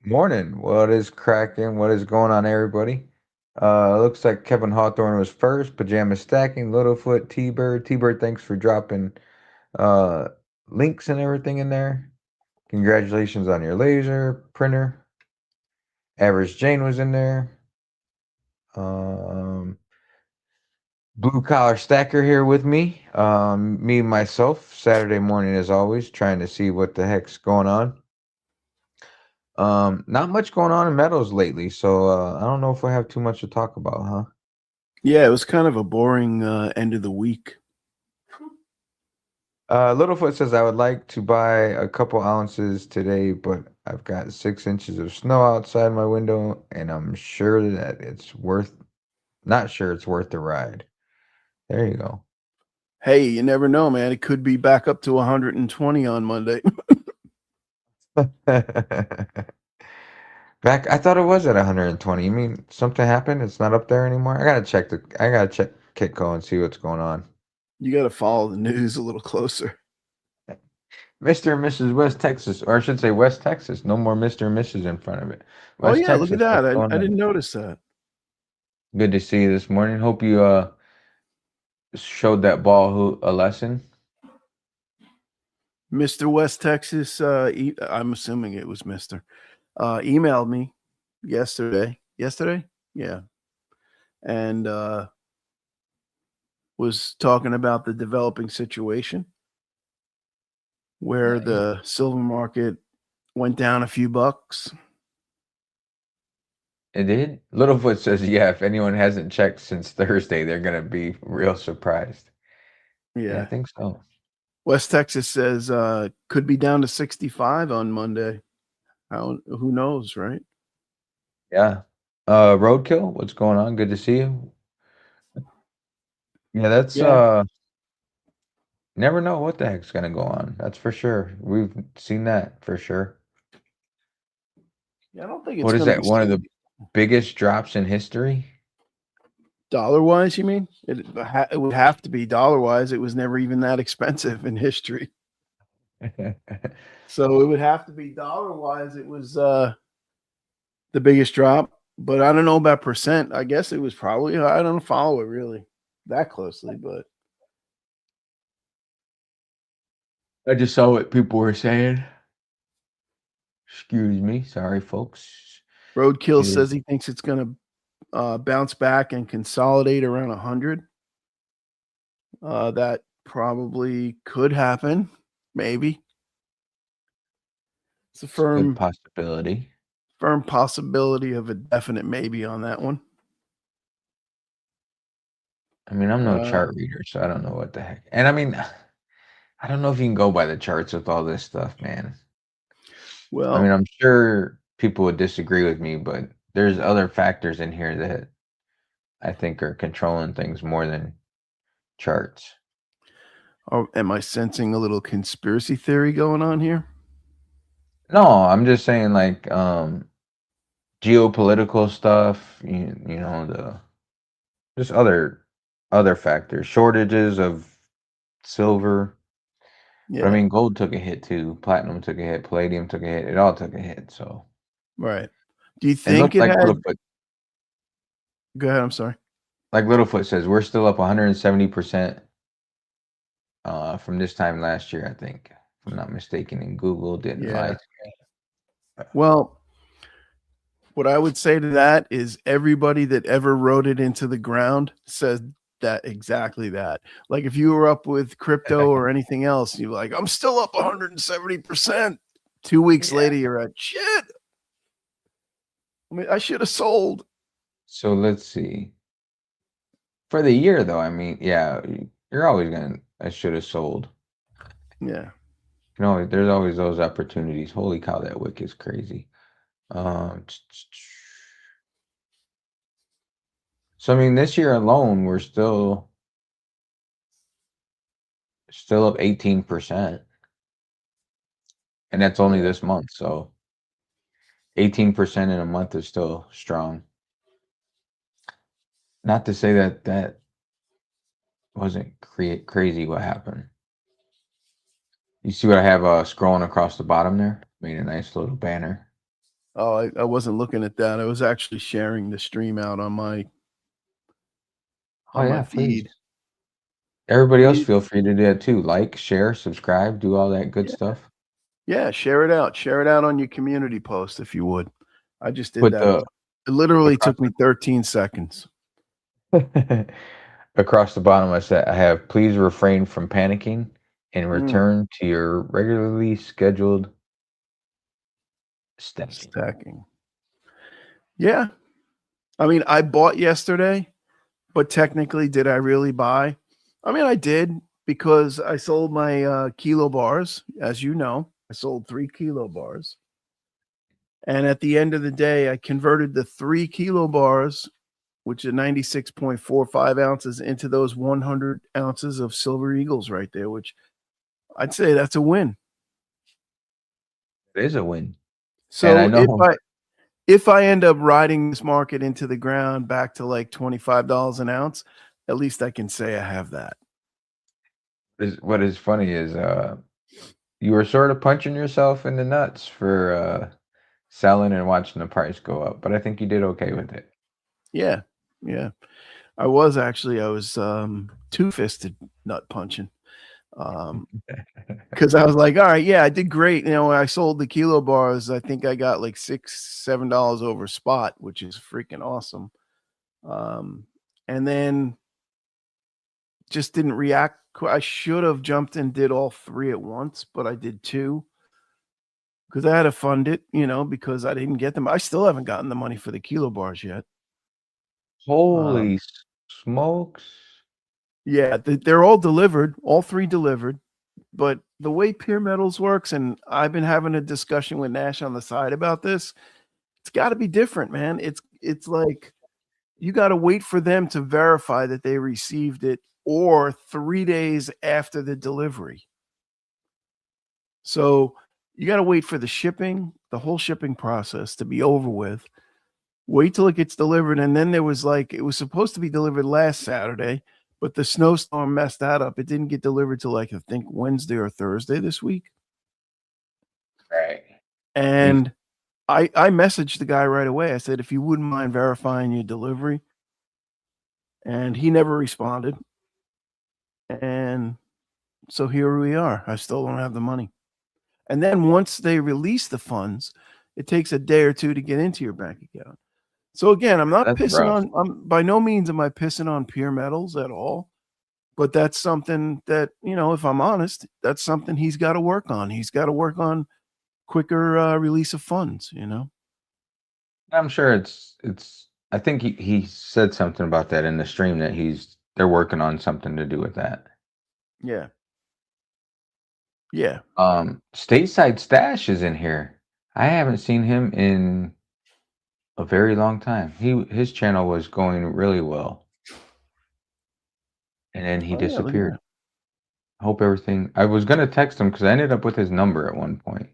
Morning. What is cracking? What is going on, everybody? Looks like Kevin Hawthorne was first. Pajama stacking, Littlefoot, T-Bird. T-Bird, thanks for dropping uh links and everything in there. Congratulations on your laser printer. Average Jane was in there. Um, Blue collar stacker here with me. Me myself. Saturday morning as always, trying to see what the heck's going on. Not much going on in metals lately, so I don't know if I have too much to talk about, huh? Yeah, it was kind of a boring end of the week. Littlefoot says I would like to buy a couple ounces today, but I've got 6 inches of snow outside my window, and I'm sure that it's worth, not sure it's worth the ride. There you go. Hey, you never know, man. It could be back up to 120 on Monday. Back, I thought it was at 120. You mean something happened? It's not up there anymore? I gotta check Kitco and see what's going on. You got to follow the news a little closer. Mr. and Mrs. West Texas, or I should say West Texas. No more Mr. and Mrs. in front of it. Oh West yeah, look at Texas, what's that. going I on? didn't notice that. Good to see you this morning. Hope you showed that ball a lesson. Mr. West Texas, I'm assuming it was Mr. Emailed me yesterday. Yesterday? Yeah. And was talking about the developing situation where the silver market went down a few bucks. It did. Littlefoot says, "Yeah, if anyone hasn't checked since Thursday, they're gonna be real surprised." Yeah, I Yeah. think so. West Texas says could be down to 65 on Monday. Who knows, right? Yeah. Roadkill, what's going on? Good to see you. Yeah, that's Yeah. never know what the heck's gonna go on. That's for sure. We've seen that for sure. Yeah, I don't think it's What is going to that? be One of the biggest drops in history? dollar wise. You mean it would have to be dollar wise. It was never even that expensive in history, so it would have to be dollar wise. It was the biggest drop, but I don't know about percent. I guess it was probably. I don't follow it really that closely, but I just saw what people were saying. Excuse me. Sorry, folks. Roadkill It is says he thinks it's going to bounce back and consolidate around 100. That probably could happen. Maybe it's a a good firm possibility. firm possibility of a definite maybe on that one. I mean, I'm no Uh, chart reader, so I don't know what the heck. And I mean, I don't know if you can go by the charts with all this stuff, man. I mean, well, I'm sure people would disagree with me, but there's other factors in here that I think are controlling things more than charts. am I sensing a little conspiracy theory going on here? No, I'm just saying like geopolitical stuff, you know, the just other factors, shortages of silver. But I Yeah, mean, gold took a hit too. Platinum took a hit. Palladium took a hit. It all took a hit. So, right. Do you and think look, it had? Go ahead. I'm sorry. Littlefoot says we're still up 170% from this time last year. I think, if I'm not mistaken, and Google didn't lie Yeah. to me. Well, what I would say to that is everybody that ever wrote it into the ground says that exactly that. Like if you were up with crypto or anything else, you're like, I'm still up 170%. 2 weeks Yeah. later, you're at shit. I mean, I should have sold. So let's see. For the year, though, I mean, yeah, you're always gonna. I should have sold. Yeah. You know, there's always those opportunities. Holy cow, that wick is crazy. So I mean, this year alone, we're still up 18%, and that's only Yeah. this month. So 18% in a month is still strong. Not to say that that wasn't crazy what happened. You see what I have scrolling across the bottom there? Made a nice little banner. Oh, I wasn't looking at that. I was actually sharing the stream out Oh on my yeah, please. feed. Everybody else Please, feel free to do that too. Like, share, subscribe, do all that good yeah, stuff. yeah, share it out. Share it out on your community post if you would. I just did Put that. the It literally across took me 13 seconds. the across the bottom I said I have please refrain from panicking and Mm, return to your regularly scheduled stacking. stacking. Yeah. I mean, I bought yesterday, but technically, did I really buy? I mean, I did because I sold my kilo bars. As you know, I sold 3 kilo bars. And at the end of the day, I converted the 3 kilo bars, which are 96.45 ounces, into those 100 ounces of Silver Eagles right there, which I'd say that's a win. It is a win. And I So know if I end up riding this market into the ground back to like $25 an ounce, at least I can say I have that. what is funny is you were sort of punching yourself in the nuts for selling and watching the price go up, but I think you did okay with it. Yeah. Yeah. I was two-fisted nut punching. Because I was like, all right, yeah, I did great. When I sold the kilo bars, I think I got like $6, $7 over spot, which is freaking awesome. And then just didn't react. I should have jumped and did all three at once, but I did two because I had to fund it, because I didn't get them. I still haven't gotten the money for the kilo bars yet. Holy smokes. Yeah, they're all delivered, all three delivered. But the way Peer Metals works, and I've been having a discussion with Nash on the side about this, it's got to be different, man. It's like you got to wait for them to verify that they received it, or 3 days after the delivery. So you got to wait for the whole shipping process to be over with. Wait till it gets delivered. And then it was supposed to be delivered last Saturday, but the snowstorm messed that up. It didn't get delivered till like, I think, Wednesday or Thursday this week. Right. You And I messaged the guy right away. I said, if you wouldn't mind verifying your delivery. And he never responded. And so here we are. I still don't have the money. And then once they release the funds, it takes a day or two to get into your bank account. So again, that's rough. I'm by no means am I pissing on Peer Metals at all. But that's something that, if I'm honest, that's something he's got to work on. He's got to work on quicker release of funds. I'm sure it's I think he said something about that in the stream that they're working on something to do with that. Yeah. Yeah. Stateside Stash is in here. I haven't seen him in a very long time. His channel was going really well, and then he Oh, yeah. Look at disappeared. that. Hope everything. I was gonna text him because I ended up with his number at one point.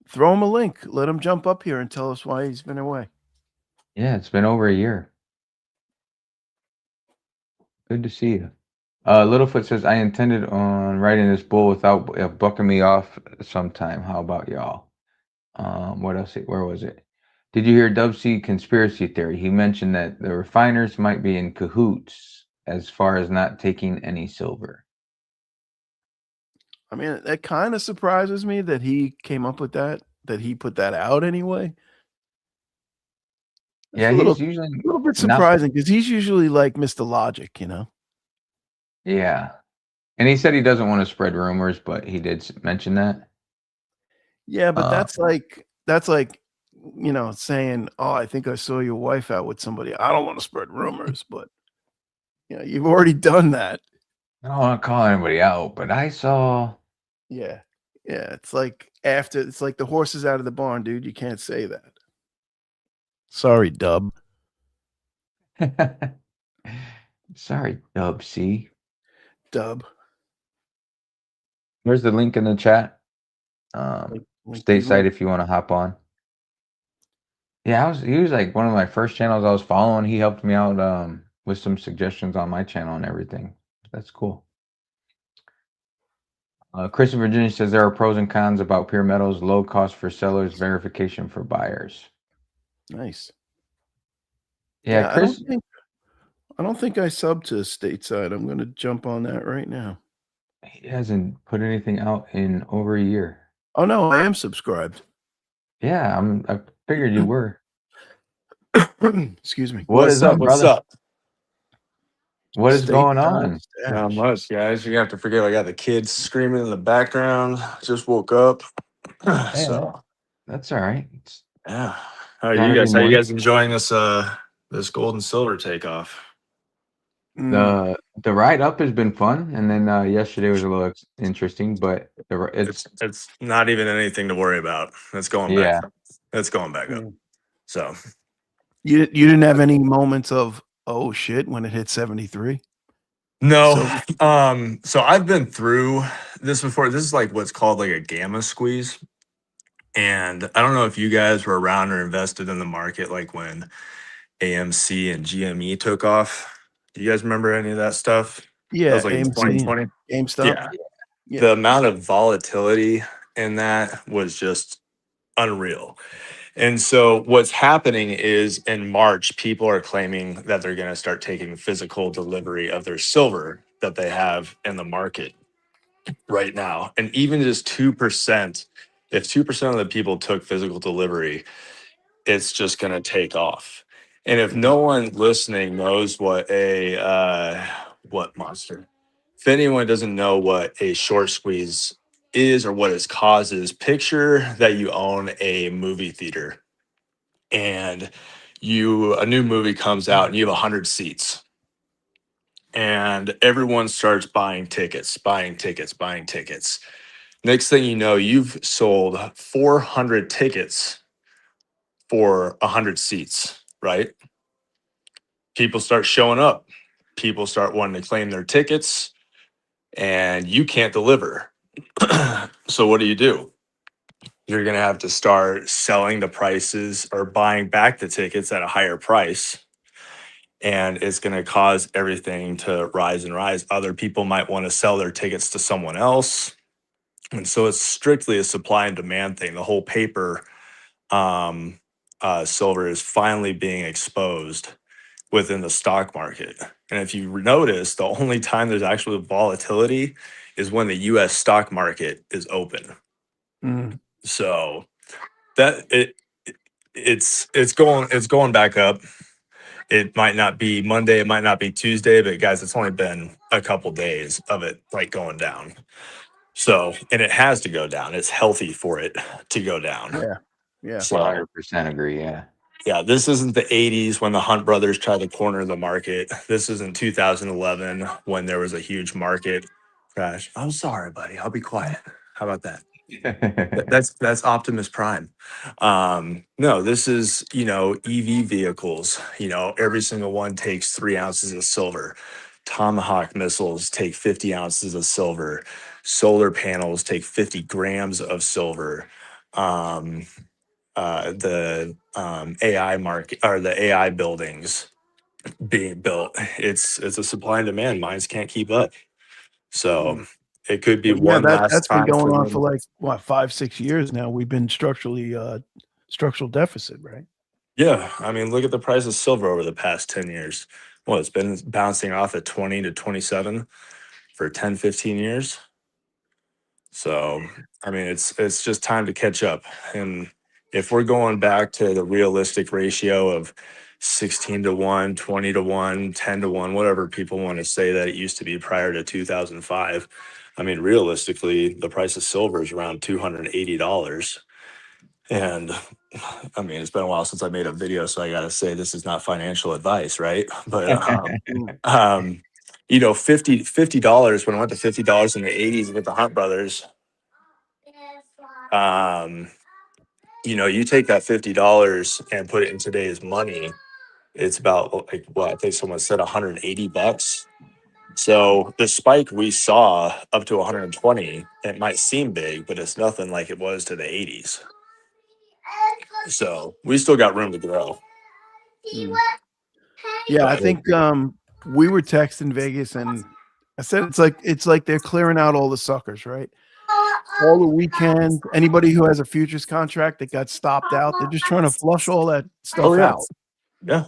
Throw him a link. Let him jump up here and tell us why he's been away. Yeah, it's been over a year. Good to see you. Littlefoot says I intended on writing this bull without bucking me off sometime. How about y'all? What else? Where was it? Did you hear Dub C conspiracy theory? He mentioned that the refiners might be in cahoots as far as not taking any silver. I mean, it kind of surprises me that he came up with that he put that out anyway. That's Yeah, a he's usually little bit not. surprising because he's usually like Mr. Logic. Yeah, and he said he doesn't want to spread rumors, but he did mention that. Yeah, but Uh, that's like saying, "Oh, I think I saw your wife out with somebody." I don't want to spread rumors, but you've already done that. I don't want to call anybody out, but I saw. Yeah. Yeah, it's like the horse is out of the barn, dude. You can't say that. Sorry, Dub. Sorry, Dub C. Dub. There's the link in the chat. Link Stateside below. if you want to hop on. Yeah, he was like one of my first channels I was following. He helped me out with some suggestions on my channel and everything. That's cool. Chris in Virginia says there are pros and cons about pure metals, low cost for sellers, verification for buyers. Nice. Yeah, Yeah, Chris, I don't think I subbed to Stateside. I'm gonna jump on that right now. he hasn't put anything out in over a year. Oh no, I am subscribed. Yeah, I figured you were. Excuse me. What is up, What's brother? up? What is going Stateside on? Not stash. much, guys. You have to forget I got the kids screaming in the background. Just woke up. Hey, So that's all right. It's yeah. How are you Saturday guys? How you morning. guys enjoying this gold and silver takeoff? Mm, The ride up has been fun, and then yesterday was a little interesting, but It's not even anything to worry about. It's going back yeah. up. It's going back up. mm. So You didn't have any moments of oh shit when it hit 73? no. So So I've been through this before. This is like what's called like a gamma squeeze. And I don't know if you guys were around or invested in the market like when AMC and GME took off. Do you guys remember any of that stuff? That yeah, was like in AMC and 2020. GameStop. Yeah. Yeah. The amount of volatility in that was just unreal. And so what's happening is in March, people are claiming that they're going to start taking physical delivery of their silver that they have in the market right now. And even just 2%, if 2% of the people took physical delivery, it's just going to take off. And if Mm, no one listening knows what monster, if anyone doesn't know what a short squeeze is or what its causes, picture that you own a movie theater and a new movie comes out and you have 100 seats and everyone starts buying tickets, buying tickets, buying tickets. Next thing you know, you've sold 400 tickets for 100 seats, right? People start showing up. People start wanting to claim their tickets, and you can't deliver. So, what do? You're going to have to start selling the prices or buying back the tickets at a higher price. And it's going to cause everything to rise and rise. Other people might want to sell their tickets to someone else. And so it's strictly a supply and demand thing. The whole paper silver is finally being exposed within the stock market. And if you notice, the only time there's actually volatility is when the US stock market is open. mm, So that it's going back up. It might not be Monday, it might not be Tuesday, but guys, it's only been a couple days of it like going down. So, and it has to go down. It's healthy for it to go down. yeah. Yeah. So 100% agree. Yeah. yeah, this isn't the 80s when the Hunt brothers tried to corner the market. This isn't 2011 when there was a huge market crash. I'm sorry, buddy. I'll be quiet. How about that? That's Optimus Prime. No, this is, EV vehicles. Every single one takes 3 ounces of silver. Tomahawk missiles take 50 ounces of silver. Solar panels take 50 grams of silver. Um, the AI market or the AI buildings being built. It's a supply and demand. Mines can't keep up. So Mm. it could be Well, yeah, one last that's been time going for on for them. like what 5-6 years now. We've been structural deficit, right? Yeah, I mean, look at the price of silver over the past 10 years. Well, it's been bouncing off at 20 to 27 for 10, 15 years. So, I mean, it's just time to catch up. And if we're going back to the realistic ratio of 16 to 1, 20 to 1, 10 to 1, whatever people want to say that it used to be prior to 2005, I mean, realistically, the price of silver is around $280. And I mean, it's been a while since I made a video, so I got to say this is not financial advice, right? But Mm, um, $50 when I went to $50 in the 80s with the Hunt brothers. Um, you take that $50 and put it in today's money, it's about like what I think someone said $180. So the spike we saw up to 120, it might seem big, but it's nothing like it was to the 80s. So we still got room to grow. mm. Yeah, I But think we were texting Vegas and I said it's like they're clearing out all the suckers, right? All the weekend, anybody who has a futures contract that got stopped out, they're just trying to flush all that Oh stuff yeah, out. yeah,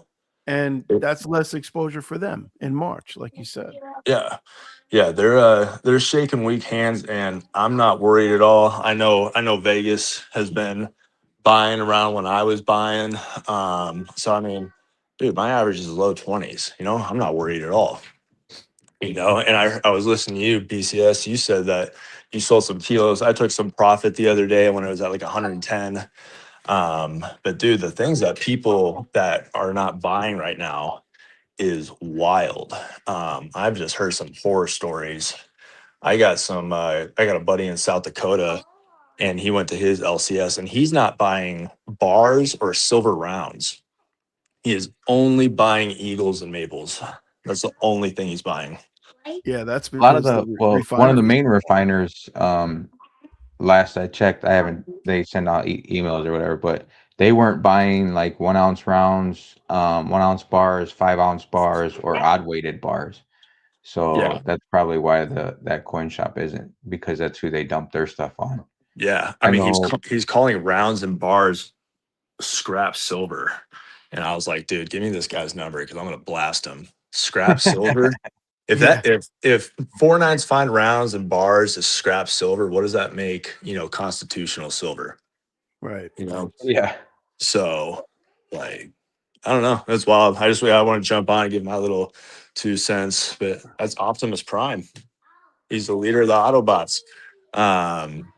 And that's less exposure for them in March, like you said. yeah, yeah. They're shaking weak hands, and I'm not worried at all. I know Vegas has been buying around when I was buying. So I mean, dude, my average is low 20s. I'm not worried at all. And I was listening to you, BCS. You said that you sold some kilos. I took some profit the other day when it was at like 110. But dude, the things that people that are not buying right now is wild. I've just heard some horror stories. I got a buddy in South Dakota, and he went to his LCS, and he's not buying bars or silver rounds. He is only buying eagles and maples. That's the only thing he's buying. Yeah, that's A lot of because the the well, one of the refineries. main refiners, last I checked, I haven't. They send out emails or whatever, but they weren't buying like 1 ounce rounds, 1 ounce bars, 5 ounce bars, or odd weighted bars. Yeah. So that's probably why that coin shop isn't, because that's who they dump their stuff on. Yeah. I I mean, know. he's calling rounds and bars scrap silver. And I was like, dude, give me this guy's number because I'm gonna blast him. Scrap silver. If Yeah, that if 4 9s fine rounds and bars is scrap silver, what does that make, constitutional right. silver? You know? Yeah. So like I don't know. That's wild. I want to jump on and give my little 2 cents, but that's Optimus Prime. He's the leader of the Autobots. Um,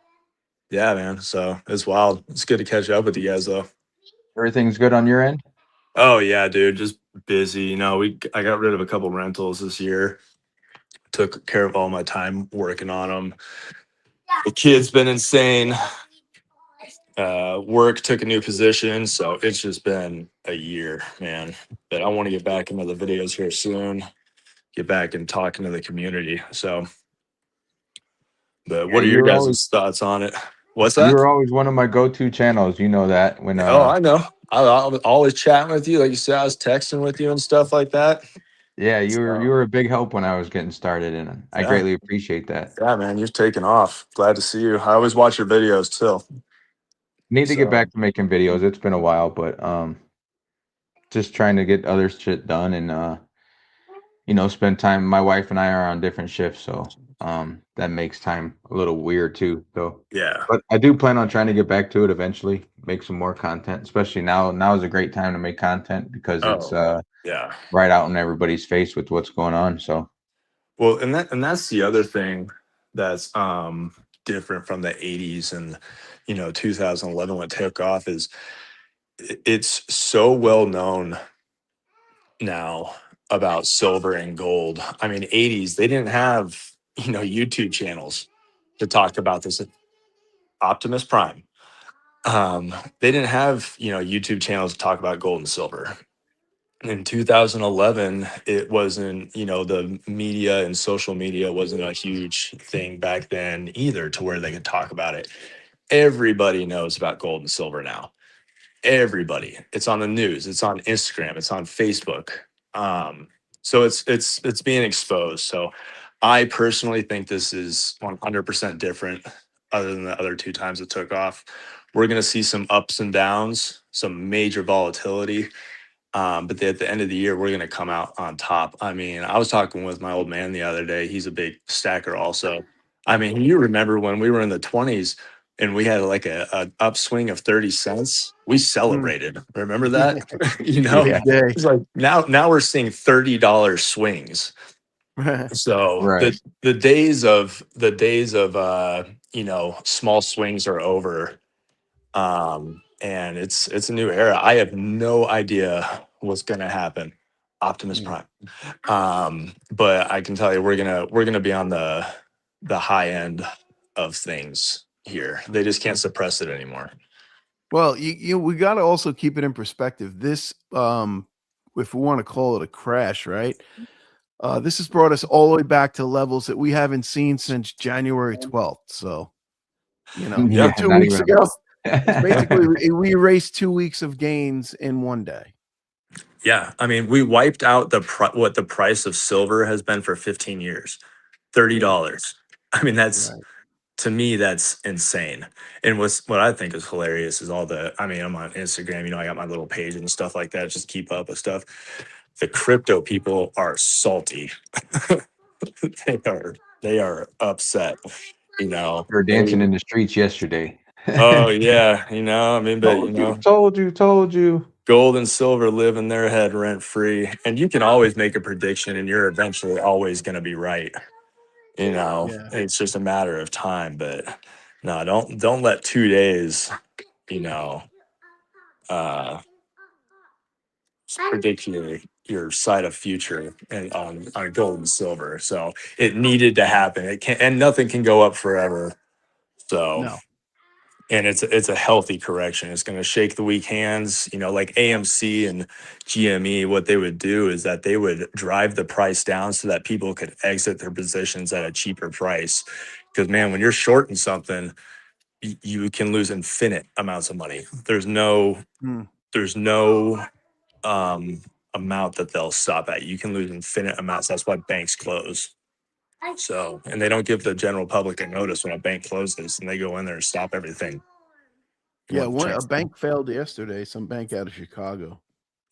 yeah, man. So it's wild. It's good to catch up with you guys though. Everything's good on your end? Oh yeah, dude. Just busy. I got rid of a couple rentals this year. Took care of all my time working on them. The kid's been insane. Work took a new position, so it's just been a year, man. But I want to get back into the videos here soon. Get back and talking to the community. So, but Yeah, what are your guys' thoughts on it? What's you that? were always one of my go-to channels. You know that when Oh, I know. I was always chatting with you, like you said. I was texting with you and stuff like that. yeah, you So, were a big help when I was getting started, and I yeah, greatly appreciate that. yeah, man, you're taking off. Glad to see you. I always watch your videos too. Need to get So, back to making videos. It's been a while, but just trying to get other shit done and spend time. My wife and I are on different shifts, so that makes time a little weird too, though. yeah. But I do plan on trying to get back to it eventually, make some more content, especially now. Now is a great time to make content because it's Oh, yeah. right out in everybody's face with what's going on. So Well, and that's the other thing that's different from the 80s and 2011 when it took off is it's so well known now about silver and gold. I mean, 80s, they didn't have, YouTube channels to talk about this. Optimus Prime. They didn't have, YouTube channels to talk about gold and silver. In 2011, it wasn't, the media and social media wasn't a huge thing back then either to where they could talk about it. Everybody knows about gold and silver now. Everybody. It's on the news, it's on Instagram, it's on Facebook. Um, so it's being exposed. So I personally think this is 100% different other than the other two times it took off. We're going to see some ups and downs, some major volatility, but at the end of the year, we're going to come out on top. I mean, I was talking with my old man the other day. He's a big stacker also. I mean, you remember when we were in the 20s and we had like a upswing of 30 cents? We Mm. celebrated. Remember Yeah, that? you know, yeah, big day. it's like now we're seeing $30 swings. So right. the days of small swings are over. And it's a new era. I have no idea what's gonna happen. Optimus Mm. Prime. But I can tell you we're gonna be on the high end of things here. They just can't suppress it anymore. Well, we got to also keep it in perspective. This, if we want to call it a crash, right? This has brought us all the way back to levels that we haven't seen since January 12th. So, Yeah. Yeah, two not weeks even ago, it's basically a we erased 2 weeks of gains in one day. Yeah. I mean, we wiped out what the price of silver has been for 15 years. $30. I mean, that's, Right. to me, that's insane. And what I think is hilarious is all the, I mean, I'm on Instagram, I got my little page and stuff like that, just keep up with stuff. The crypto people are salty. They are upset, you know. They were dancing in the streets yesterday. Oh yeah, I mean, but Told you. gold and silver live in their head rent free, and you can always make a prediction, and you're eventually always going to be right. Yeah. It's just a matter of time. But no, don't let 2 days, you know, uh, predict your side of future and on gold and silver. So it needed to happen. It can, and nothing can go up forever. So, No. and it's a healthy correction. It's going to shake the weak hands. Like AMC and GME, what they would do is that they would drive the price down so that people could exit their positions at a cheaper price. Because man, when you're shorting something, you can lose infinite amounts of money. Mm. There's no amount that they'll stop at. You can lose infinite amounts. That's why banks close. So, and they don't give the general public a notice when a bank closes, and they go in there and stop everything. You Yeah, want to check? a bank failed yesterday, some bank out of Chicago.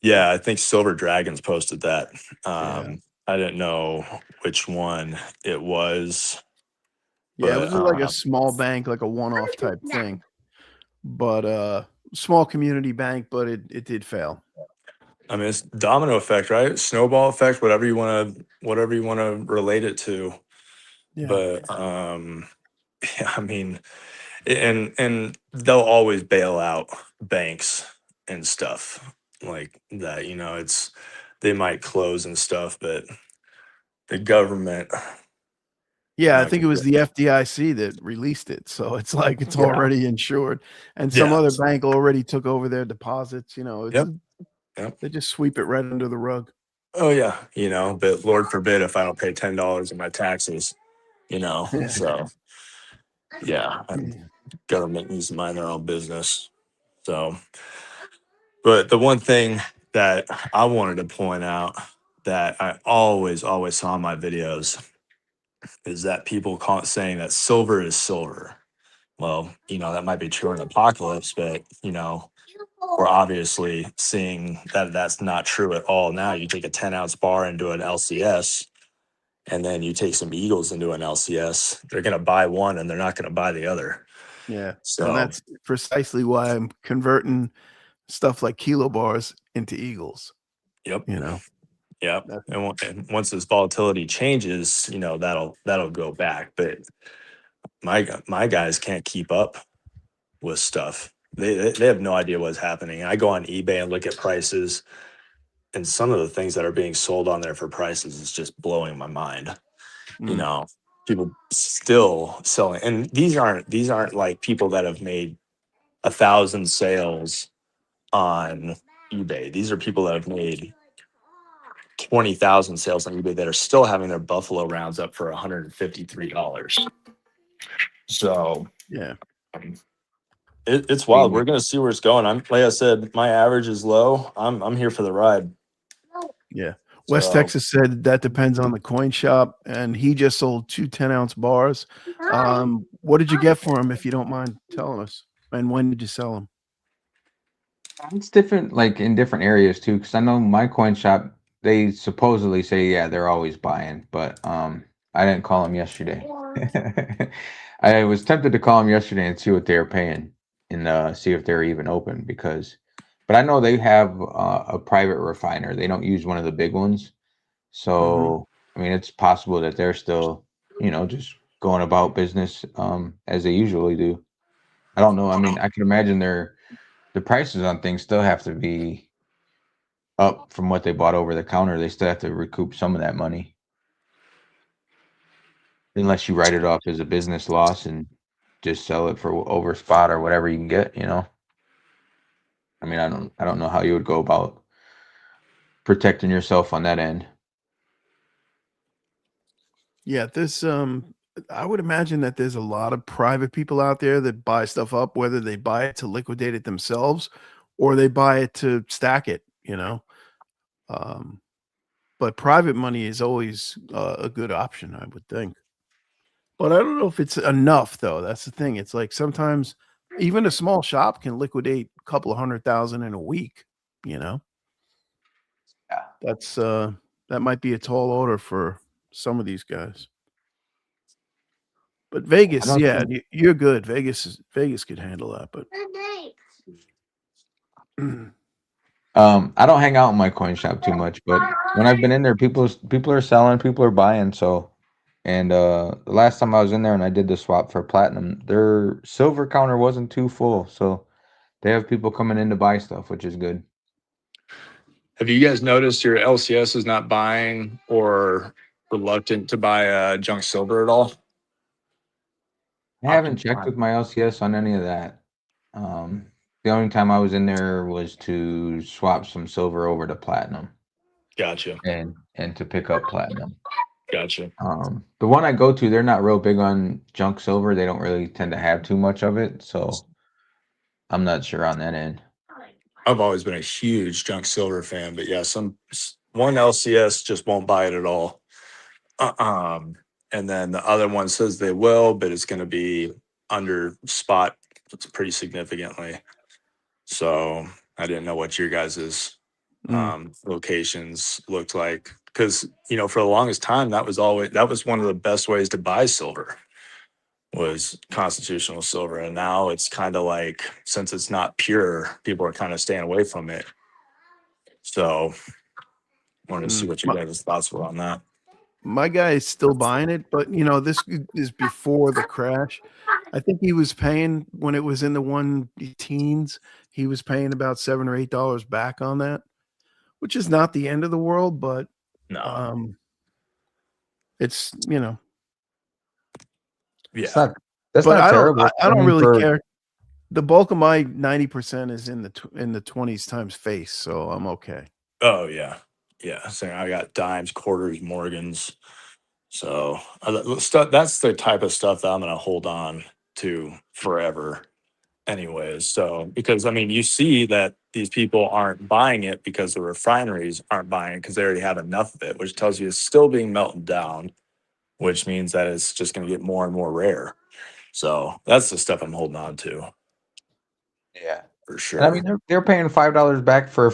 Yeah, I think Silver Dragons posted that. Yeah. I didn't know which one it was, Yeah, it but was like a small bank, like a one-off type thing. But small community bank, but it did fail. I mean, it's domino effect, right? Snowball effect, whatever you want to relate it to. Yeah. But yeah, I mean, and they'll always bail out banks and stuff like that. It's, they might close and stuff, but the government Yeah, I not think it gonna. was the FDIC that released it. So it's like it's Yeah. already insured. And some Yeah. other bank already took over their deposits. It's Yep. Yep. they just sweep it right under the rug. Oh yeah. But Lord forbid if I don't pay $10 in my taxes. So yeah, government needs to mind their own business. So, but the one thing that I wanted to point out that I always saw in my videos is that people saying that silver is silver. Well, that might be true in apocalypse, but we're obviously seeing that that's not true at all now. You take a 10-ounce bar into an LCS, and then you take some Eagles into an LCS. They're going to buy one and they're not going to buy the other. Yeah. And So, that's precisely why I'm converting stuff like kilo bars into Eagles. yep. You know, Yep. that, And once this volatility changes, that'll go back. But my guys can't keep up with stuff. They have no idea what's happening. I go on eBay and look at prices, and some of the things that are being sold on there for prices is just blowing my mind. You mm, know, People still selling, and these aren't like people that have made 1,000 sales on eBay. These are people that have made 20,000 sales on eBay that are still having their Buffalo rounds up for $153. So yeah. um, it's Hey, wild. We're gonna see where it's going. Like I said, my average is low. I'm here for the ride. Yeah. West So Texas said that depends on the coin shop, and he just sold two 10-ounce bars. What did you get for him, if you don't mind telling us? And when did you sell them? it's different, like in different areas too. Because I know my coin shop, they supposedly say, yeah, they're always buying, but I didn't call them yesterday. I was tempted to call them yesterday and see what they were paying and see if they're even open but I know they have a private refiner. They don't use one of the big ones, Hmm. so I mean, it's possible that they're still, just going about business as they usually do. I don't know. I mean, I can imagine the prices on things still have to be up from what they bought over the counter. They still have to recoup some of that money, unless you write it off as a business loss and just sell it for over spot or whatever you can get. I mean, I don't know how you would go about protecting yourself on that end. Yeah, I would imagine that there's a lot of private people out there that buy stuff up, whether they buy it to liquidate it themselves or they buy it to stack it. Um, but private money is always a good option, I would think. But I don't know if it's enough though. That's the thing. It's like sometimes even a small shop can liquidate a couple of 100,000 in a week, you know? Yeah. That's that might be a tall order for some of these guys. But I Vegas, don't yeah, think you're good. Vegas could handle that, but I don't hang out in my coin shop too much, but when I've been in there, people are selling, people are buying. So, and the last time I was in there and I did the swap for platinum, their silver counter wasn't too full, so they have people coming in to buy stuff, which is good. Have you guys noticed your LCS is not buying or reluctant to buy junk silver at all? I haven't checked with my LCS on any of that. Um, the only time I was in there was to swap some silver over to platinum Gotcha. and to pick up platinum. Gotcha. The one I go to, they're not real big on junk silver. They don't really tend to have too much of it, so I'm not sure on that end. I've always been a huge junk silver fan, but yeah, one LCS just won't buy it at all. Uh, Um, and then the other one says they will, but it's going to be under spot pretty significantly. So I didn't know what your guys's mm, locations looked like because for the longest time that was one of the best ways to buy silver was constitutional silver, and now it's kind of like since it's not pure, people are kind of staying away from it. So wanted to see mm. what your guys' thoughts were on that. My guy is still buying it, but this is before the crash. I think he was paying when it was in the one teens. He was paying about $7 or $8 back on that, which is not the end of the world, but No, um, it's It's yeah, not that's But not I don't. terrible. I I don't mean, really for care. The bulk of my 90% is in the 20s times face, so I'm okay. oh yeah, yeah. So I got dimes, quarters, Morgans. So that's the type of stuff that I'm gonna hold on to forever anyways. So because I mean, you see that these people aren't buying it because the refineries aren't buying it because they already have enough of it, which tells you it's still being melted down, which means that it's just going to get more and more rare. So that's the stuff I'm holding on to yeah. for And I mean, sure. they're paying $5 back for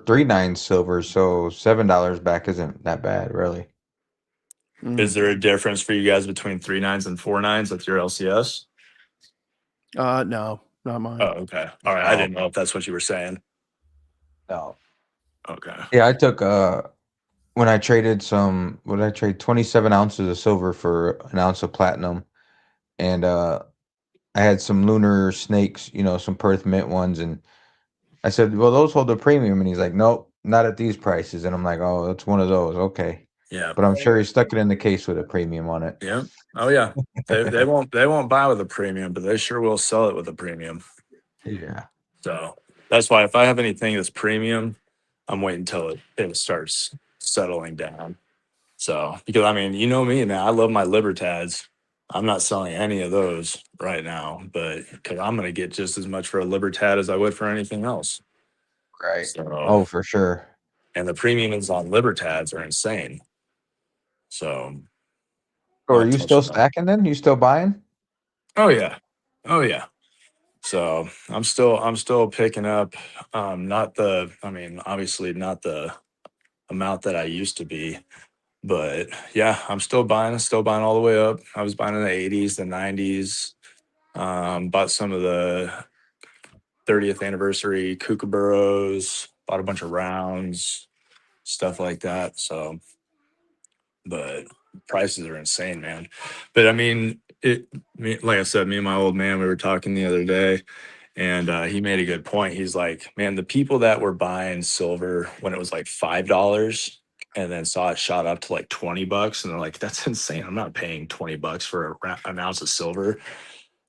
3 9 silver, so $7 back isn't that bad, really. Is Mm. there a difference for you guys between 3 9s and 4 9s with your LCS? No, not Oh, mine. okay. All right. I Oh didn't know if that's what you were saying. no. Okay. Yeah, I took when I traded what did I trade 27 ounces of silver for an ounce of platinum, and I had some lunar snakes, some Perth mint ones, and I said, "Well, those hold a premium," and he's like, "Nope, not at these prices." And I'm like, "Oh, that's one of those, okay." Yeah. But I'm sure he stuck it in the case with a premium on it. Yeah. Oh yeah. They won't buy with a premium, but they sure will sell it with a premium. Yeah, So that's why if I have anything that's premium, I'm waiting until it starts settling down. So because I mean, you know me, man, I love my Libertads. I'm not selling any of those right now, but because I'm gonna get just as much for a Libertad as I would for anything else. right. So Oh, for sure. and the premiums on Libertads are insane. So So are not you still touching them. stacking then? You still buying? Oh yeah. Oh yeah. So I'm still picking up not the I mean, obviously not the amount that I used to be. But yeah, I'm still buying all the way up. I was buying in the 80s, the 90s. Bought some of the 30th anniversary kookaburras, bought a bunch of rounds, stuff like that. So, but prices are insane, man. But I mean, like I said, me and my old man, we were talking the other day, and he made a good point. He's like, man, the people that were buying silver when it was like $5 and then saw it shot up to like $20, and they're like, that's insane. I'm not paying $20 for an ounce of silver.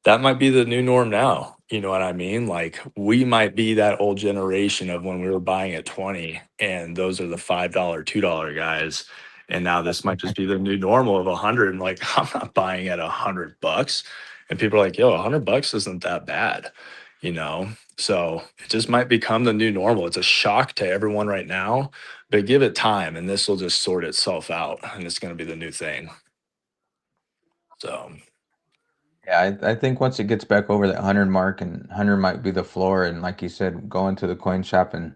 That might be the new norm now. You know what I mean? Like we might be that old generation of when we were buying at 20 and those are the $5, $2 guys. And now this might just be the new normal of 100. And like, I'm not buying at $100. And people are like, yo, $100 isn't that bad, you know? So it just might become the new normal. It's a shock to everyone right now, but give it time and this will just sort itself out and it's going to be the new thing. So Yeah, I think once it gets back over that 100 mark and 100 might be the floor, and like you said, going to the coin shop and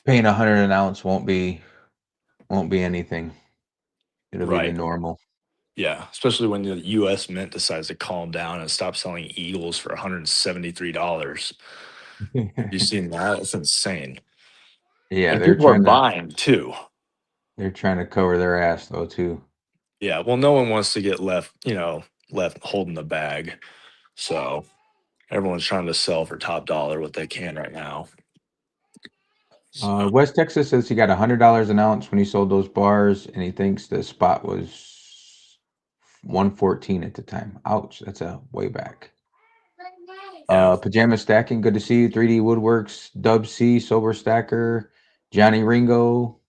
paying 100 an ounce won't be anything. It'll be the right. normal. Yeah, especially when the US Mint decides to calm down and stop selling Eagles for $173. You seen that? It's insane. Yeah, And people are buying too. they're trying to cover their ass though too. Yeah, well, no one wants to get left, left holding the bag. So everyone's trying to sell for top dollar what they can right now. So, West Texas says he got $100 an ounce when he sold those bars, and he thinks the spot was 114 at the time. Ouch, that's a way back. yeah, Pajama Stacking, good to see you. 3D Woodworks, Dub C, Sober Stacker, Johnny Ringo,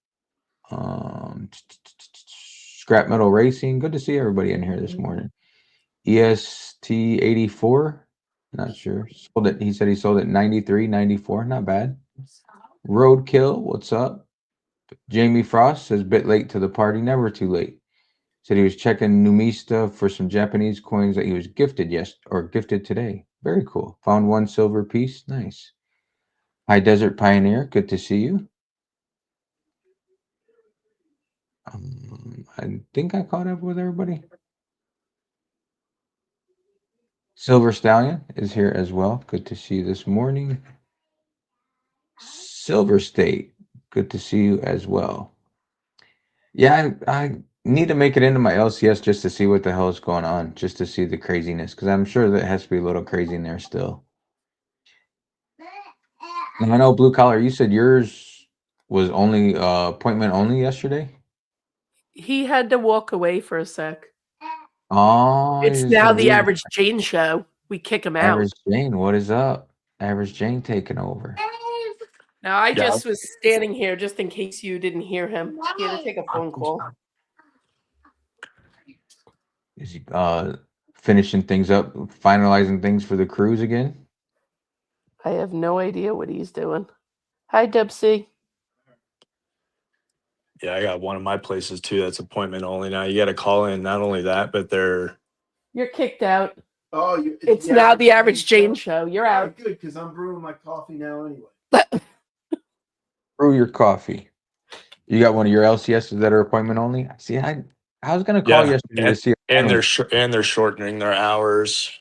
Scrap Metal Racing. Good to see everybody in here this morning. EST 84, not sure. Sold it. He said he sold it 93, 94. Not bad. Roadkill, what's up? Jamie Frost says bit late to the party, never too late. Said he was checking Numista for some Japanese coins that he was gifted today. Very cool. Found one silver piece. Nice. High Desert Pioneer, good to see you. I think I caught up with everybody. Silver Stallion is here as well. Good to see you this morning. Silver State, good to see you as well. Yeah, I need to make it into my LCS just to see what the hell is going on, just to see the craziness, because I'm sure that has to be a little crazy in there still. And I know Blue Collar, you said yours was only appointment only yesterday? He had to walk away for a sec. Oh, It's he's now gonna the leave. Average Jane show. We kick him out. Average Jane, what is up? Average Jane taking over. Now, I yeah, just was standing here just in case you didn't hear him. He had to take a phone call. Is he finishing things up, finalizing things for the cruise again? I have no idea what he's doing. Hi, Dubsy. yeah. I got one of my places too. That's appointment only now. You got to call in. Not only that, but they're You're kicked out. Oh, It's now the Average Jane show. You're out. Good, because I'm brewing my coffee now anyway. Brew your coffee. You got one of your LCSs that are appointment only? See, I was gonna call yeah, yesterday to see if mine was and they're shortening their hours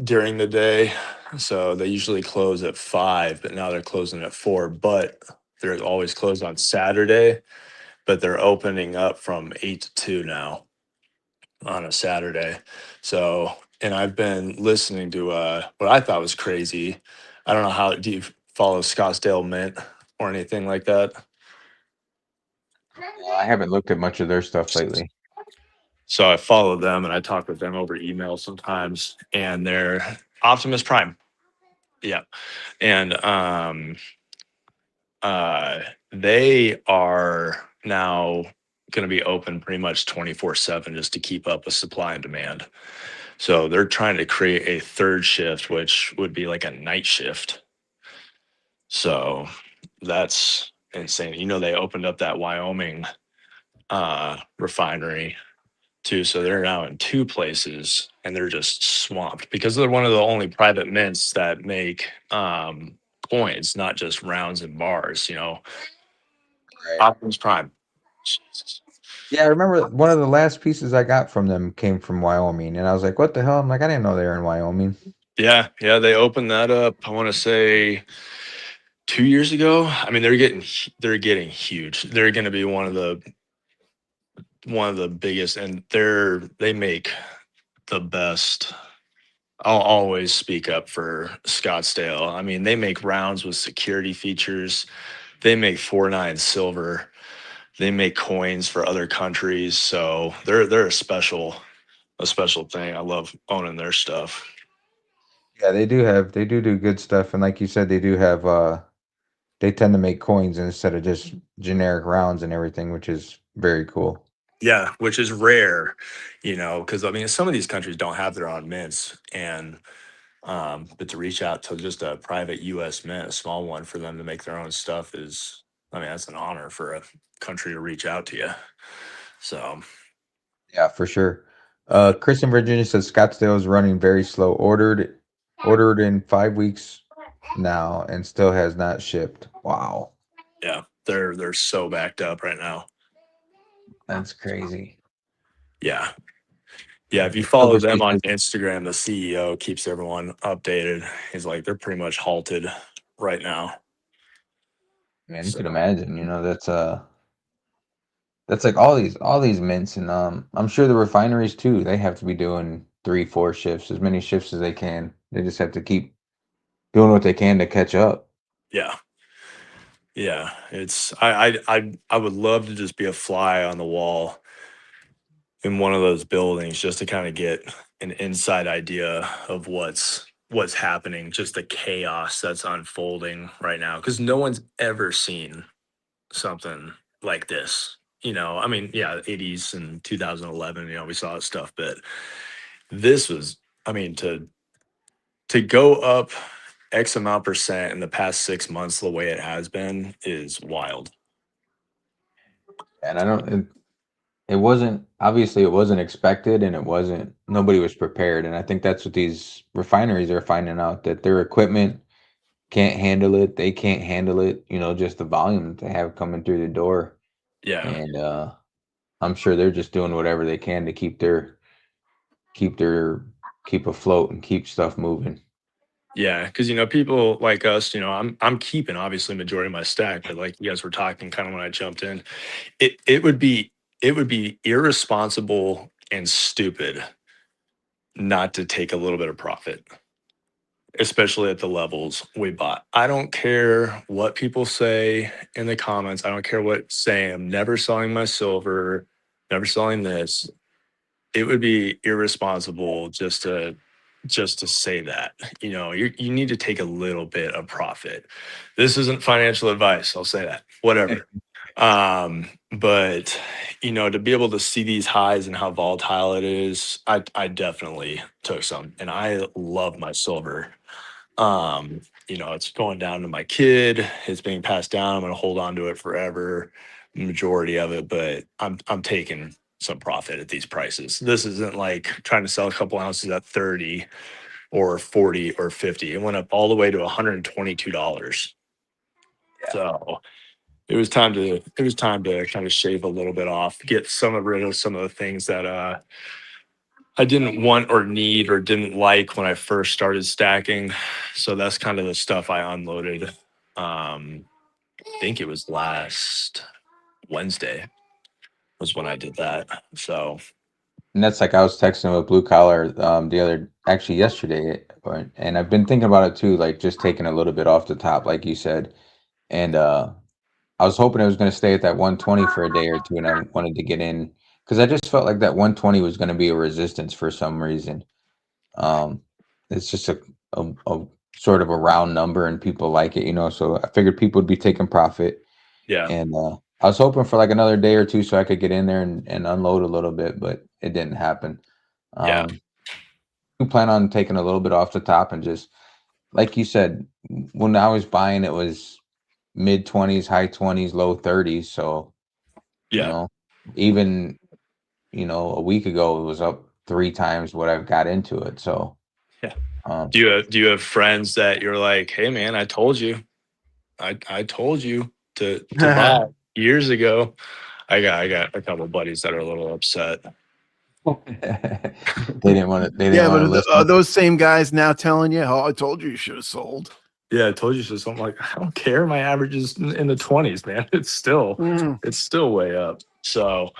during the day. So they usually close at 5, but now they're closing at 4. But they're always closed on Saturday, but they're opening up from 8 to 2 now on a Saturday. So, and I've been listening to what I thought was crazy. I don't know how do you follow Scottsdale Mint or anything like that? I haven't looked at much of their stuff lately. So I follow them and I talk with them over email sometimes, and they're Optimus Prime. Yeah. And they are now going to be open pretty much 24/7 just to keep up with supply and demand. So they're trying to create a third shift, which would be like a night shift. So that's insane. They opened up that Wyoming refinery too. So they're now in 2 places and they're just swamped because they're one of the only private mints that make coins, not just rounds and bars, Right. Optimus Prime. Jesus. Yeah, I remember one of the last pieces I got from them came from Wyoming, and I was like, "What the hell?" I'm like, "I didn't know they were in Wyoming." Yeah, yeah, they opened that up. I want to say 2 years ago. I mean, they're getting huge. They're going to be one of the biggest, and they make the best. I'll always speak up for Scottsdale. I mean, they make rounds with security features. They make 4.9 silver. They make coins for other countries. So they're a special thing. I love owning their stuff. Yeah, they do good stuff, and like you said, they tend to make coins instead of just generic rounds and everything, which is very cool. Yeah, which is rare, because I mean, some of these countries don't have their own mints, and but to reach out to just a private U.S. mint, a small one, for them to make their own stuff is, I mean, that's an honor for a country to reach out to you. So Yeah, for sure. Chris in Virginia says Scottsdale is running very slow. Ordered in 5 weeks now and still has not shipped. Wow, Yeah, they're so backed up right now. that's crazy. Yeah. Yeah, if you Silver follow them State on says, Instagram, the CEO keeps everyone updated. He's like, they're pretty much halted right now. man, you So can imagine. That's like all these mints, and I'm sure the refineries too. They have to be doing 3, 4 shifts, as many shifts as they can. They just have to keep doing what they can to catch up. yeah, yeah. It's I would love to just be a fly on the wall in one of those buildings just to kind of get an inside idea of what's happening, just the chaos that's unfolding right now. Because no one's ever seen something like this. I mean, yeah, 80s and 2011, we saw this stuff, but this was, I mean, to go up X amount percent in the past 6 months the way it has been is wild. And I don't. It wasn't obviously it wasn't expected, and it wasn't nobody was prepared. And I think that's what these refineries are finding out, that their equipment can't handle it. They can't handle it. Just the volume that they have coming through the door, Yeah. and I'm sure they're just doing whatever they can to keep their keep afloat and keep stuff moving. Yeah, because people like us, I'm keeping obviously majority of my stack, but like you guys were talking kind of when I jumped in, it would be irresponsible and stupid not to take a little bit of profit, especially at the levels we bought. I don't care what people say in the comments. I don't care what say I'm never selling my silver, never selling this. It would be irresponsible just to say that. You need to take a little bit of profit. This isn't financial advice, I'll say that, whatever. But to be able to see these highs and how volatile it is, I definitely took some, and I love my silver. It's going down to my kid. It's being passed down. I'm going to hold on to it forever, majority of it, but I'm taking some profit at these prices. This isn't like trying to sell a couple ounces at 30 or 40 or 50. It went up all the way to $122. So it was time to kind of shave a little bit off, get rid of some of the things that I didn't want or need or didn't like when I first started stacking. So that's kind of the stuff I unloaded. I think it was last Wednesday was when I did that. So And that's like I was texting with Blue Collar actually yesterday, and I've been thinking about it too, like just taking a little bit off the top, like you said. And I was hoping it was going to stay at that 120 for a day or two, and I wanted to get in because I just felt like that 120 was going to be a resistance for some reason. Um, it's just a sort of a round number, and people like it. So I figured people would be taking profit, yeah, and I was hoping for like another day or two so I could get in there and unload a little bit, but it didn't happen. yeah, Um, we plan on taking a little bit off the top and just like you said, when I was buying, it was mid 20s, high 20s, low 30s. So, you yeah, know, even, a week ago, it was up 3 times what I've got into it. So, yeah. um, Do you have friends that you're like, hey man, I told you, I told you to buy years ago. I got a couple buddies that are a little upset. they didn't Yeah, want but to are listen. those same guys now telling you, "Oh, I told you should have sold"? Yeah, I told you so. Something like I don't care. My average is in the 20s, man. It's still Mm. it's still way up. So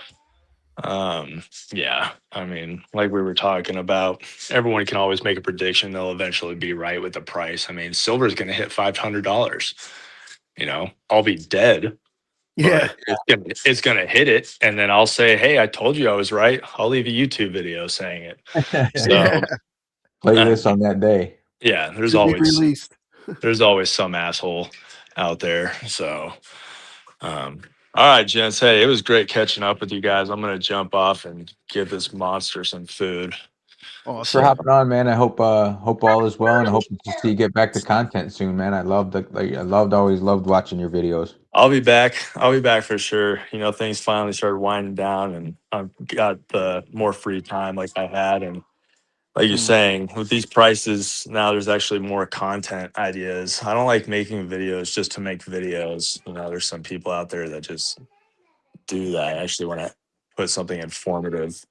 yeah, I mean, like we were talking about, everyone can always make a prediction. They'll eventually be right with the price. I mean, silver is going to hit $500. I'll be dead, Yeah. but it's gonna hit it, and then I'll say, "Hey, I told you I was right." I'll leave a YouTube video saying it. Yeah. So, Play uh, this on that day. yeah, there's To be always released. there's always some asshole out there. So, all right, gents. Hey, it was great catching up with you guys. I'm gonna jump off and give this monster some food. Thanks for Awesome. hopping on, man. I hope all is well, and I hope to see you get back to content soon, man. Always loved watching your videos. I'll be back. I'll be back for sure. You know, things finally started winding down, and I've got the more free time like I had. And like you're saying, with these prices now, there's actually more content ideas. I don't like making videos just to make videos. You know, there's some people out there that just do that. I actually want to put something informative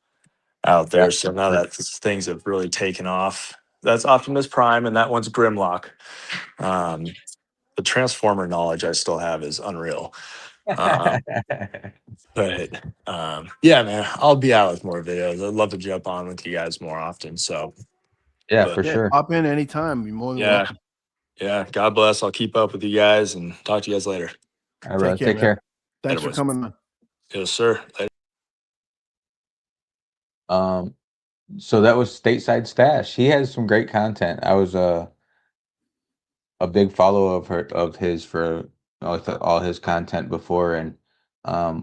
out Yeah, there. So now that things have really taken off, that's Optimus Prime, and that one's Grimlock. The Transformer knowledge I still have is unreal. But yeah, man, I'll be out with more videos. I'd love to jump on with you guys more often. So, yeah, but for Yeah, sure. pop in anytime. You're more than yeah, welcome. yeah. God bless. I'll keep up with you guys and talk to you guys later. All right, Take care, take man. care. Thanks Later, for boys. coming on. Yes, sir. Later. So that was Stateside Stash. He has some great content. I was a big follower of his for all his content before, and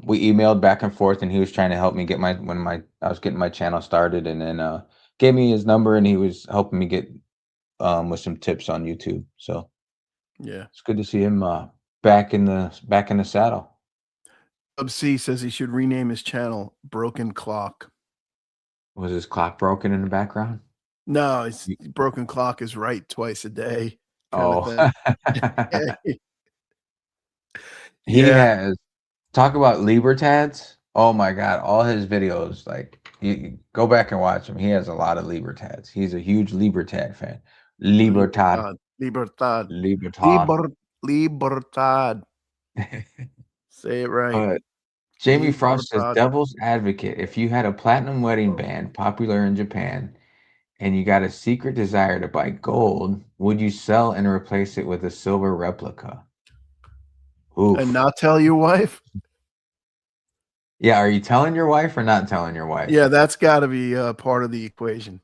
we emailed back and forth, and he was trying to help me get I was getting my channel started, and then gave me his number, and he was helping me get with some tips on YouTube. So Yeah. it's good to see him back in the saddle. Sub C says he should rename his channel Broken Clock. Was his clock broken in the background? No, it's Broken Clock is right twice a day kind of Oh, thing. he Yeah. has. Talk about Libertads. Oh my God, all his videos, like you go back and watch him. He has a lot of Libertads. He's a huge Libertad fan. Libertad. Libertad. Libertad. Libertad. Say it right. But Jamie Frost says, Libertad. Devil's Advocate. If you had a platinum wedding band popular in Japan and you got a secret desire to buy gold, would you sell and replace it with a silver replica? And Oof. not tell your wife? Yeah, are you telling your wife or not telling your wife? Yeah, that's got to be part of the equation.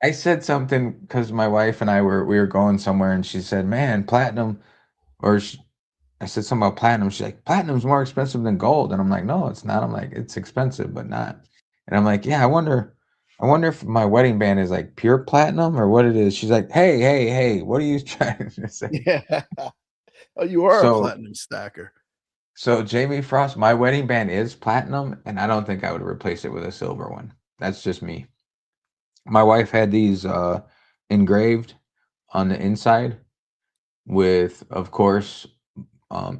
I said something because my wife and we were going somewhere, and she said, "Man, platinum," or I said something about platinum. She's like, "Platinum's more expensive than gold," and I'm like, "No, it's not." I'm like, "It's expensive, but not." And I'm like, "Yeah, I wonder if my wedding band is like pure platinum or what it is." She's like, "Hey, hey, hey, what are you trying to say?" Yeah. Oh, you are a So, platinum stacker. so Jamie Frost, my wedding band is platinum, and I don't think I would replace it with a silver one. That's just me. My wife had these engraved on the inside with, of course,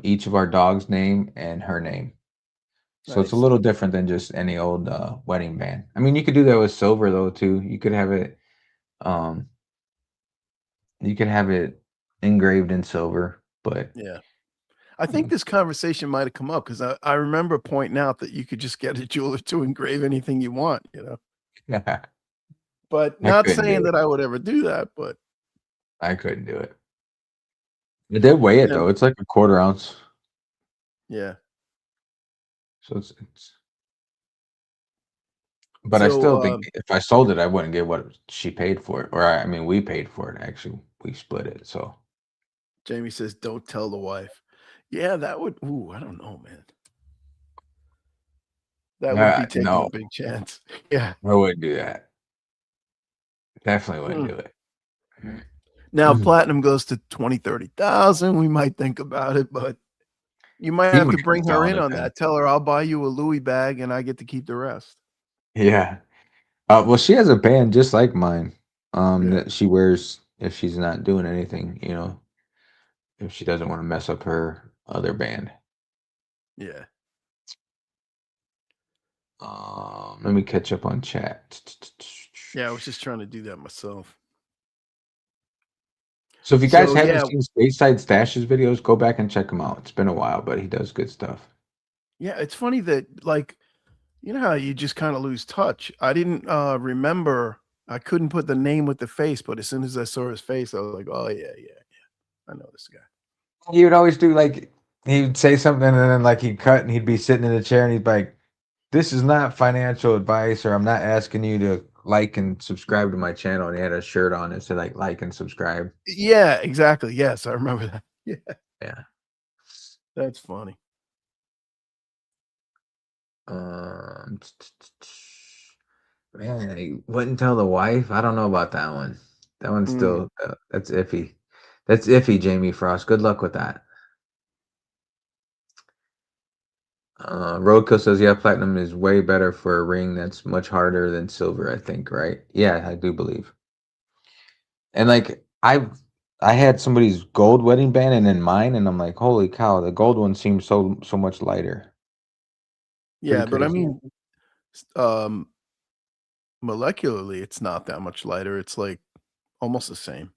each of our dog's name and her name. So it's a Nice. little different than just any old wedding band. I mean, you could do that with silver though too. Um, you could have it engraved in silver, but Yeah. I think this conversation might have come up because I remember pointing out that you could just get a jeweler to engrave anything you want, yeah, but I not couldn't do saying it. that I would ever do that, but I couldn't do it. It did weigh it yeah, though. It's like a quarter ounce, yeah. so it's. But I still So think if I sold it, I wouldn't get what she paid for it, or I mean, we paid for it. Actually, we split it. So Jamie says, "Don't tell the wife." Yeah, that would. Ooh, I don't know, man. That would be taking a no, big chance. Yeah. I wouldn't do that. Definitely wouldn't Hmm. do it. Now platinum goes to 20, 30,000. We might think about it, but you might He have might to be bring her selling in it on then. that. Tell her I'll buy you a Louis bag and I get to keep the rest. Yeah. Well, she has a band just like mine, Yeah. that she wears if she's not doing anything, if she doesn't want to mess up her other band. Yeah. Let me catch up on chat. Yeah. I was just trying to do that myself. So if you guys So haven't yeah, seen Stateside Stash's videos, go back and check him out. It's been a while, but he does good stuff. yeah, it's funny that like you know how you just kind of lose touch. I didn't remember. I couldn't put the name with the face, but as soon as I saw his face, I was like, "Oh yeah, yeah, yeah, I know this guy." He would always do like he'd say something and then like he'd cut and he'd be sitting in a chair and he'd be like, "This is not financial advice, or I'm not asking you to like and subscribe to my channel." And he had a shirt on that said like and subscribe. Yeah, exactly. Yes, I remember that. Yeah, Yeah. that's funny. Um, Man, he wouldn't tell the wife. I don't know about that one. That one's Mm. still that's iffy. That's iffy, Jamie Frost. Good luck with that. Roadkill says, yeah, platinum is way better for a ring. That's much harder than silver, I think, right? Yeah, I do believe. And like I had somebody's gold wedding band and then mine, and I'm like, holy cow, the gold one seems so much lighter. Pretty Yeah, but I crazy. mean, um, molecularly, it's not that much lighter. It's like almost the same.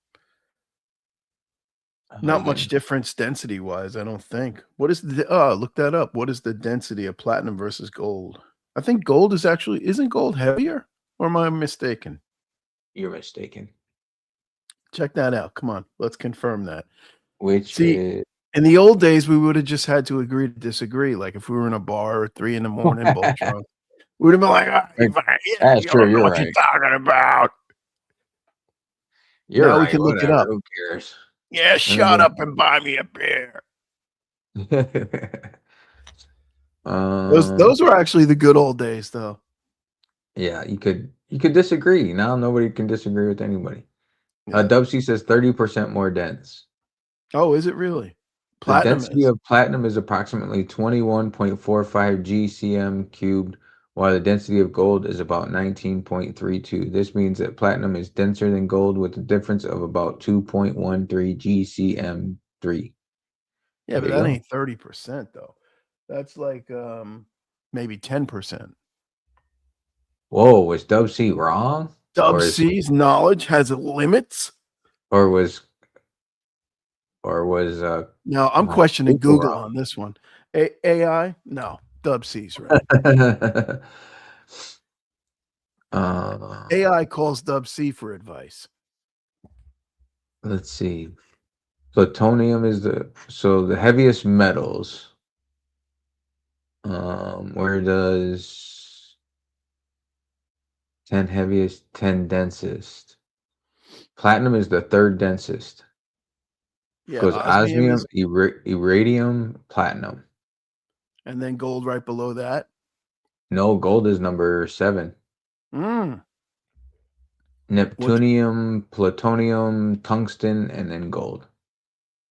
Not much Again, difference density-wise, I don't think. What is the oh, look that up. What is the density of platinum versus gold? I think gold is actually isn't gold heavier? Or am I mistaken? you're mistaken. Check that out. Come on, let's confirm that. Which See, is in the old days, we would have just had to agree to disagree. Like if we were in a bar at 3 in the morning, both drunk, we would have been like, "Ah, like, yeah, ah, you sure, don't know you're what you're right. talking about." You're Now we right. can look it Whatever. up. Who cares? Yeah, Let me shut up and buy me a beer. go. Those were actually the good old days, though. Yeah, you could disagree. Now nobody can disagree with anybody. Yeah. Dub C says 30% more dense. Oh, is it really? The Platinum density is. of platinum is approximately 21.45 GCM cubed, while the density of gold is about 19.32. This means that platinum is denser than gold with a difference of about 2.13 GCM3. Yeah, There but you that go. ain't 30% though. That's like maybe 10%. Whoa, was Dub C wrong? Dub Or is C's knowledge has limits. or was or was Now I'm my questioning people Google wrong? on this one. AI? No, Dub C's right. uh, AI calls Dub C for advice. let's see. Plutonium is the heaviest metals. Where does 10 heaviest, 10 densest? Platinum is the third densest. Yeah, Goes osmium osmium, is, iridium, platinum. and then gold right below that. No, gold is number 7. Mm, what's Neptunium, plutonium, tungsten, and then gold.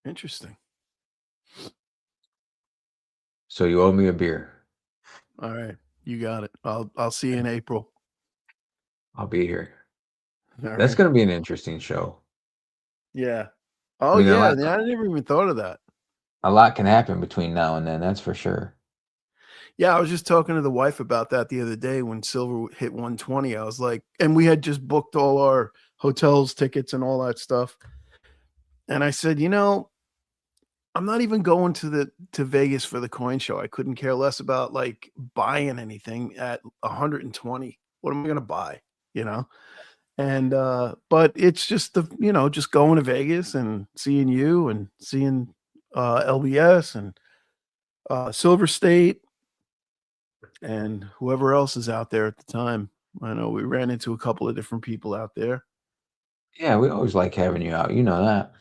interesting? So you owe me a beer. All right, you got it. I'll see you in April. I'll be here. All That's right. going to be an interesting show. Yeah. I Oh mean, yeah, I never even thought of that. a lot can happen between now and then. That's for sure. Yeah, I was just talking to the wife about that the other day when silver hit 120. I was like, and we had just booked all our hotels, tickets, and all that stuff. And I said, I'm not even going to Vegas for the coin show. I couldn't care less about like buying anything at 120. What am I going to buy? You know? And but it's just just going to Vegas and seeing you and seeing LBS and Silver State and whoever else is out there at the time. I know we ran into a couple of different people out there. Yeah, we always like having you out. You know that.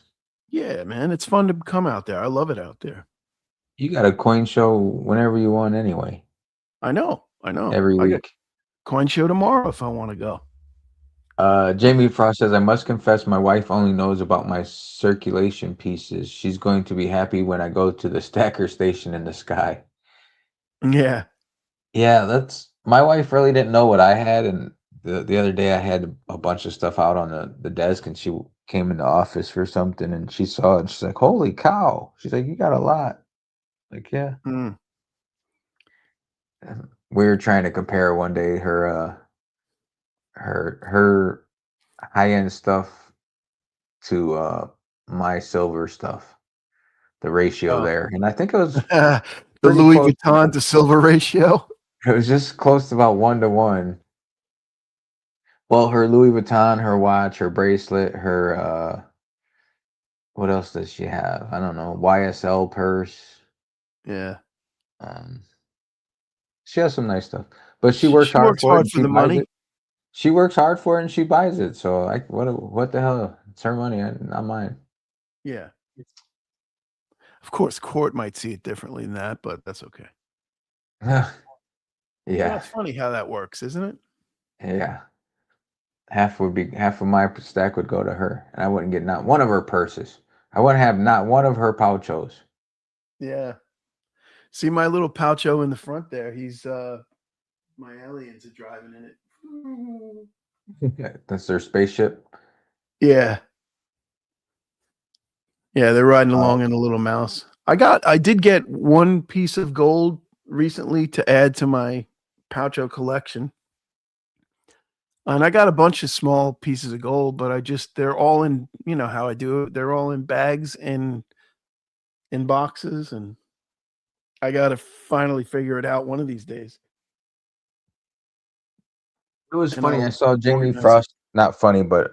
Yeah, man, it's fun to come out there. I love it out there. You got a coin show whenever you want anyway, I know. I know. every I got week. coin show tomorrow if I want to go. Jamie Frost says, I must confess my wife only knows about my circulation pieces. She's going to be happy when I go to the stacker station in the sky. Yeah. Yeah, that's my wife really didn't know what I had, and the other day I had a bunch of stuff out on the desk, and she came in the office for something, and she saw it, and she's like, "Holy cow!" She's like, "You got a lot." Like, yeah. Mm. And we were trying to compare one day her high end stuff to my silver stuff, the ratio Oh. there, and I think it was The pretty Louis close. Vuitton to silver ratio. It was just close to about 1 to 1. Well, her Louis Vuitton, her watch, her bracelet, her what else does she have? I don't know. YSL purse. Yeah. Um, she has some nice stuff, but she works She hard works for it hard and for she the buys money. it. She works hard for it and she buys it. So I what the hell? It's her money, not mine. Yeah. Of course, court might see it differently than that, but that's okay. Yeah. It's funny how that works, isn't it? Yeah, half of my stack would go to her, and I wouldn't get not one of her purses. I wouldn't have not one of her pouchos. Yeah. See my little Poucho in the front there. He's my aliens are driving in it. That's their spaceship. Yeah. Yeah, they're riding Uh, along in a little mouse. I did get one piece of gold recently to add to my Poucho collection. And I got a bunch of small pieces of gold, but they're all in, you know how I do it. They're all in bags and in boxes, and I got to finally figure it out one of these days. it was And funny. I I'll saw Jamie organize it. Frost. Not funny, but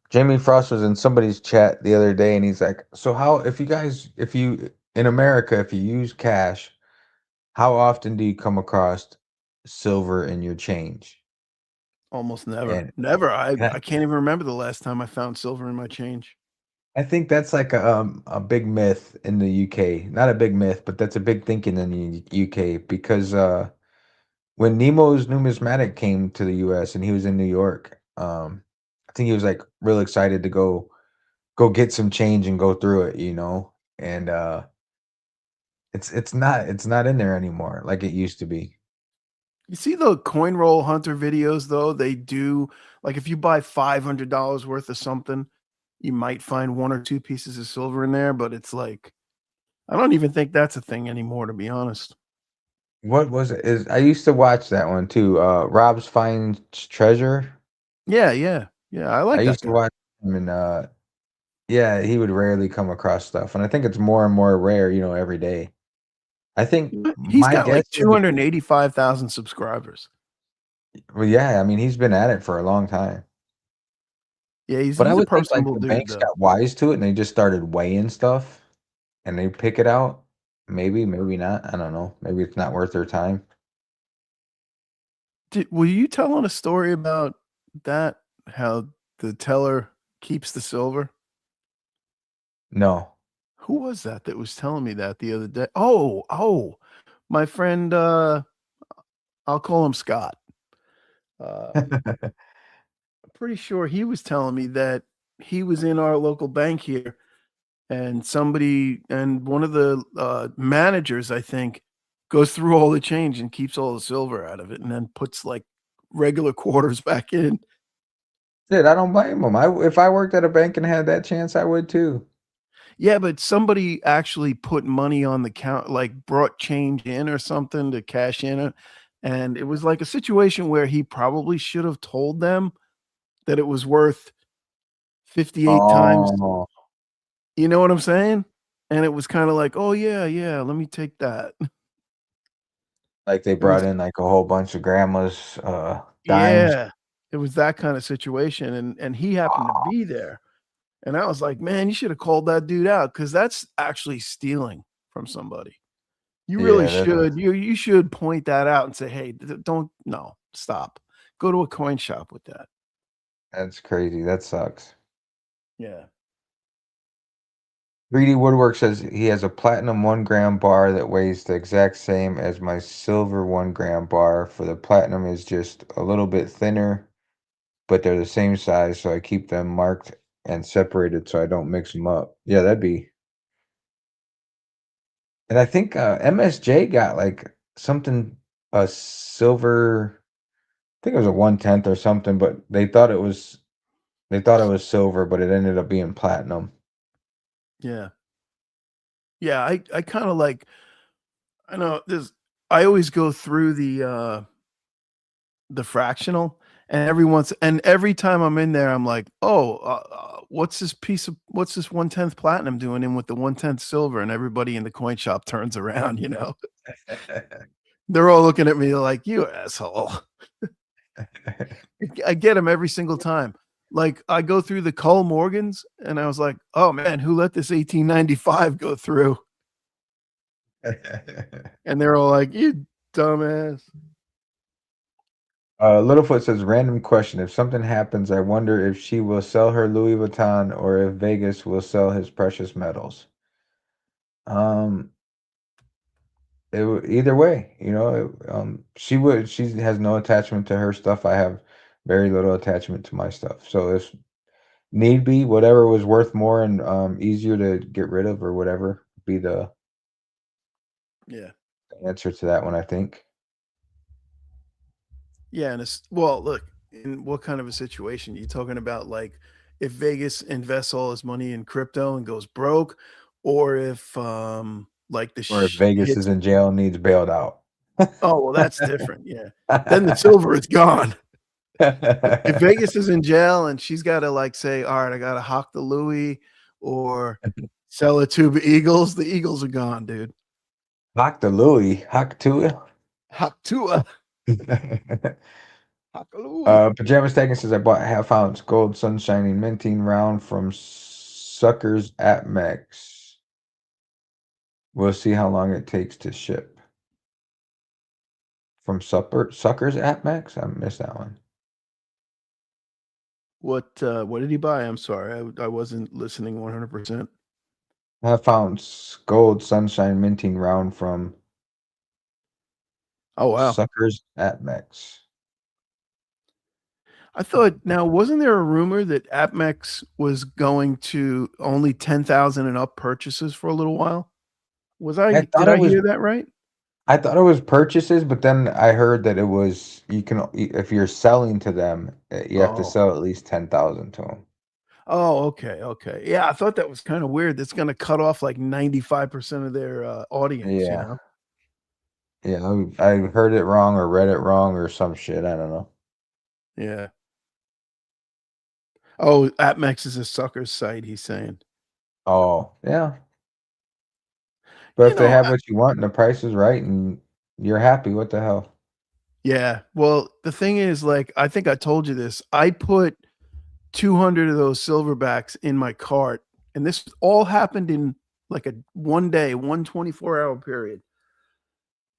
Jamie Frost was in somebody's chat the other day, and he's like, "So how if you in America if you use cash, how often do you come across silver in your change?" Almost never. And, Never. and I can't even remember the last time I found silver in my change. I think that's like a big myth in the UK. Not a big myth, but that's a big thinking in the UK because when Nemo's numismatic came to the US and he was in New York, I think he was like real excited to go get some change and go through it, you know. And it's not in there anymore like it used to be. You see the coin roll hunter videos though? They do like if you buy $500 worth of something, you might find one or two pieces of silver in there, but it's like I don't even think that's a thing anymore, to be honest. What was it? Is I used to watch that one too. Rob's Finds Treasure. Yeah, yeah, yeah. I I like that used to guy. watch him and yeah, he would rarely come across stuff. And I think it's more and more rare, you know, every day. I think He's my got guess like would be 285,000 subscribers. well, yeah, I mean he's been at it for a long time. Yeah, But I he's a would think like personable the dude banks though. got wise to it and they just started weighing stuff and they pick it out. Maybe, maybe not. I don't know. Maybe it's not worth their time. Were you telling a story about that? How the teller keeps the silver? No. Who was that was telling me that the other day? Oh, my friend, I'll call him Scott. I'm pretty sure he was telling me that he was in our local bank here, and one of the managers, I think, goes through all the change and keeps all the silver out of it, and then puts like regular quarters back in. Shit, I don't blame him. If I worked at a bank and had that chance, I would too. Yeah, but somebody actually put money on the count, like brought change in or something to cash in it. And it was like a situation where he probably should have told them that it was worth 58 times. Oh, You know what I'm saying? And it was kind of like, oh, yeah, yeah, let me take that. like they It was, brought in like a whole bunch of grandma's dimes. yeah, it was that kind of situation. And he happened to be there. And I was like, man, you should have called that dude out because that's actually stealing from somebody. You really Yeah, that's should. You should point that out and say, "Hey, don't no, stop. Go to a coin shop with that." that's crazy. That sucks. Yeah. 3D Woodwork says he has a platinum 1 gram bar that weighs the exact same as my silver 1 gram bar. For the platinum is just a little bit thinner, but they're the same size, so I keep them marked and separated so I don't mix them up. Yeah, that'd be. And I think MSJ got like something a silver. I think it was a 1/10 or something, but they thought it was silver, but it ended up being platinum. Yeah. Yeah, I kinda like I know there's I always go through the fractional, and every time I'm in there, I'm like, "Oh, what's this 1/10 platinum doing in with the 1/10 silver?" And everybody in the coin shop turns around, you know? They're all looking at me like, "You asshole." I get them every single time. Like, I go through the Cull Morgans, and I was like, "Oh, man, who let this 1895 go through?" And they're all like, "You dumbass." Littlefoot says, random question. If something happens, I wonder if she will sell her Louis Vuitton or if Vegas will sell his precious metals. Um, either way, you know, she has no attachment to her stuff. I have Very little attachment to my stuff. So if need be, whatever was worth more and easier to get rid of or whatever be the Yeah. answer to that one, I think. Yeah, and it's well, look, in what kind of a situation? You talking about like if Vegas invests all his money in crypto and goes broke, or if like the Or if Vegas is hits in jail and needs bailed out. oh well that's different. Yeah. Then the silver is gone. If Vegas is in jail and she's gotta like say, all right, I gotta hawk the Louis or sell it to the Eagles are gone, dude. Hock the Louis. Hock to Hawk Tua. it. Hawk a Louis. Pajama Stacking says I bought half ounce gold sunshining minting round from Suckers at Max. We'll see how long it takes to ship. From Suckers at Max? I missed that one. What did he buy? I'm sorry. I wasn't listening 100%. Half ounce gold sunshine minting round from Oh wow. Suckers at Max. I thought now wasn't there a rumor that AppMex was going to only 10,000 and up purchases for a little while? I Did thought it I was hear that right? I thought it was purchases, but then I heard that it was you can if you're selling to them, you have to Oh. sell at least 10,000 to them. Oh, okay, okay. Yeah, I thought that was kind of weird. That's going to cut off like 95% of their audience, you Yeah. know? Yeah, I heard it wrong or read it wrong or some shit. I don't know. Yeah. Oh, AppMex is a sucker site, he's saying. Oh, yeah. But You if they know, have what you want and the price is right and you're happy, what the hell? yeah. Well, the thing is, like, I think I told you this. I put 200 of those silverbacks in my cart, and this all happened in like a one day, 1 24-hour period.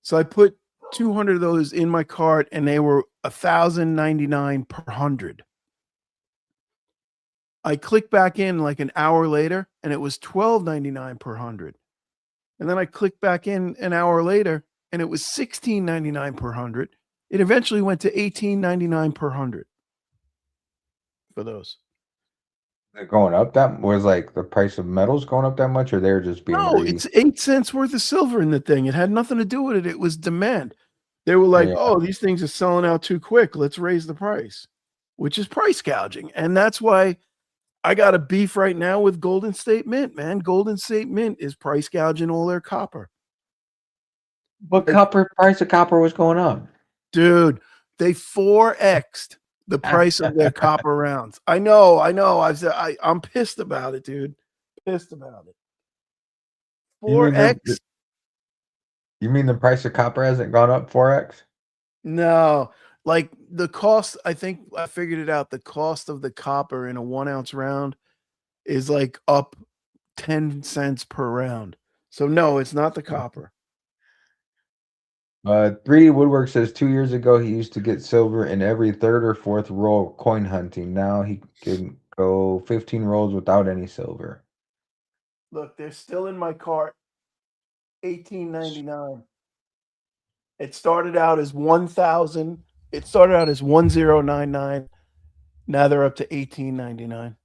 So I put 200 of those in my cart, and they were 1,099 per 100. I clicked back in like an hour later, and it was 12.99 per 100. And then I clicked back in an hour later, and it was 16.99 per 100. It eventually went to 18.99 per 100 for those. They're going up that was like the price of metals going up that much, or they're just being No, greedy? it's 8 cents worth of silver in the thing. It had nothing to do with it. It was demand. They were like, Yeah. oh, these things are selling out too quick. Let's raise the price, which is price gouging. And that's why I got a beef right now with Golden State Mint, man. Golden State Mint is price gouging all their copper. But Like, price of copper was going up. dude, they 4x'd the price of their copper rounds. I know. I'm pissed about it, dude. Pissed about it. You mean the 4x. you mean the price of copper hasn't gone up 4x? No, like the cost, I think I figured it out. The cost of the copper in a 1 ounce round is like up 10 cents per round. So no, it's not the copper. 3D Woodwork says 2 years ago he used to get silver in every third or fourth roll coin hunting. Now he can go 15 rolls without any silver. Look, they're still in my cart. 18.99. It started out as 1,000. It started out as 1099. Now they're up to 18.99.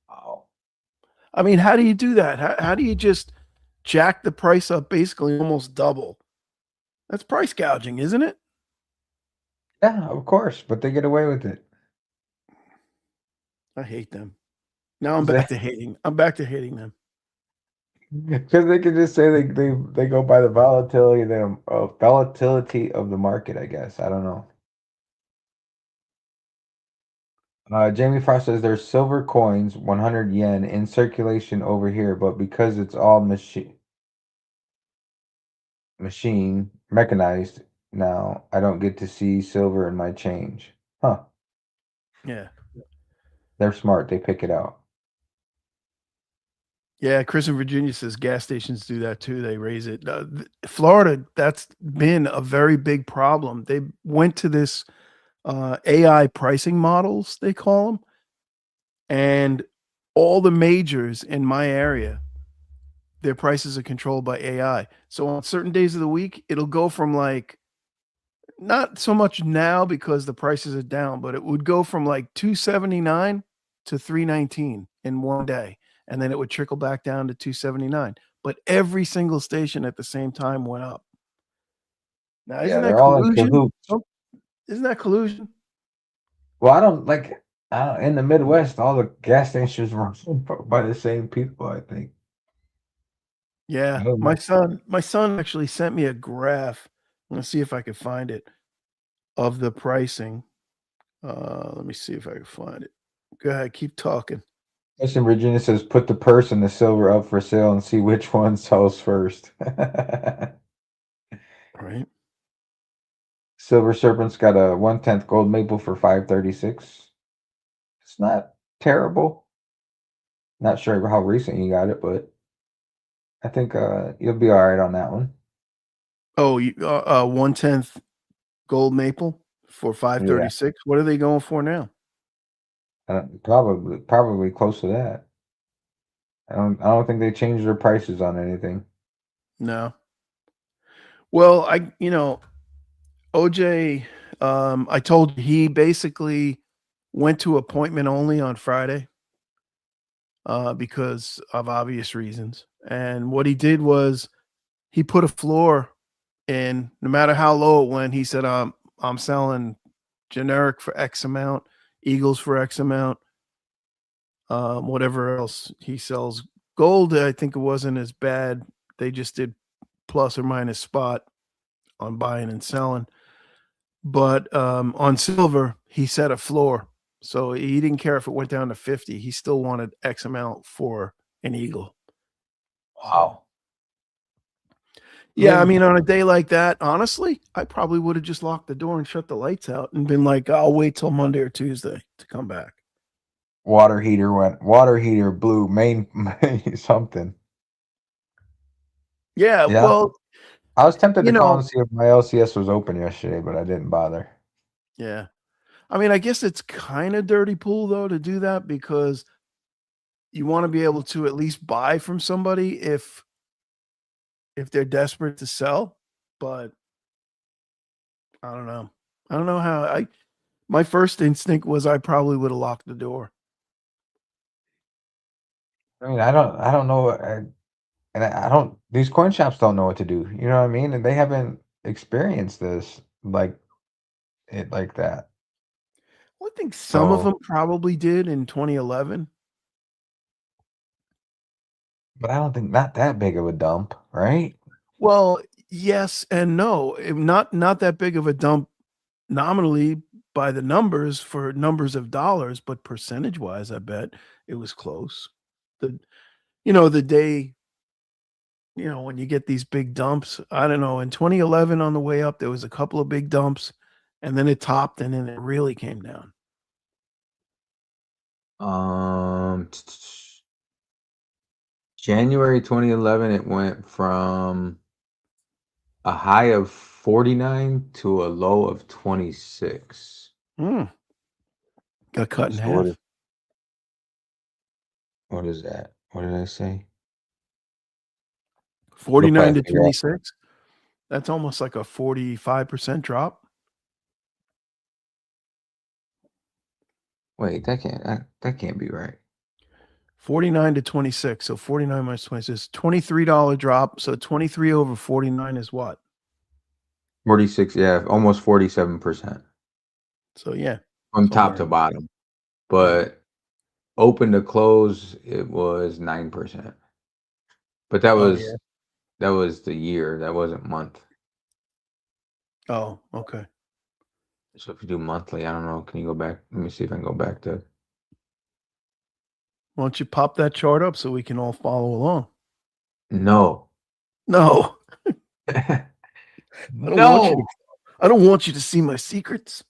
Wow. I mean, how do you do that? How do you just jack the price up basically almost double? That's price gouging, isn't it? Yeah, of course, but they get away with it. I hate them. Now I'm back to hating. I'm back to hating them. Because they can just say they go by the volatility of the market, I guess. I don't know. Jamie Frost says there's silver coins, 100 yen, in circulation over here, but because it's all machine mechanized now, I don't get to see silver in my change. Huh. Yeah. They're smart. They pick it out. Yeah, Chris in Virginia says gas stations do that too. They raise it. Florida, that's been a very big problem. They went to this AI pricing models, they call them, and all the majors in my area, their prices are controlled by AI. So on certain days of the week, it'll go from like Not so much now because the prices are down, but it would go from like 279 to 319 in one day, and then it would trickle back down to 279. But every single station at the same time went up. Now, Yeah, isn't that they're all in collusion? cahoots. Oh, isn't that collusion? Well, I don't like in the Midwest, all the gas stations run by the same people, I think. Yeah, Oh, my. my son actually sent me a graph. Let's see if I could find it of the pricing. Let me see if I can find it. Go ahead, keep talking. Western Virginia says put the purse and the silver up for sale and see which one sells first. Right. Silver Serpent's got a 1/10 gold maple for 536. It's not terrible. Not sure how recent you got it, but I think you'll be all right on that one. Oh, 1/10 gold maple for Yeah, 536. What are they going for now? probably close to that. I don't think they changed their prices on anything. No. Well, OJ, I told you he basically went to appointment only on Friday because of obvious reasons. And what he did was he put a floor in, no matter how low it went. He said, I'm selling generic for X amount, Eagles for X amount, whatever else he sells. Gold, I think it wasn't as bad. They just did plus or minus spot on buying and selling. But on silver, he set a floor. So he didn't care if it went down to 50. He still wanted X amount for an eagle. So, Wow. yeah, I Maybe mean, on a day like that, honestly, I probably would have just locked the door and shut the lights out and been like, I'll wait till Monday or Tuesday to come back. water heater blew main something. Yeah, Yeah. well, I was tempted you to call know, and see if my LCS was open yesterday, but I didn't bother. yeah. I mean, I guess it's kind of dirty pool though to do that because you want to be able to at least buy from somebody if they're desperate to sell, but I don't know. I don't know how I my first instinct was I probably would have locked the door. I mean, I don't know, and I don't. These coin shops don't know what to do. You know what I mean? And they haven't experienced this like that. Well, I think some of So, them probably did in 2011. but I don't think not that big of a dump, right? Well, yes and no. Not that big of a dump nominally by the numbers for numbers of dollars, but percentage wise, I bet it was close. The the day, when you get these big dumps, I don't know, in 2011 on the way up, there was a couple of big dumps and then it topped and then it really came down. Um, January 2011, it went from a high of 49 to a low of 26. Mm, got cut in So what is half. what is that? What did I say? You'll 49 probably to figure out. 26. That's almost like a 45% drop. Wait, that can't be right. 49 to 26. So 49 minus 26, $23 drop. So 23 over 49 is what? 46, yeah, almost 47% So yeah, from top somewhere. to bottom. Right. But open to close, it was 9%. But that Oh was yeah. that was the year. That wasn't month. Oh, okay. So if you do monthly, I don't know. Can you go back? Let me see if I can go back to. Why don't you pop that chart up so we can all follow along? No. No, I don't want you to No. I don't want you to see my secrets.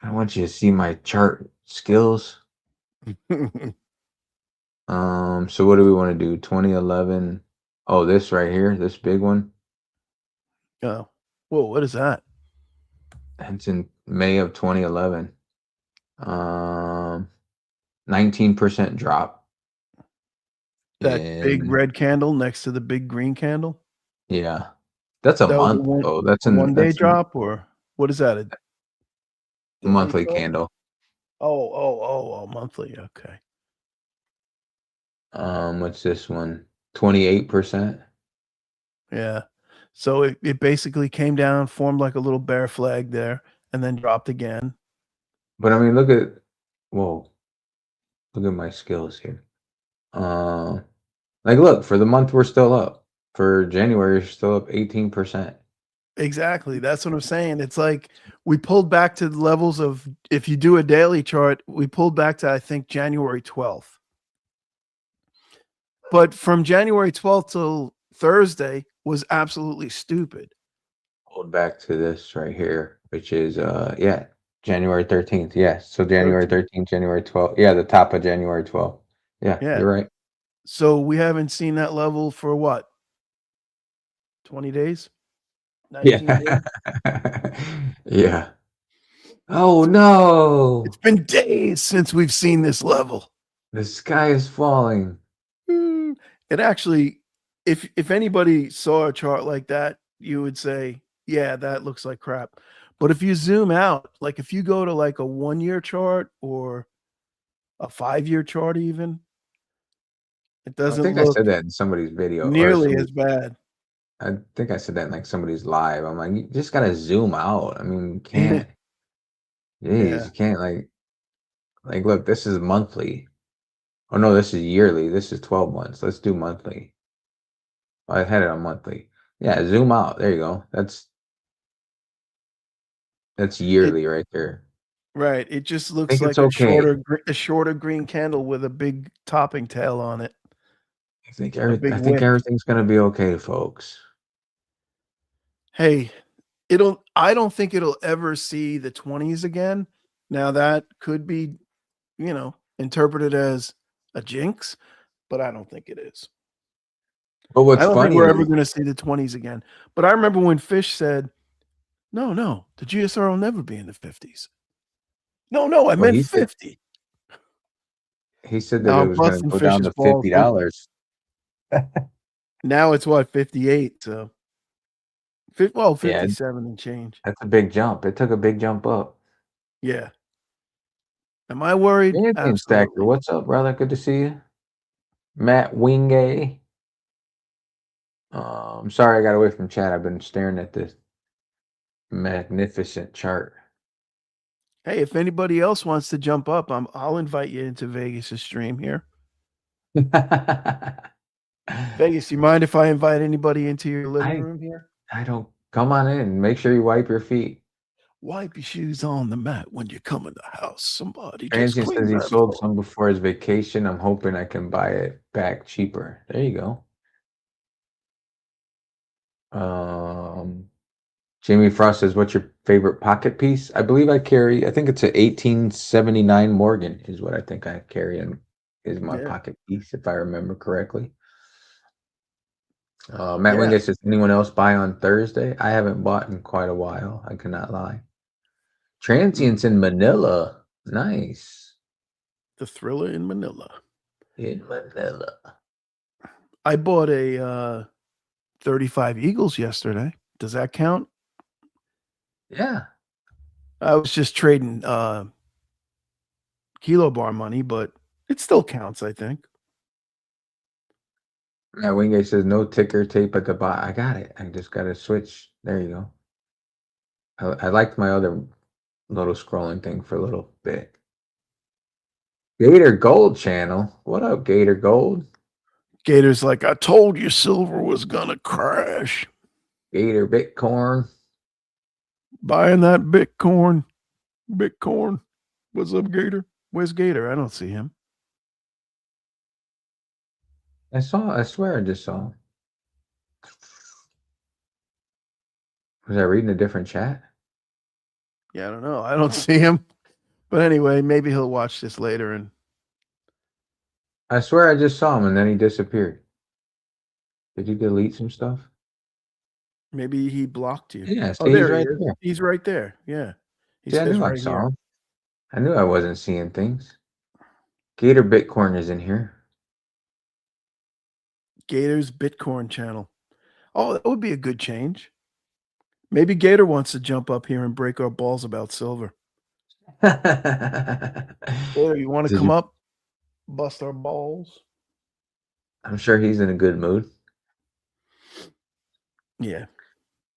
I want you to see my chart skills. So what do we want to do? 2011. Oh, this right here, this big one. Oh. Whoa, what is that? It's in May of 2011. 19% drop That big in, red candle next to the big green candle? yeah. That's a That was month though. a 1-day That's a drop, or what is that? A daily monthly chart? candle. Oh, monthly. Okay. What's this one? 28%. Yeah. So it basically came down, formed like a little bear flag there, and then dropped again. But I mean, whoa, look at my skills here. Uh, like, look, for the month we're still up. For January, we're still up 18%. Exactly. That's what I'm saying. It's like we pulled back to the levels of, if you do a daily chart, we pulled back to, I think, January 12th. But from January 12th till Thursday was absolutely stupid. Hold back to this right here, which is yeah, January 13th. Yes. So January 13th. 13th, January 12th. Yeah, the top of January 12th. Yeah, Yeah. you're right. So we haven't seen that level for what? 20 days? 19 days? Yeah. Yeah. Oh no. It's been days since we've seen this level. The sky is falling. It actually, if anybody saw a chart like that, you would say, yeah, that looks like crap. But if you zoom out, like if you go to like a 1-year chart or a 5-year chart even, it I doesn't think I look said that in somebody's video or nearly somebody. as bad. I think I said that in like somebody's live. I'm like, you just gotta zoom out. I mean, you can't. Jeez, Yeah. you can't like look. This is monthly. Oh no, this is yearly. This is 12 months. Let's do monthly. Oh, I had it on monthly. Yeah, zoom out. There you go. That's It yearly right there. right. It just I looks think it's like okay. a shorter green candle with a big topping tail on it, a big I think wick. everything's gonna be okay, folks. Hey, I don't think it'll ever see the 20s again. Now that could be, interpreted as a jinx, but I don't think it is. But I what's don't think funny we're ever is going to see the 20s again. But I remember when Fish said, no, the GSR will never be in the 50s. No, I well, meant 50. he said that Now it I'm was gonna busting go down Fish's to balls. $50. Now it's what, 58? So, Yeah, 57 and change. that's a big jump. It took a big jump up. Yeah. Am I worried? Champion Stacker, Absolutely. what's up, brother? Good to see you. Matt Wingay. I'm sorry I got away from chat. I've been staring at this magnificent chart. Hey, if anybody else wants to jump up, I'll invite you into Vegas' stream here. Vegas, you mind if I invite anybody into your living I room here? I don't come on in. Make sure you wipe your feet. Wipe your shoes on the mat when you come in the house. Somebody just Transient says clean he that sold floor. some before his vacation. I'm hoping I can buy it back cheaper. There you go. Jamie Frost says, "What's your favorite pocket piece?" I believe I carry. I think it's an 1879 Morgan is what I think I carry and is my Yeah. pocket piece if I remember correctly. Matt Yeah. Wingate says, "Anyone else buy on Thursday?" I haven't bought in quite a while. I cannot lie. Hmm. Transients in Manila. Nice. The Thriller in Manila. In Manila. I bought a 35 Eagles yesterday. Does that count? Yeah. I was just trading kilo bar money, but it still counts, I think. Matt Wingate says, "No ticker tape at the bottom." I got it. I just got to switch. There you go. I liked my other little scrolling thing for a little bit. Gator Gold channel. What up, Gator Gold? Gator's like, I told you silver was gonna crash. Gator Bitcoin. Buying that Bitcoin. Bitcoin. What's up, Gator? Where's Gator? I don't see him. I swear I just saw him. Was I reading a different chat? Yeah, I don't know. I don't see him. But anyway, maybe he'll watch this later and I swear I just saw him and then he disappeared. Did you delete some stuff? maybe he blocked you. Yeah, Oh, see, he's there he right is. there. He's right there. Yeah. He See, I says knew I right saw here. him. I knew I wasn't seeing things. Gator Bitcoin is in here. Gator's Bitcoin channel. Oh, that would be a good change. Maybe Gator wants to jump up here and break our balls about silver. Gator, you want to Did come you? up, bust our balls? I'm sure he's in a good mood. Yeah.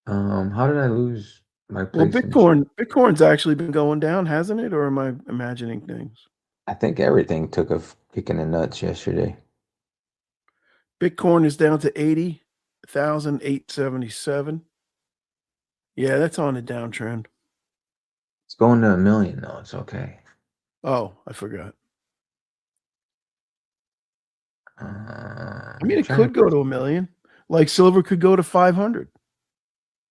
How did I lose my Well, place in chat? Bitcoin's actually been going down, hasn't it? Or am I imagining things? I think everything took a kick in the nuts yesterday. Bitcoin is down to 80,877. Yeah, that's on a downtrend. It's going to 1 million though. It's okay. Oh, I forgot. I mean, I'm it trying could go to 1 million. Like silver could go to 500.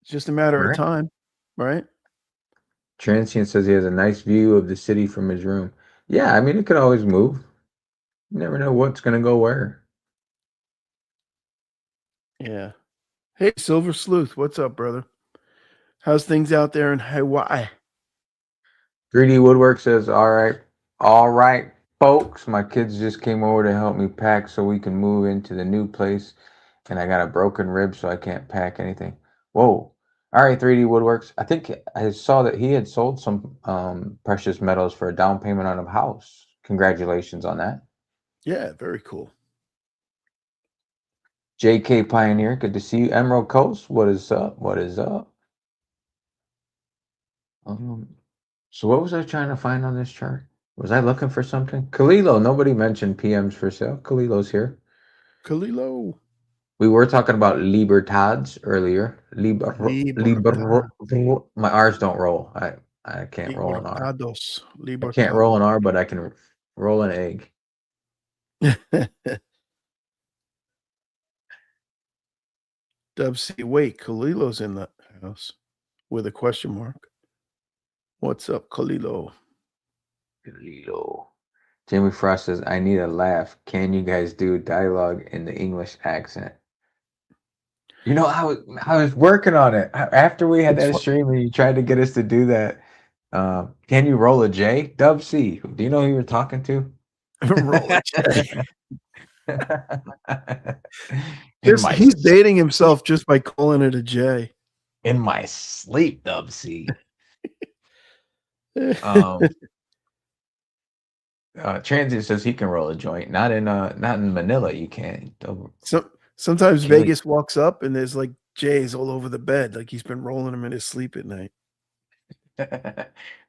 It's just a matter of Right. time, right? Transient says he has a nice view of the city from his room. Yeah, I mean, it could always move. You never know what's going to go where. Yeah. Hey, Silver Sleuth, what's up, brother? How's things out there in Hawaii? 3D Woodwork says, all right, folks. My kids just came over to help me pack so we can move into the new place. And I got a broken rib, so I can't pack anything. Whoa. All right, 3D Woodworks. I think I saw that he had sold some precious metals for a down payment on a house. Congratulations on that. Yeah, very cool. JK Pioneer, good to see you. Emerald Coast, what is up? What is up? So what was I trying to find on this chart? Was I looking for something? Kalilo, nobody mentioned PMs for sale. Kalilo's here. Kalilo. We were talking about Libertads earlier. Libertad. My R's don't roll. I can't roll an R. Libertados. I can't roll an R, but I can roll an egg. Dub C. Wait, Kalilo's in the house with a question mark. What's up, Kalilo? Kalilo. Jamie Frost says, I need a laugh. Can you guys do dialogue in the English accent? You know, I was working on it. After we had It's that stream and you tried to get us to do that. Can you roll a J? Dub C. Do you know who you were talking to? roll it. In my He's dating himself just by calling it a J. in my sleep, Dub C. Um, Transient says he can roll a joint. Not in Manila. You can't. Sometimes Kill Vegas walks up and there's like J's all over the bed, like he's been rolling them in his sleep at night.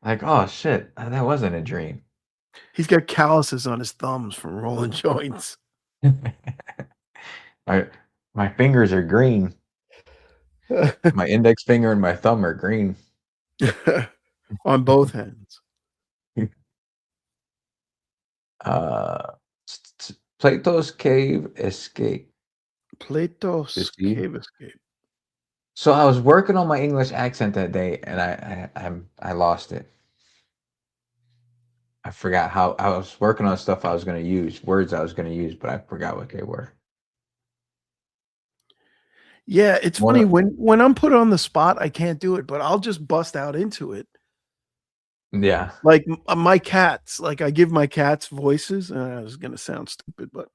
Like, oh shit, that wasn't a dream. He's got calluses on his thumbs from rolling joints. My fingers are green. My index finger and my thumb are green. On both hands. Plato's Cave Escape. Plato's Cave Escape. So I was working on my English accent that day, and I lost it. I forgot how I was working on stuff I was going to use, words I was going to use, but I forgot what they were. Yeah, it's funny when I'm put on the spot, I can't do it, but I'll just bust out into it. Yeah. Like my cats, like I give my cats voices, and I was going to sound stupid, but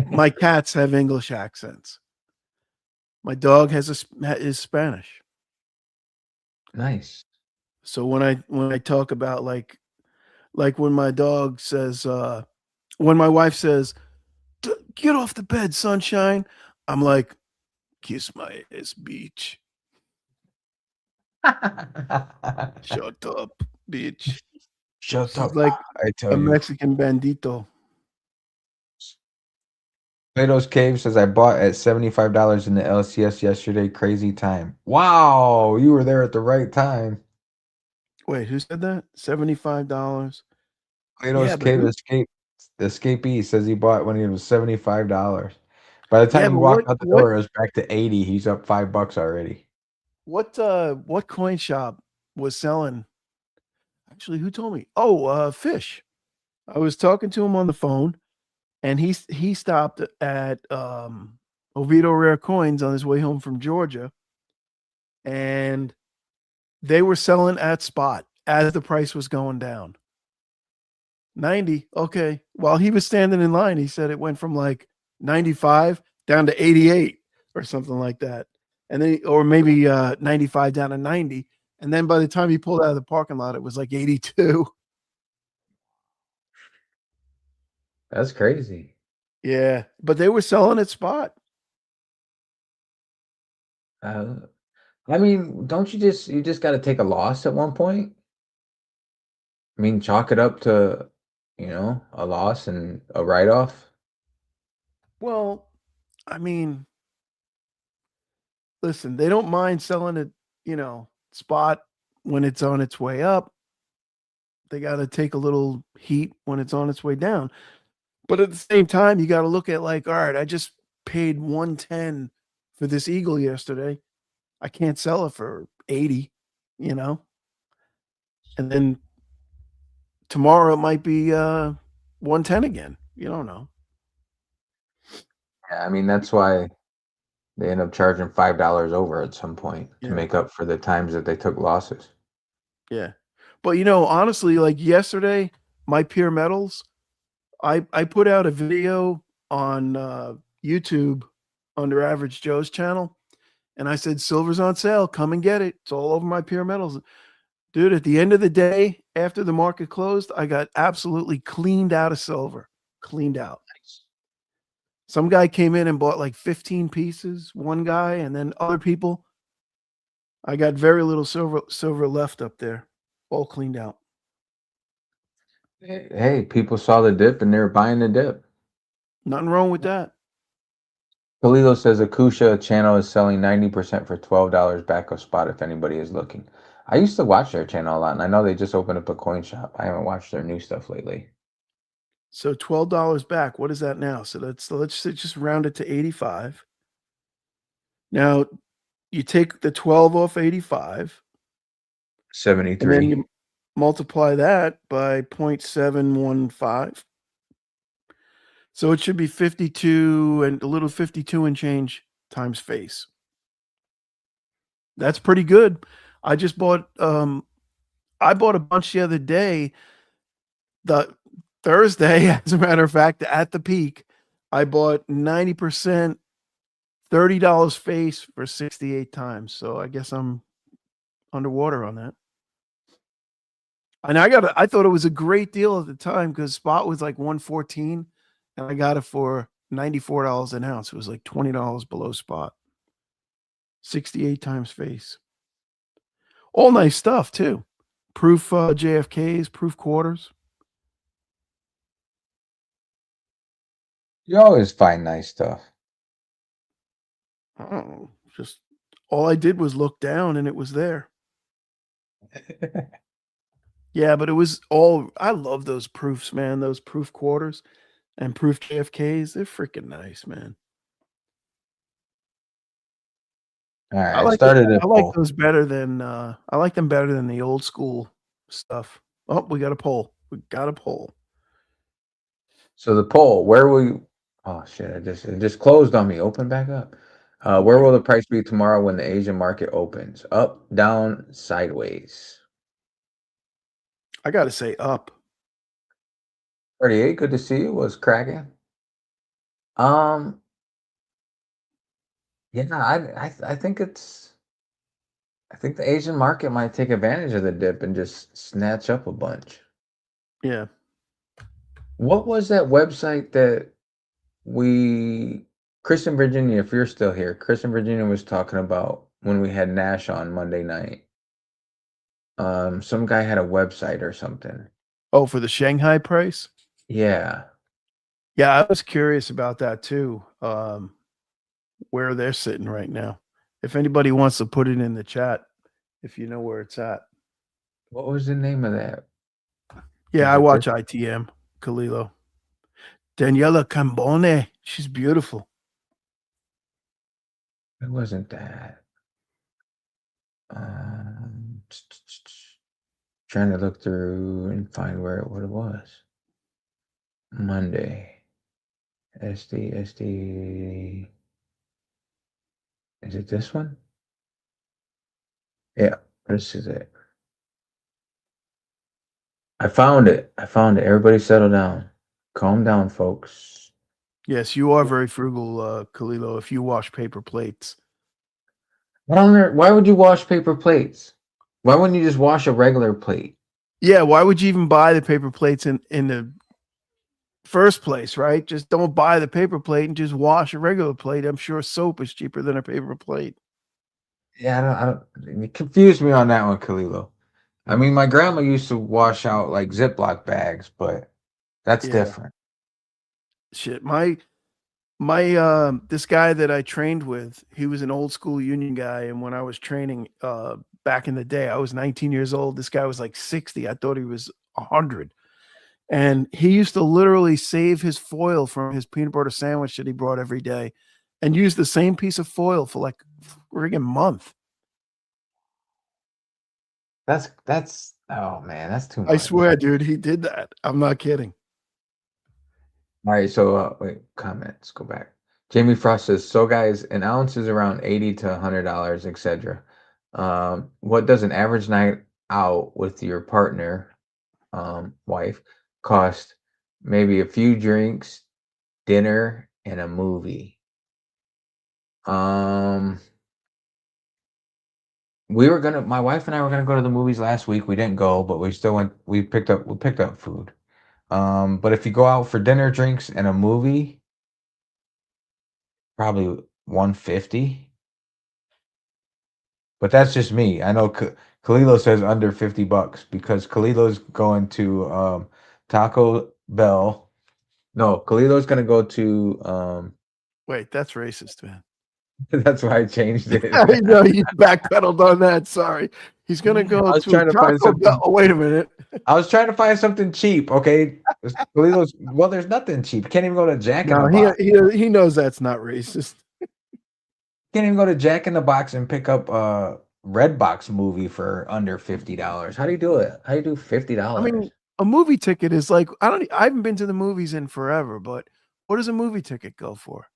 my cats have English accents. My dog is Spanish. Nice. So when I talk about like when my dog says when my wife says get off the bed, sunshine, I'm like kiss my ass, beach. Shut up, bitch. Shut She's up. like I tell a you. Mexican bandito. Plato's Cave says I bought at $75 in the LCS yesterday. Crazy time. Wow, you were there at the right time. Wait, who said that? $75? Plato's Yeah, but Cave Escapee says he bought when it was $75. By the time he walked out the door, it was back to 80. He's up $5 already. What coin shop was selling? Actually, who told me? Oh, Fish. I was talking to him on the phone, and he stopped at Oviedo Rare Coins on his way home from Georgia, and they were selling at spot as the price was going down. 90. Okay. While he was standing in line, he said it went from like 95 down to 88 or something like that. and then or maybe 95 down to 90. And then by the time he pulled out of the parking lot, it was like 82. That's crazy. Yeah, but they were selling at spot. Uh, I mean, don't you just got to take a loss at one point? I mean, chalk it up to, a loss and a write-off. Well, I mean, listen, they don't mind selling it, spot when it's on its way up. They got to take a little heat when it's on its way down. But at the same time, you got to look at like, all right, I just paid 110 for this eagle yesterday. I can't sell it for 80, you know? And then tomorrow it might be 110 again. You don't know. Yeah, I mean, that's why they end up charging $5 over at some point to Yeah. make up for the times that they took losses. Yeah. But honestly, like yesterday, my pure metals, I put out a video on YouTube under Average Joe's channel, and I said silver's on sale, come and get it. It's all over my pure metals. Dude, at the end of the day, after the market closed, I got absolutely cleaned out of silver. Cleaned out. Some guy came in and bought like 15 pieces, one guy, and then other people. I got very little silver left up there, all cleaned out. Hey, people saw the dip and they were buying the dip. Nothing wrong with that. Khalilo says Akusha channel is selling 90% for $12 back of spot if anybody is looking. I used to watch their channel a lot, and I know they just opened up a coin shop. I haven't watched their new stuff lately. So $12 back. What is that now? So let's just round it to 85. Now you take the 12 off 85, and then 73. you multiply that by 0.715. So it should be 52 and a little 52 and change times face. That's pretty good. I just bought I bought a bunch the other day. The Thursday, as a matter of fact, at the peak, I bought 90%, $30 face for 68 times. So I guess I'm underwater on that. And I thought it was a great deal at the time because spot was like 114 and I got it for $94 an ounce. It was like $20 below spot. 68 times face. All nice stuff too. Proof JFKs, proof quarters. You always find nice stuff. I don't know. Just all I did was look down and it was there. Yeah, but it was all I love those proofs, man. Those proof quarters and proof JFKs. They're freaking nice, man. All right, I I like it. started a I like poll. those better than I like them better than the old school stuff. Oh, we got a poll. We got a poll. So the poll, where will you? Oh shit! It just closed on me. Open back up. Where Okay. will the price be tomorrow when the Asian market opens? Up, down, sideways? I gotta say up. 38. Good to see you. Was cracking. Um, yeah, I think it's. I think the Asian market might take advantage of the dip and just snatch up a bunch. Yeah. What was that website that we, Chris in Virginia, if you're still here, Chris in Virginia was talking about when we had Nash on Monday night. Some guy had a website or something. Oh, for the Shanghai price? Yeah. Yeah, I was curious about that too. Where they're sitting right now. If anybody wants to put it in the chat, if you know where it's at. What was the name of that? Yeah, Was I it watch this? ITM, Kalilo. Daniela Cambone. She's beautiful. It wasn't that. Um, trying to look through and find what it was. Monday. SD. Is it this one? Yeah, this is it. I found it. Everybody settle down. Calm down, folks. Yes, you are very frugal, Kalilo, if you wash paper plates. Why would you wash paper plates? Why wouldn't you just wash a regular plate? Yeah, why would you even buy the paper plates in the first place, right? Just don't buy the paper plate and just wash a regular plate. I'm sure soap is cheaper than a paper plate. Yeah, you confused me on that one, Kalilo. I mean, my grandma used to wash out like Ziploc bags, but that's Yeah. different. Shit. My this guy that I trained with, he was an old school union guy, and when I was training back in the day, I was 19 years old. This guy was like 60. I thought he was 100. And he used to literally save his foil from his peanut butter sandwich that he brought every day and use the same piece of foil for like a friggin' month. That's oh man, that's too I much. swear, dude, he did that. I'm not kidding. All right, so wait, comments, go back. Jamie Frost says, so guys, an ounce is around 80 to $100, etc. What does an average night out with your partner, wife, cost? Maybe a few drinks, dinner, and a movie. Um, my wife and I were gonna go to the movies last week. We didn't go, but we still went. We picked up food. But if you go out for dinner, drinks, and a movie, probably 150. But that's just me. I know Kalilo says under $50 because Kalilo's going to Taco Bell. No, Kalilo's gonna go to Wait, that's racist, man. that's why I changed it. I know you backpedaled on that. Sorry. He's gonna I go was to trying to find Taco Bell. something Oh, wait a minute. I was trying to find something cheap, okay? Kalilo's well, there's nothing cheap. Can't even go to Jack in the No, Box. he knows that's not racist. Can't even go to Jack in the Box and pick up a Redbox movie for under $50. How do you do it? How do you do I mean, $50? a movie ticket is like I haven't been to the movies in forever, but what does a movie ticket go for?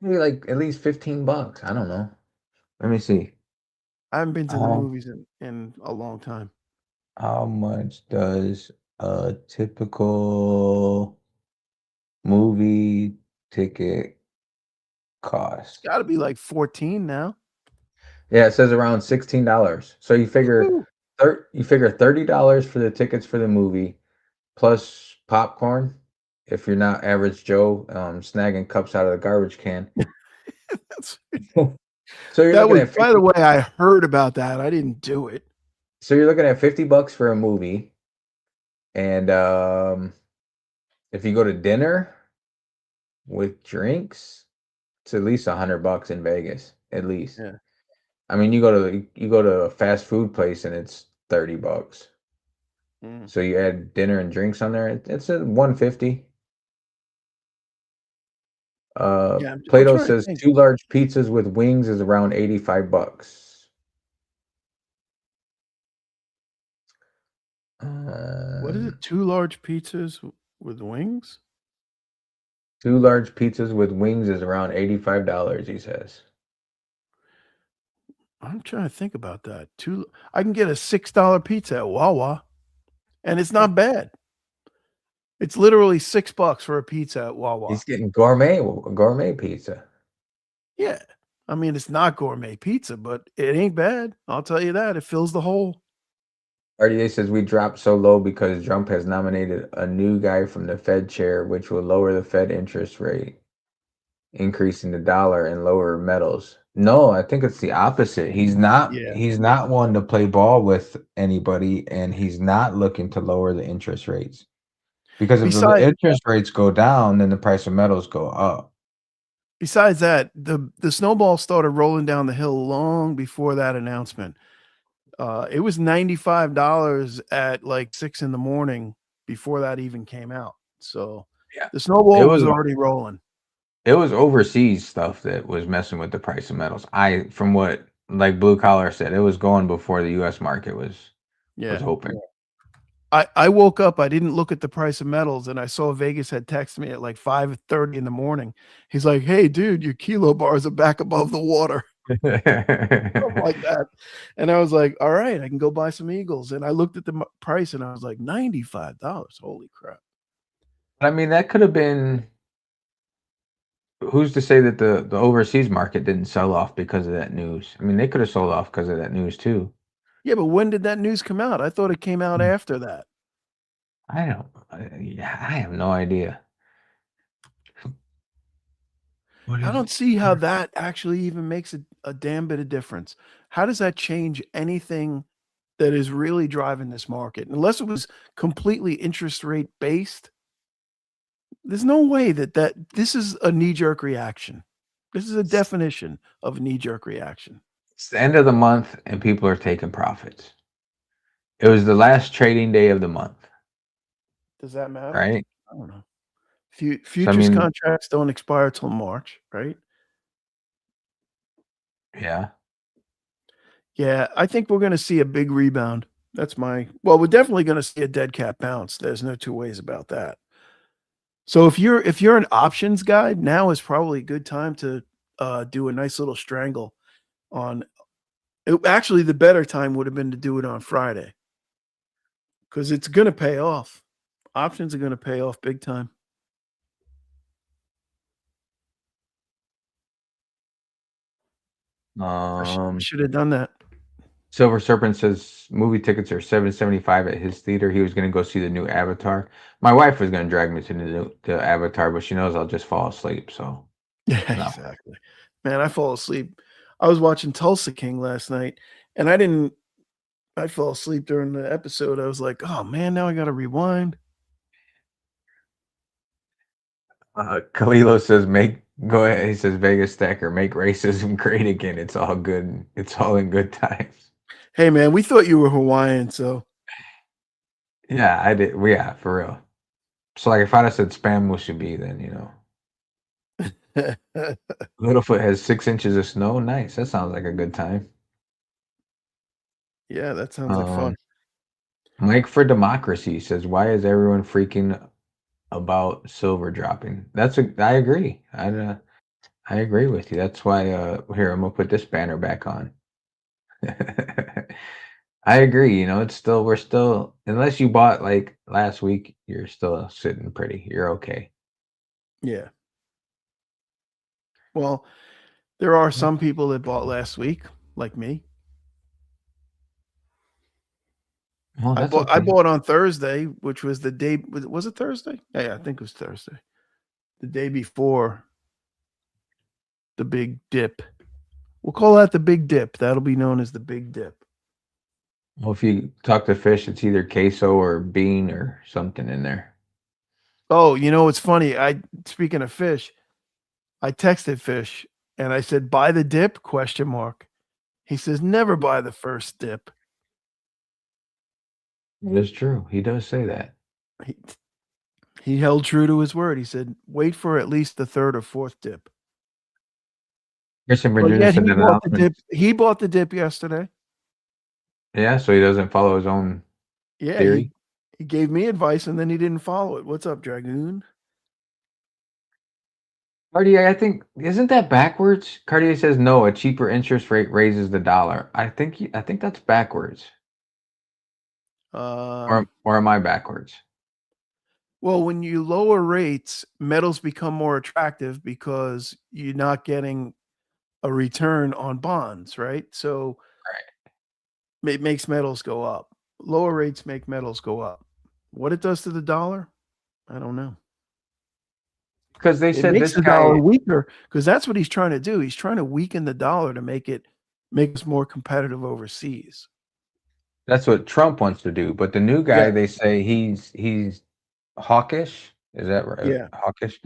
Maybe like at least $15. I don't know. Let me see. I haven't been to the Um, movies in a long time. how much does a typical movie ticket It's cost? got to be like 14 now. Yeah, it says around $16. So Woo. you figure $30 for the tickets for the movie plus popcorn. If you're not average Joe, snagging cups out of the garbage can. That's, So you're that looking was, at by the 50. way, I heard about that. I didn't do it. So you're looking at $50 for a movie, and if you go to dinner with drinks, it's at least $100 in Vegas, at least. Yeah. I mean, you go to a fast food place and it's $30. Mm. So you add dinner and drinks on there, it's at 150. Yeah, I'm Plato trying to says think. two large pizzas with wings is around $85. What is Um, it? Two large pizzas with wings? two large pizzas with wings is around $85, he says. I'm trying to think about that. I can get a $6 pizza at Wawa, and it's not bad. It's literally $6 for a pizza at Wawa. He's getting gourmet pizza. Yeah. I mean, it's not gourmet pizza, but it ain't bad. I'll tell you that. It fills the hole. RDA says we dropped so low because Trump has nominated a new guy from the Fed chair, which will lower the Fed interest rate, increasing the dollar and lower metals. No, I think it's the opposite. Yeah. He's not one to play ball with anybody, and he's not looking to lower the interest rates. Because if the Besides interest rates go down, then the price of metals go up. besides that, the snowball started rolling down the hill long before that announcement. It was $95 at like 6 in the morning before that even came out. So Yeah. the It snowball was was already rolling. it was overseas stuff that was messing with the price of metals. From what like blue collar said, it was going before the US market was Yeah. hoping. I woke up, I didn't look at the price of metals, and I saw Vegas had texted me at like 5:30 in the morning. He's like, "Hey, dude, your kilo bars are back above the water." Something like that. And I was like, "All right, I can go buy some Eagles." And I looked at the price and I was like, $95. Holy crap. I mean, that could have been who's to say that the overseas market didn't sell off because of that news? I mean, they could have sold off because of that news too. Yeah, but when did that news come out? I thought it came out after that. I don't. Yeah, I have no idea. What I is don't it? see how that actually even makes a damn bit of difference. How does that change anything that is really driving this market? Unless it was completely interest rate based, there's no way that this is a knee-jerk reaction. This is a definition of a knee-jerk reaction. It's the end of the month and people are taking profits. It was the last trading day of the month, Does that matter? right? I don't know. So I Futures mean, contracts don't expire till March, right? yeah. Yeah, I think we're gonna see a big rebound. We're definitely gonna see a dead cat bounce. There's no two ways about that. So if you're an options guy, now is probably a good time to do a nice little strangle on actually the better time would have been to do it on Friday because it's gonna pay off. Options are gonna pay off big time. I Um, should have done that. Silver Serpent says movie tickets are $7.75 at his theater. He was going to go see the new Avatar. My wife was going to drag me to the Avatar, but she knows I'll just fall asleep. So Yeah, no. exactly. Man, I fall asleep. I was watching Tulsa King last night, and I fell asleep during the episode. I was like, "Oh man, now I got to rewind." Kalilo says make go ahead. He says Vegas Stacker make racism great again. It's all good. It's all in good times. Hey man, we thought you were Hawaiian, so Yeah, I did. Yeah, for real. So like if I'd have said spam mushibi, then Littlefoot has 6 inches of snow. Nice. That sounds like a good time. yeah, that sounds like fun. Um, Mike for Democracy says, "Why is everyone freaking about silver dropping?" I agree. I agree with you. That's why here I'm gonna put this banner back on. I agree. We're still unless you bought like last week, you're still sitting pretty. You're okay. Yeah. Well, there are some people that bought last week, like me. Well, that's I okay. bought on Thursday, which was the day. Was it Thursday? Yeah, I think it was Thursday. The day before the big dip. We'll call that the big dip. That'll be known as the big dip. Well, if you talk to fish, it's either queso or bean or something in there. Oh, it's funny. Speaking of fish, I texted Fish and I said, "Buy the dip?" Question mark. He says, "Never buy the first dip." It is true. He does say that. He, he held true to his word. He said, "Wait for at least the third or fourth dip." Christian But Virginia yet said he that bought the announcement. dip. He bought the dip yesterday. Yeah, so he doesn't follow his own Yeah, theory. he gave me advice and then he didn't follow it. What's up, Dragoon? Cartier, I think isn't that backwards? Cartier says no, a cheaper interest rate raises the dollar. I think that's backwards. Um, Or am I backwards? well, when you lower rates, metals become more attractive because you're not getting a return on bonds, right? So it makes metals go up. Lower rates make metals go up. What it does to the dollar, I don't know. Because they It said makes this the dollar guy, weaker because that's what he's trying to do. He's trying to weaken the dollar to make us more competitive overseas. that's what Trump wants to do. But the new guy, Yeah, they say he's hawkish. Is that right? yeah, Hawkish.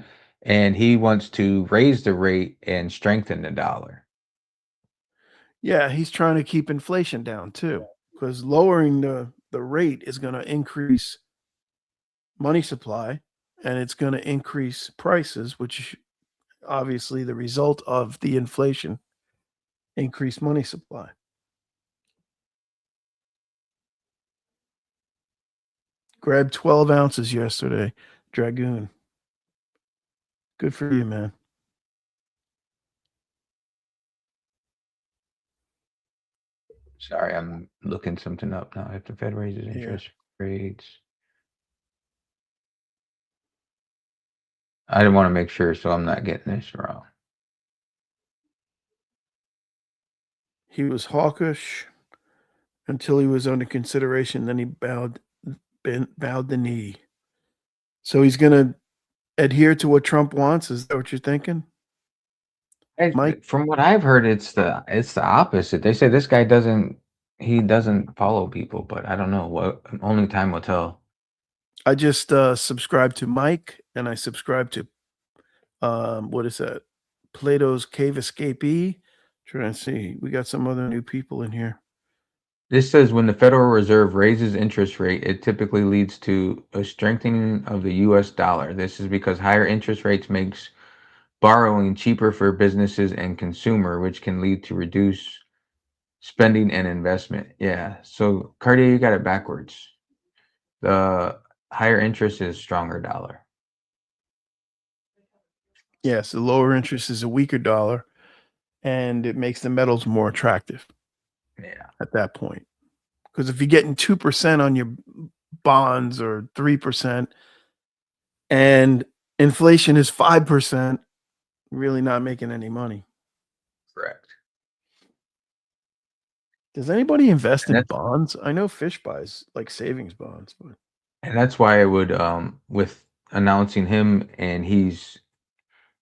And he wants to raise the rate and strengthen the dollar. yeah. He's trying to keep inflation down too, because lowering the rate is going to increase money supply, and it's going to increase prices, which obviously the result of the inflation increased money supply. Grabbed 12 ounces yesterday, Dragoon. Good for you, man. Sorry, I'm looking something up now. If the Fed raises Yeah. interest rates, I didn't want to make sure, so I'm not getting this wrong. He was hawkish until he was under consideration. Then he bowed the knee. So he's going to adhere to what Trump wants. Is that what you're thinking, Mike? From what I've heard, it's the opposite. They say this guy doesn't follow people, but I don't know. What only time will tell. I just subscribe to Mike, and I subscribe to what is that? Plato's Cave Escapee. Trying to see. We got some other new people in here. This says when the Federal Reserve raises interest rate, it typically leads to a strengthening of the US dollar. This is because higher interest rates makes borrowing cheaper for businesses and consumer, which can lead to reduced spending and investment. Yeah. So Cartier, you got it backwards. The higher interest is stronger dollar. Yes, the lower interest is a weaker dollar, and it makes the metals more attractive. Yeah. At that point, because if you're getting 2% on your bonds or 3%, and inflation is 5%, really not making any money. Correct. Does anybody invest And in that's bonds? I know Fish buys like savings bonds, but and that's why I would with announcing him and he's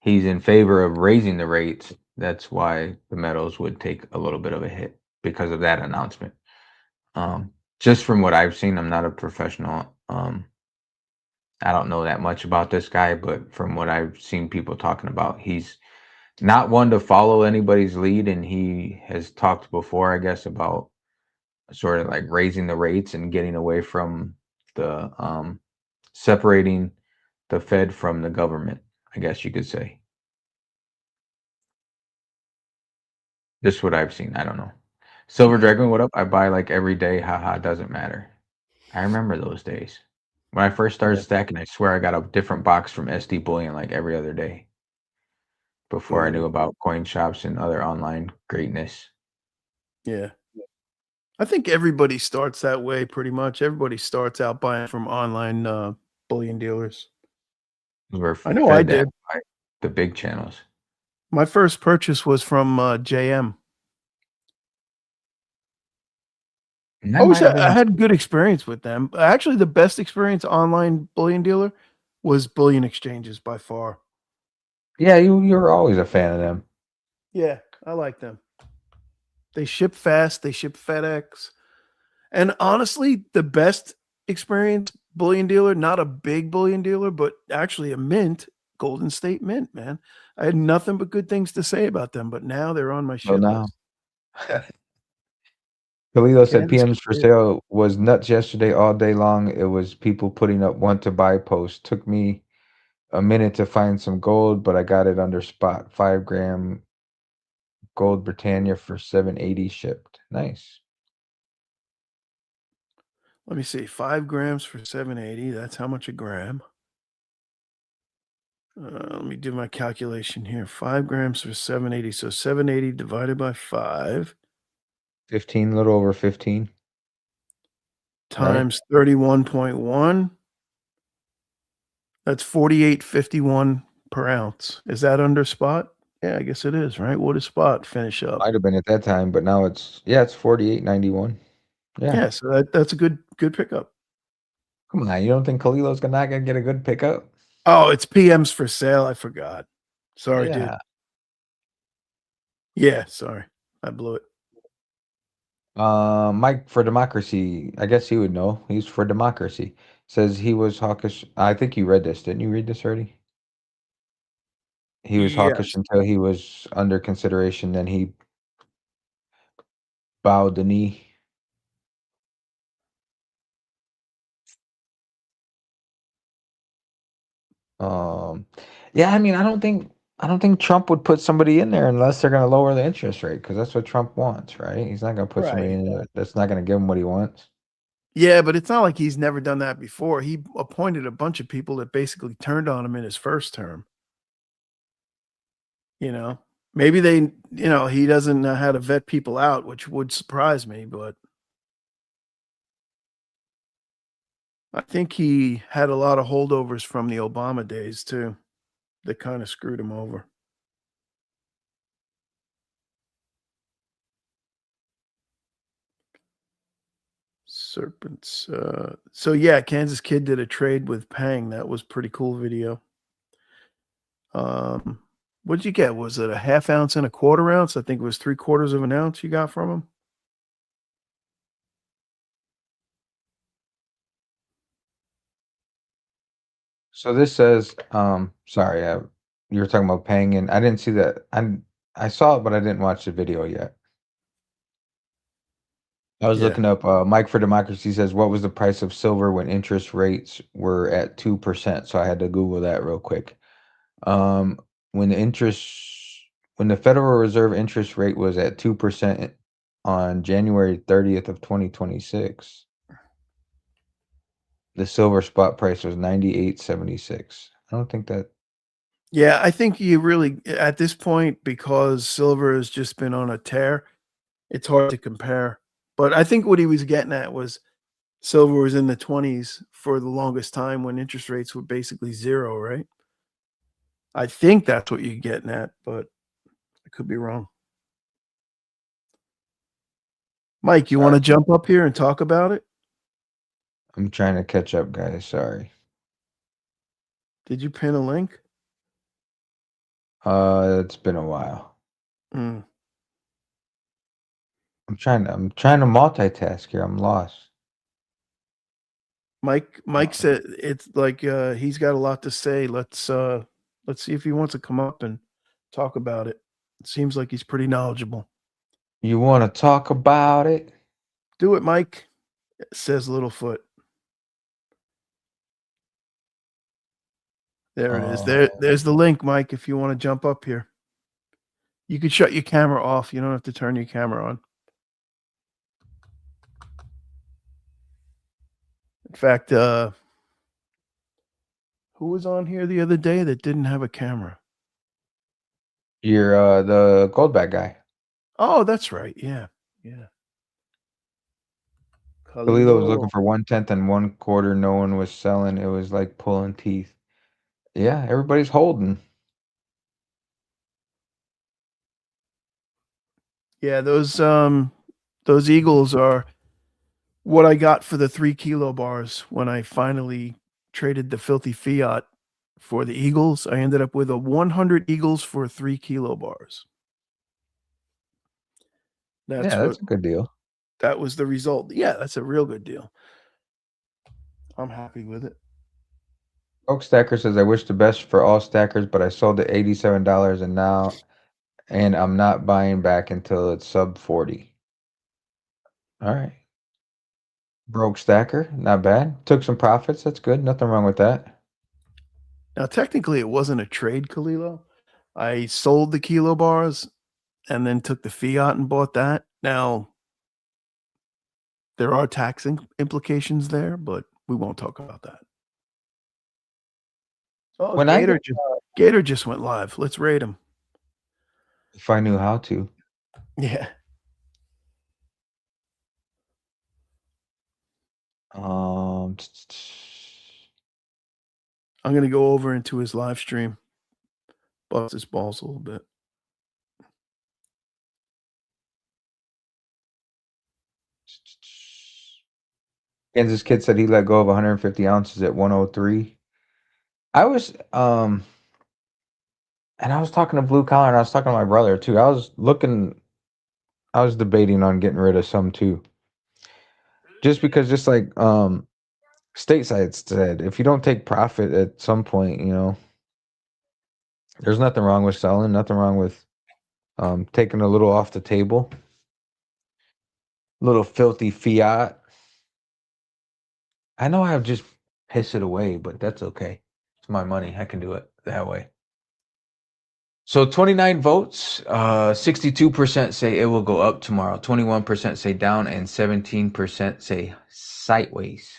in favor of raising the rates. That's why the metals would take a little bit of a hit because of that announcement. Just from what I've seen, I'm not a professional. I don't know that much about this guy, but from what I've seen people talking about, he's not one to follow anybody's lead, and he has talked before, I guess, about sort of like raising the rates and getting away from the separating the Fed from the government, I guess you could say. Just what I've seen. I don't know. Silver Dragon, what up? I buy like every day. Haha, doesn't matter. I remember those days. When I first started yeah, stacking, I swear I got a different box from SD Bullion like every other day before I knew about coin shops and other online greatness. yeah. I think everybody starts that way pretty much. Everybody starts out buying from online bullion dealers. We're I know I fed that did. by the big channels. My first purchase was from JM. And that might have I been had good experience with them. Actually, the best experience online bullion dealer was bullion exchanges by far. yeah, you're always a fan of them. Yeah, I like them. They ship fast, they ship FedEx. And honestly, the best experience bullion dealer, not a big bullion dealer, but actually a mint, Golden State Mint, man. I had nothing but good things to say about them, but now they're on my So shit now list. Khalilo said Candace PMs for Kidd. sale was nuts yesterday all day long. It was people putting up want to buy posts. Took me a minute to find some gold, but I got it under spot. 5 gram gold Britannia for 780 shipped. Nice. Let me see. 5 grams for 780. That's how much a gram? Let me do my calculation here. 5 grams for 780. So 780 divided by 5 15, little over 15, right? times 31.1. That's 48.51 per ounce. Is that under spot? Yeah, I guess it is, right? What does spot finish up? Might have been at that time, but now it's 48.91. Yeah. Yeah, so that's a good pickup. Come on, you don't think Khalilo's not gonna get a good pickup? Oh, it's PMs for sale. I forgot. Sorry, dude. Yeah. Yeah, sorry. I blew it. Mike for Democracy. I guess he would know. He's for Democracy. Says he was hawkish. I think you read this. Didn't you read this already? He was hawkish Yes. until he was under consideration. Then he bowed the knee. Um, yeah, I mean, I don't think Trump would put somebody in there unless they're going to lower the interest rate because that's what Trump wants, right? He's not going to put somebody Right. in there that's not going to give him what he wants. Yeah, but it's not like he's never done that before. He appointed a bunch of people that basically turned on him in his first term. You know, maybe he doesn't know how to vet people out, which would surprise me, but I think he had a lot of holdovers from the Obama days too. that kind of screwed him over. Serpents. So yeah, Kansas Kid did a trade with Pang. That was pretty cool video. What'd you get? Was it a half ounce and a quarter ounce? I think it was 3/4 of an ounce you got from him. So this says, sorry, you were talking about paying, and I didn't see that. I saw it, but I didn't watch the video yet. I was Yeah. looking up. Mike for Democracy says, "What was the price of silver when interest rates were at 2%?" So I had to Google that real quick. Um, when the interest, when the Federal Reserve interest rate was at 2% on January 30th of 2026, the silver spot price was 98.76. I don't think that. Yeah, I think you really at this point, because silver has just been on a tear, it's hard to compare. But I think what he was getting at was silver was in the 20s for the longest time when interest rates were basically zero, right? I think that's what you're getting at, but I could be wrong. Mike, you want to Sorry, jump up here and talk about it? I'm trying to catch up, guys. Sorry. Did you pin a link? It's been a while. Mm. I'm trying to multitask here. I'm lost. Mike said it's like he's got a lot to say. Let's see if he wants to come up and talk about it. It seems like he's pretty knowledgeable. You want to talk about it? Do it, Mike, says Littlefoot. There it is. There's the link, Mike, if you want to jump up here. You could shut your camera off. You don't have to turn your camera on. In fact, who was on here the other day that didn't have a camera? You're the Goldback guy. Oh, that's right. Yeah. Yeah. Kalila was Khalilo. looking for 1/10 and 1/4. No one was selling. It was like pulling teeth. Yeah, everybody's holding. Yeah, those Eagles are what I got for the 3 kilo bars when I finally traded the filthy fiat for the Eagles. I ended up with a 100 Eagles for 3 kilo bars. Yeah, that's a good deal. That was the result. Yeah, that's a real good deal. I'm happy with it. Oak Stacker says, "I wish the best for all stackers, but I sold at $87 and I'm not buying back until it's sub 40." All right. Broke Stacker, not bad. Took some profits. That's good. Nothing wrong with that. Now, technically, it wasn't a trade, Kalilo. I sold the kilo bars and then took the fiat and bought that. Now, there are tax implications there, but we won't talk about that. Oh, When I get, Gator just went live. Let's rate him. if I knew how to. Yeah. Um, I'm gonna go over into his live stream, bust his balls a little bit. Kansas Kid said he let go of 150 ounces at 103. I was and I was talking to Blue Collar and I was talking to my brother too. I was debating on getting rid of some too. Just because just like stateside said, if you don't take profit at some point, there's nothing wrong with selling, nothing wrong with taking a little off the table. Little filthy fiat. I know I've just pissed it away, but that's okay. It's my money. I can do it that way. So 29 votes, 62% say it will go up tomorrow, 21% say down, and 17% say sideways.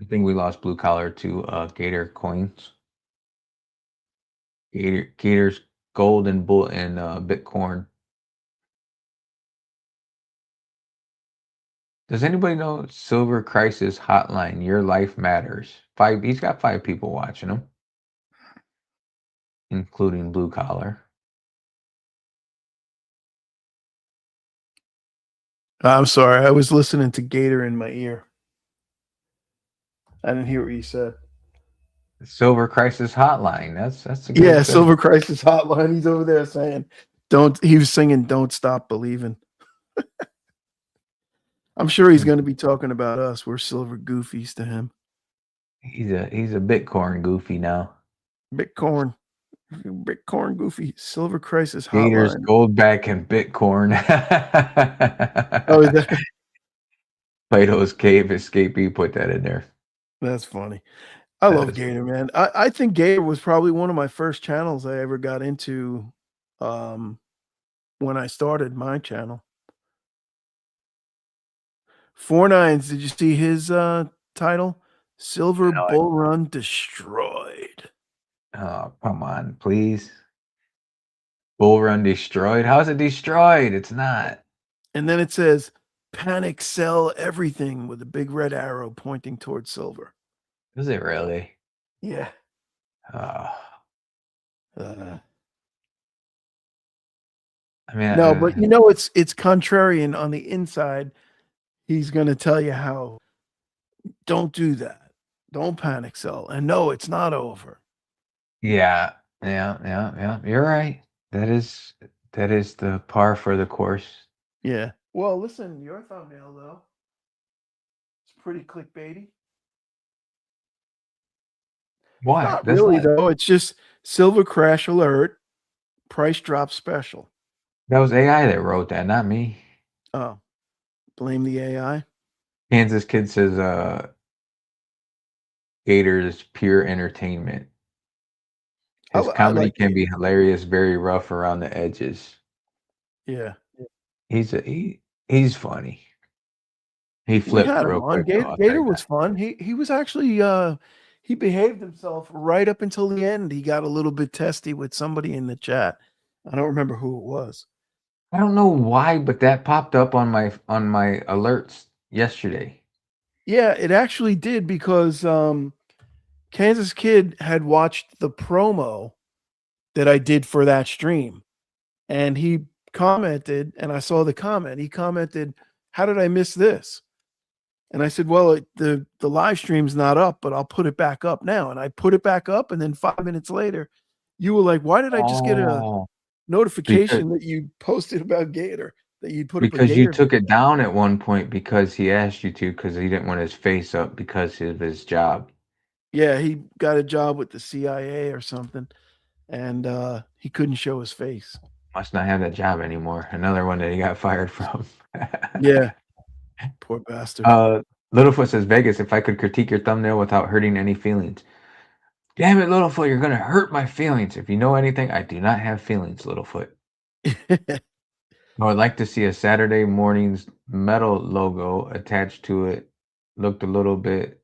I think we lost Blue Collar to Gator coins. Gator's gold and bull and Bitcoin. Does anybody know Silver Crisis Hotline? Your life matters. 5. He's got 5 people watching him, including blue collar. I'm sorry. I was listening to Gator in my ear. I didn't hear what you said. Silver Crisis Hotline. That's a Yeah, good. Silver Crisis Hotline. He's over there saying, "Don't." He was singing, "Don't Stop Believing." I'm sure he's going to be talking about us. We're silver goofies to him. He's a Bitcoin goofy now. Bitcoin goofy. Silver Crisis Gators, Hotline. Goldback, and Bitcoin. Oh, is that? Plato's Cave Escapee put that in there. That's funny. I That love is Gator, man. I think Gator was probably one of my first channels I ever got into when I started my channel. 49s, did you see his title? Silver No, Bull Run Destroyed. oh, come on, please. Bull Run destroyed? How's it destroyed? It's not. And then it says panic sell everything with a big red arrow pointing towards silver. Is it really? Yeah. Uh, Uh, I mean, no, but it's contrarian on the inside. He's going to tell you how don't do that. Don't panic sell. And no, it's not over. yeah. You're right. That is the par for the course. Yeah. Well, listen, your thumbnail though, it's pretty clickbaity. It's Why? not That's really not. though. It's just silver crash alert, price drop special. That was AI that wrote that, not me. Oh, blame the AI. Kansas Kid says, Gator's pure entertainment. His I comedy like can be Gator. hilarious, very rough around the edges. Yeah. He's funny. He We flipped had him real on. quick though, I'll tell Gator you was that. fun. He was actually he behaved himself right up until the end. He got a little bit testy with somebody in the chat. I don't remember who it was. I don't know why, but that popped up on my alerts yesterday. Yeah, it actually did because Kansas Kid had watched the promo that I did for that stream. And he commented, and I saw the comment. He commented, "How did I miss this?" And I said, "Well, the live stream's not up, but I'll put it back up now." And I put it back up, and then 5 minutes later, you were like, "Why did I just get a Oh, because notification that you posted about Gator, that you put up a because you Gator took it video?" down at one point because he asked you to because he didn't want his face up because of his job. Yeah, he got a job with the CIA or something, and he couldn't show his face. Must not have that job anymore. Another one that he got fired from. Yeah, poor bastard. Littlefoot says Vegas, if I could critique your thumbnail without hurting any feelings. Damn it, Littlefoot, you're gonna hurt my feelings. If you know anything, I do not have feelings, Littlefoot. I would like to see a Saturday morning's metal logo attached to it. Looked a little bit.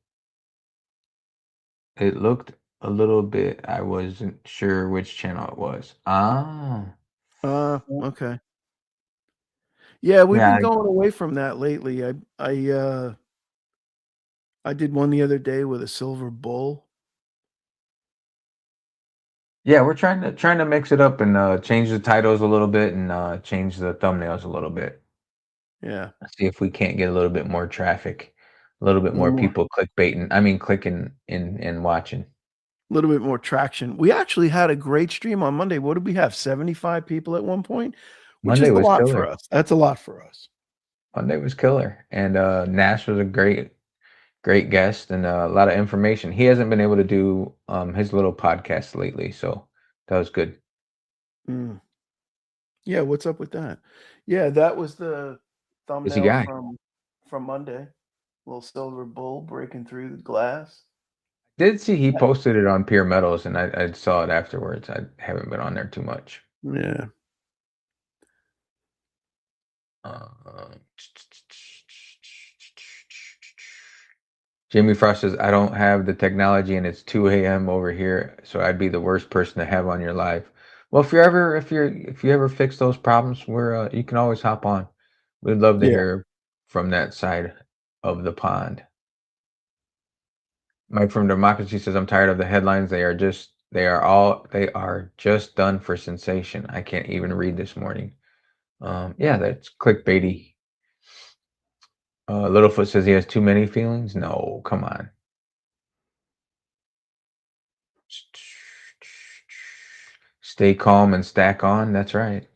It looked a little bit. I wasn't sure which channel it was. Ah, Okay. Yeah, we've yeah, been going away from that lately. I did one the other day with a silver bull. yeah. We're trying to mix it up and change the titles a little bit and change the thumbnails a little bit. Yeah, See if we can't get a little bit more traffic, a little bit a little more more, people clickbaiting. I mean, clicking in and watching. a little bit more traction. We actually had a great stream on Monday. What did we have? 75 people at one point, which Monday is a was lot for killer. us. That's a lot for us. Monday was killer, and Nash was a great guest and a lot of information. He hasn't been able to do his little podcast lately, so that was good. Mm. Yeah, what's up with that? Yeah, that was the Busy thumbnail guy. from Monday. Little silver bull breaking through the glass. Did see he posted it on Pure Metals, and I saw it afterwards. I haven't been on there too much. Yeah. Uh, Jamie Frost says, "I don't have the technology, and it's 2 a.m. over here, so I'd be the worst person to have on your live." Well, if you ever fix those problems, we're you can always hop on. We'd love to Yeah. hear from that side of the pond. Mike from Democracy says, I'm tired of the headlines. They are just done for sensation. I can't even read this morning. Yeah, that's clickbaity. Littlefoot says he has too many feelings. No, come on. Stay calm and stack on. That's right.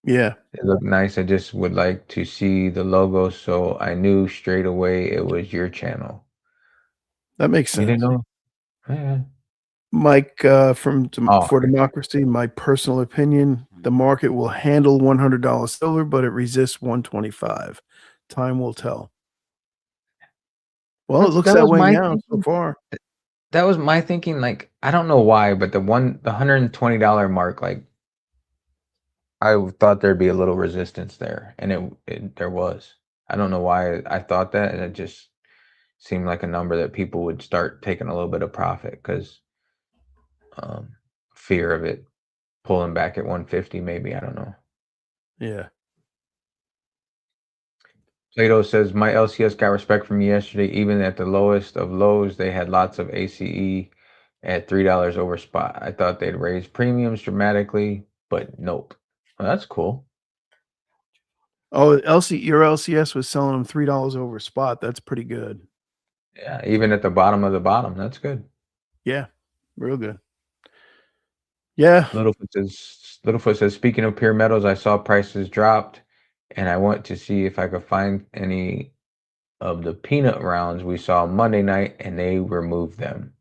Yeah, It looked nice. I just would like to see the logo, so I knew straight away it was your channel. that makes You didn't sense. know? Yeah. Mike Oh, for Democracy, my personal opinion, the market will handle $100 silver, but it resists 125. Time will tell. Well, it looks that that was way my now so thinking. far. That was my thinking. Like, I don't know why, but the $120 mark, like, I thought there'd be a little resistance there, and there was. I don't know why I thought that, and it just seemed like a number that people would start taking a little bit of profit because fear of it pulling back at 150, maybe. I don't know. Yeah. Plato says, my LCS got respect from me yesterday. Even at the lowest of lows, they had lots of ACE at $3 over spot. I thought they'd raise premiums dramatically, but nope. Well, that's cool. Oh, your LCS was selling them $3 over spot. That's pretty good. Yeah, even at the bottom of the bottom, that's good. Yeah, real good. Yeah. Littlefoot says, speaking of pure metals, I saw prices dropped, and I went to see if I could find any of the peanut rounds we saw Monday night, and they removed them.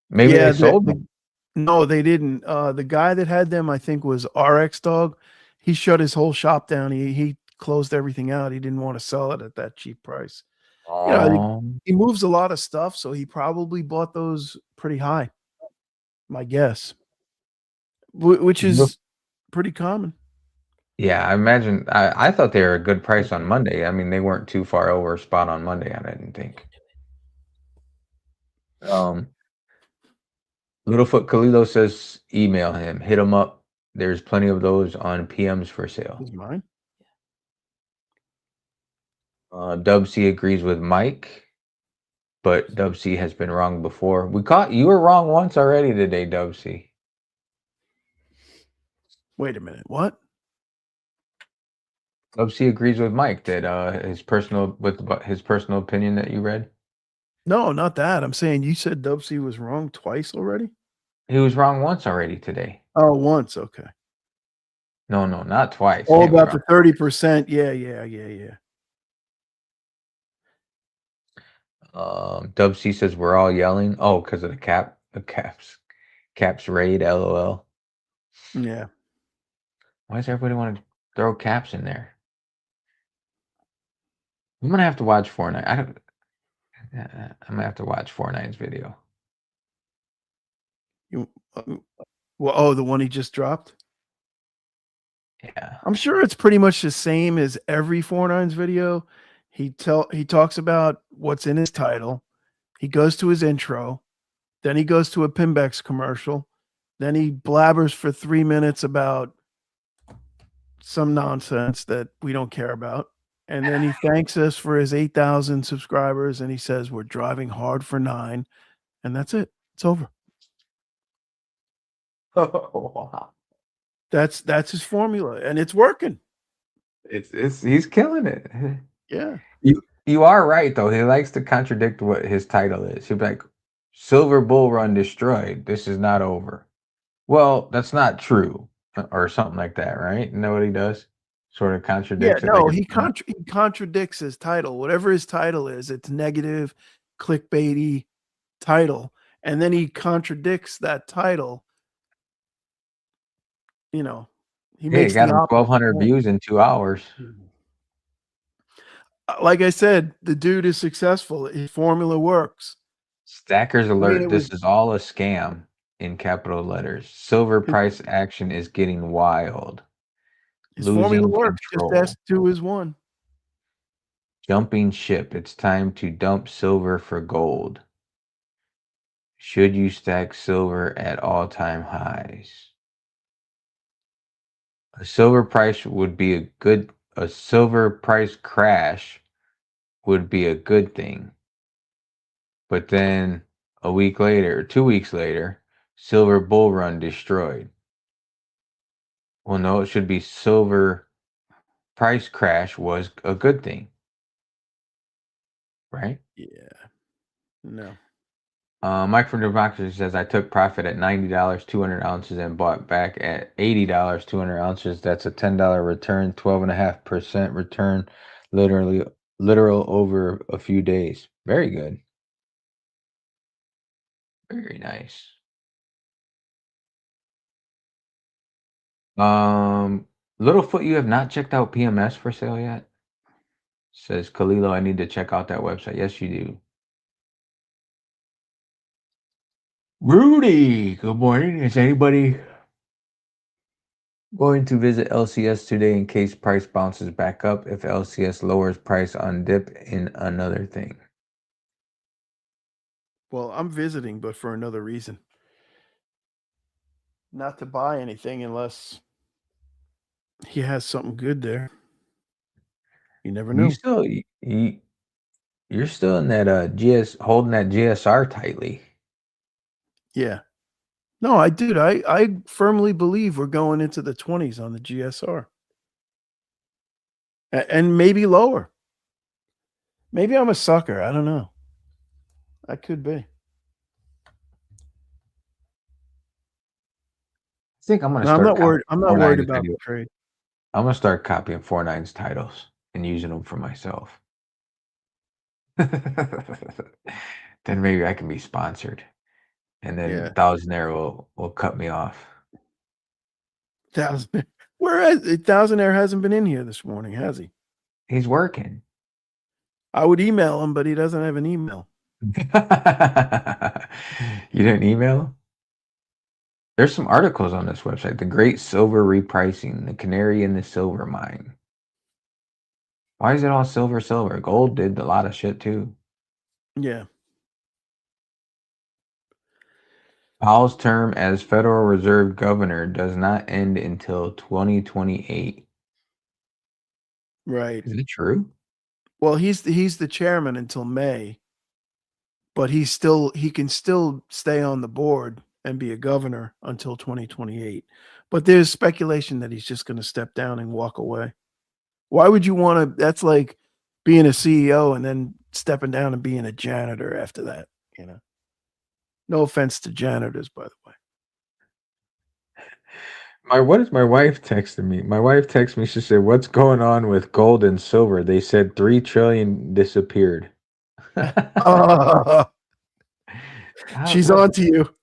Maybe Yeah, they sold them. no, they didn't. The guy that had them, I think, was RX Dog. He shut his whole shop down. He closed everything out. He didn't want to sell it at that cheap price. You know, Um, he moves a lot of stuff, so he probably bought those pretty high. My guess, which is pretty common. Yeah, I imagine. I thought they were a good price on Monday. I mean, they weren't too far over spot on Monday. I didn't think. Um, Littlefoot Khalilo says email him, hit him up. There's plenty of those on PMs for sale. Is mine? Dub C agrees with Mike, but Dub C has been wrong before. You were wrong once already today, Dub C. Wait a minute. What? Dub C agrees with Mike that his personal opinion that you read. No, not that. I'm saying you said Dubsy was wrong twice already. He was wrong once already today. Oh, once. Okay. No, not twice. Oh, Can't be about wrong. the 30%. Yeah. Dub C says we're all yelling. Oh, because of caps raid. LOL. Yeah. Why does everybody want to throw caps in there? I'm gonna have to watch Fortnite. I'm gonna have to watch Fortnite's video. You, well, oh, the one he just dropped. Yeah. I'm sure it's pretty much the same as every 49's video. He talks about what's in his title. He goes to his intro, then he goes to a Pimbex commercial, then he blabbers for 3 minutes about some nonsense that we don't care about. And then he thanks us for his 8,000 subscribers and he says we're driving hard for 9, and that's it. It's over. That's his formula and it's working. He's killing it. Yeah. You are right though. He likes to contradict what his title is. He'll be like, "Silver Bull Run destroyed. This is not over." Well, that's not true, or something like that, right? You know what he does? Sort of Yeah, contradicts it like no, it's not. he contradicts his title. Whatever his title is, it's negative, clickbaity title, and then he contradicts that title. You know, he Hey, it makes got the him opposite 1,200 point. views in 2 hours. Like I said, the dude is successful. His formula works. Stackers I mean, alert, it this was is all a scam in capital letters. Silver his, price action is getting wild. his formula Losing works. Just control. S2 is one. Jumping ship. It's time to dump silver for gold. Should you stack silver at all-time highs? A silver price crash would be a good thing. But then a week later, 2 weeks later, silver bull run destroyed. Well, no, it should be silver price crash was a good thing, right? Yeah. No. Mike from Democracy says I took profit at $90, 200 ounces, and bought back at $80, 200 ounces. That's a $10 return, 12.5% return, literal over a few days. Very good. Very nice. Littlefoot, you have not checked out PMS for sale yet? Says Kalilo, I need to check out that website. Yes, you do. Rudy, good morning. Is anybody going to visit LCS today in case price bounces back up if LCS lowers price on dip in another thing? Well, I'm visiting, but for another reason. Not to buy anything unless he has something good there. You never know. You're still in that holding that GSR tightly. Yeah. No, I firmly believe we're going into the 20s on the GSR. And maybe lower. Maybe I'm a sucker. I don't know. I could be. I think I'm gonna No, I'm start not worried. copying I'm not worried 49's about the video. trade. I'm gonna start copying 49's titles and using them for myself. Then maybe I can be sponsored, and then Yeah. Thousandaire will cut me off. Thousandaire hasn't been in here this morning, has he? He's working. I would email him, but he doesn't have an email. You didn't email him? There's some articles on this website. The Great Silver Repricing, the Canary in the Silver Mine. Why is it all silver, silver? Gold did a lot of shit too. Yeah. Powell's term as Federal Reserve Governor does not end until 2028. Right. Is it true? Well, he's the chairman until May, but he can still stay on the board and be a governor until 2028. But there's speculation that he's just going to step down and walk away. Why would you want to? That's like being a CEO and then stepping down and being a janitor after that. No offense to janitors, by the way. What is my wife texting me? My wife texted me. She said, "What's going on with gold and silver?" They said 3 trillion disappeared. She's What? on to you.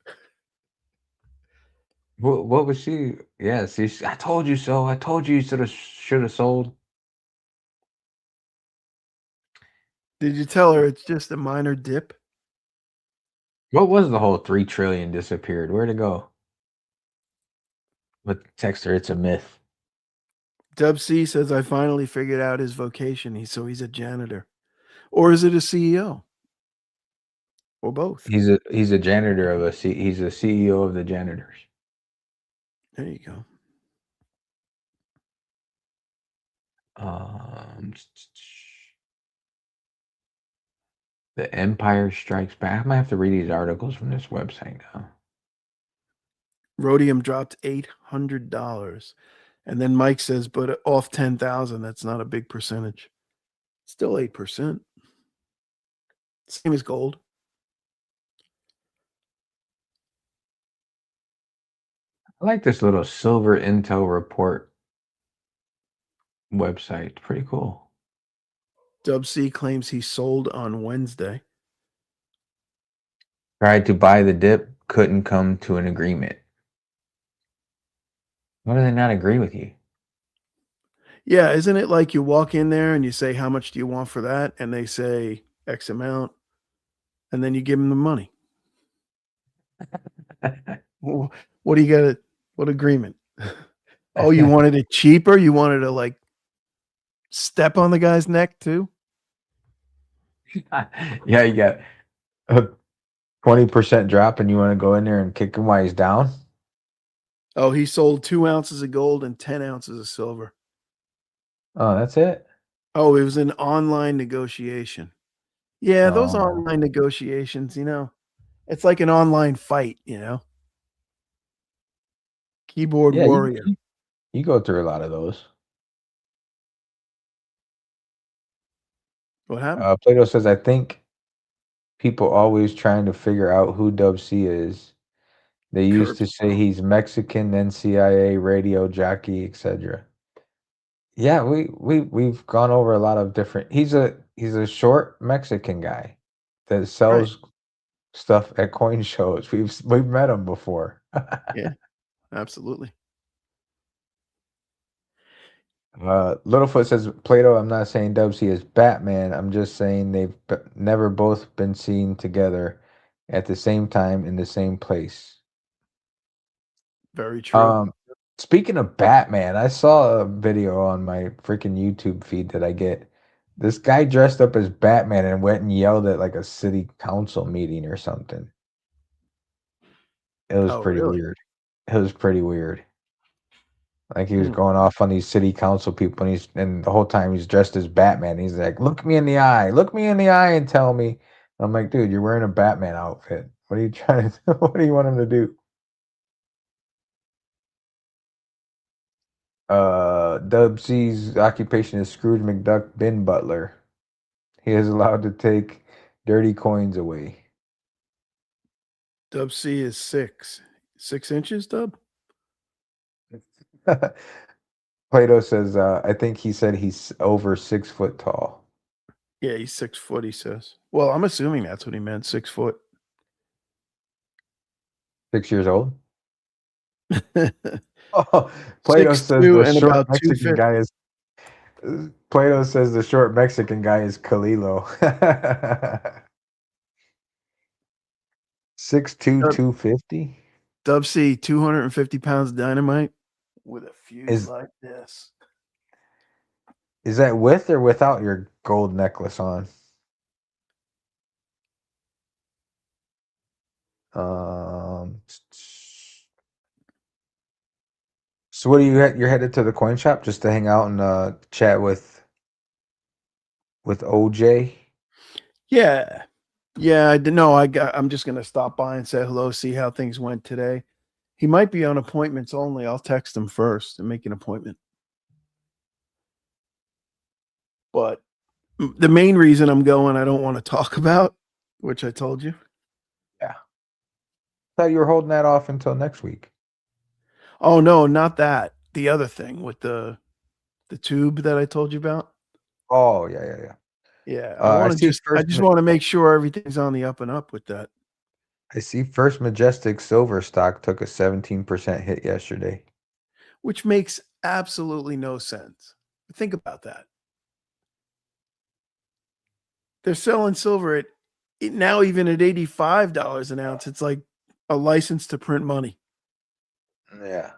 What was she? Yeah, see, I told you so. I told you should have sold. Did you tell her it's just a minor dip? What was the whole 3 trillion disappeared? Where'd it go? But text her, it's a myth. Dub C says I finally figured out his vocation. He's a janitor, or is it a CEO, or both? He's a janitor of he's a CEO of the janitors. There you go. The Empire Strikes Back. I'm gonna have to read these articles from this website now. Rhodium dropped $800, and then Mike says, "But off 10,000, that's not a big percentage. Still 8%. Same as gold." I like this little Silver Intel Report website. Pretty cool. Dub C claims he sold on Wednesday. Tried to buy the dip, couldn't come to an agreement. Why do they not agree with you? Yeah, isn't it like you walk in there and you say, "How much do you want for that?" And they say X amount, and then you give them the money. What do you got? What agreement? Oh, you wanted it cheaper? You wanted to like step on the guy's neck too? Yeah, you got a 20% drop and you want to go in there and kick him while he's down? Oh, he sold 2 ounces of gold and 10 ounces of silver. Oh, that's it? Oh, it was an online negotiation. Yeah, those Oh. online negotiations, It's like an online fight, Keyboard Yeah, you, warrior. you you go through a lot of those. What happened? Plato says, I think people always trying to figure out who Dub C is. They used to Curbs. say he's Mexican, then CIA, radio jockey, etc. Yeah, we've gone over a lot of different. He's a short Mexican guy that Right. sells stuff at coin shows. We've met him before. Yeah, absolutely. Littlefoot says, Plato, I'm not saying Dubsy is Batman. I'm just saying they've never both been seen together at the same time in the same place. Very true. Um, Speaking of Batman, I saw a video on my freaking YouTube feed that I get. This guy dressed up as Batman and went and yelled at like a city council meeting or something. It was Oh, pretty really? weird. It was pretty weird. Like he was Hmm. going off on these city council people, and the whole time he's dressed as Batman. He's like, "Look me in the eye, look me in the eye, and tell me." I'm like, "Dude, you're wearing a Batman outfit. What are you trying to? What do you want him to do?" Dub C's occupation is Scrooge McDuck bin butler. He is allowed to take dirty coins away. Dub C is 6 inches, Dub? Plato says, "I think he said he's over 6 foot tall." Yeah, he's 6 foot, he says. Well, I'm assuming that's what he meant, 6 foot. 6 years old. Oh, Plato Six says two the and short about Mexican 250. guy is Plato says the short Mexican guy is Kalilo. 6'2", Dub, 250. Dub C, 250 pounds of dynamite with a fuse Is like this. is that with or without your gold necklace on? Um, so what are you're headed to the coin shop just to hang out and chat with OJ? Yeah. Yeah, I didn't know. I'm just gonna stop by and say hello, see how things went today. He might be on appointments only. I'll text him first and make an appointment. But the main reason I'm going, I don't want to talk about, which I told you. Yeah. Thought you were holding that off until next week. Oh no, not that. The other thing with the tube that I told you about. Oh, yeah, yeah, yeah. Yeah, I see I first just want to make sure everything's on the up and up with that. I see First Majestic silver stock took a 17% hit yesterday. Which makes absolutely no sense. Think about that. They're selling silver at now even at $85 an ounce. It's like a license to print money. Yeah.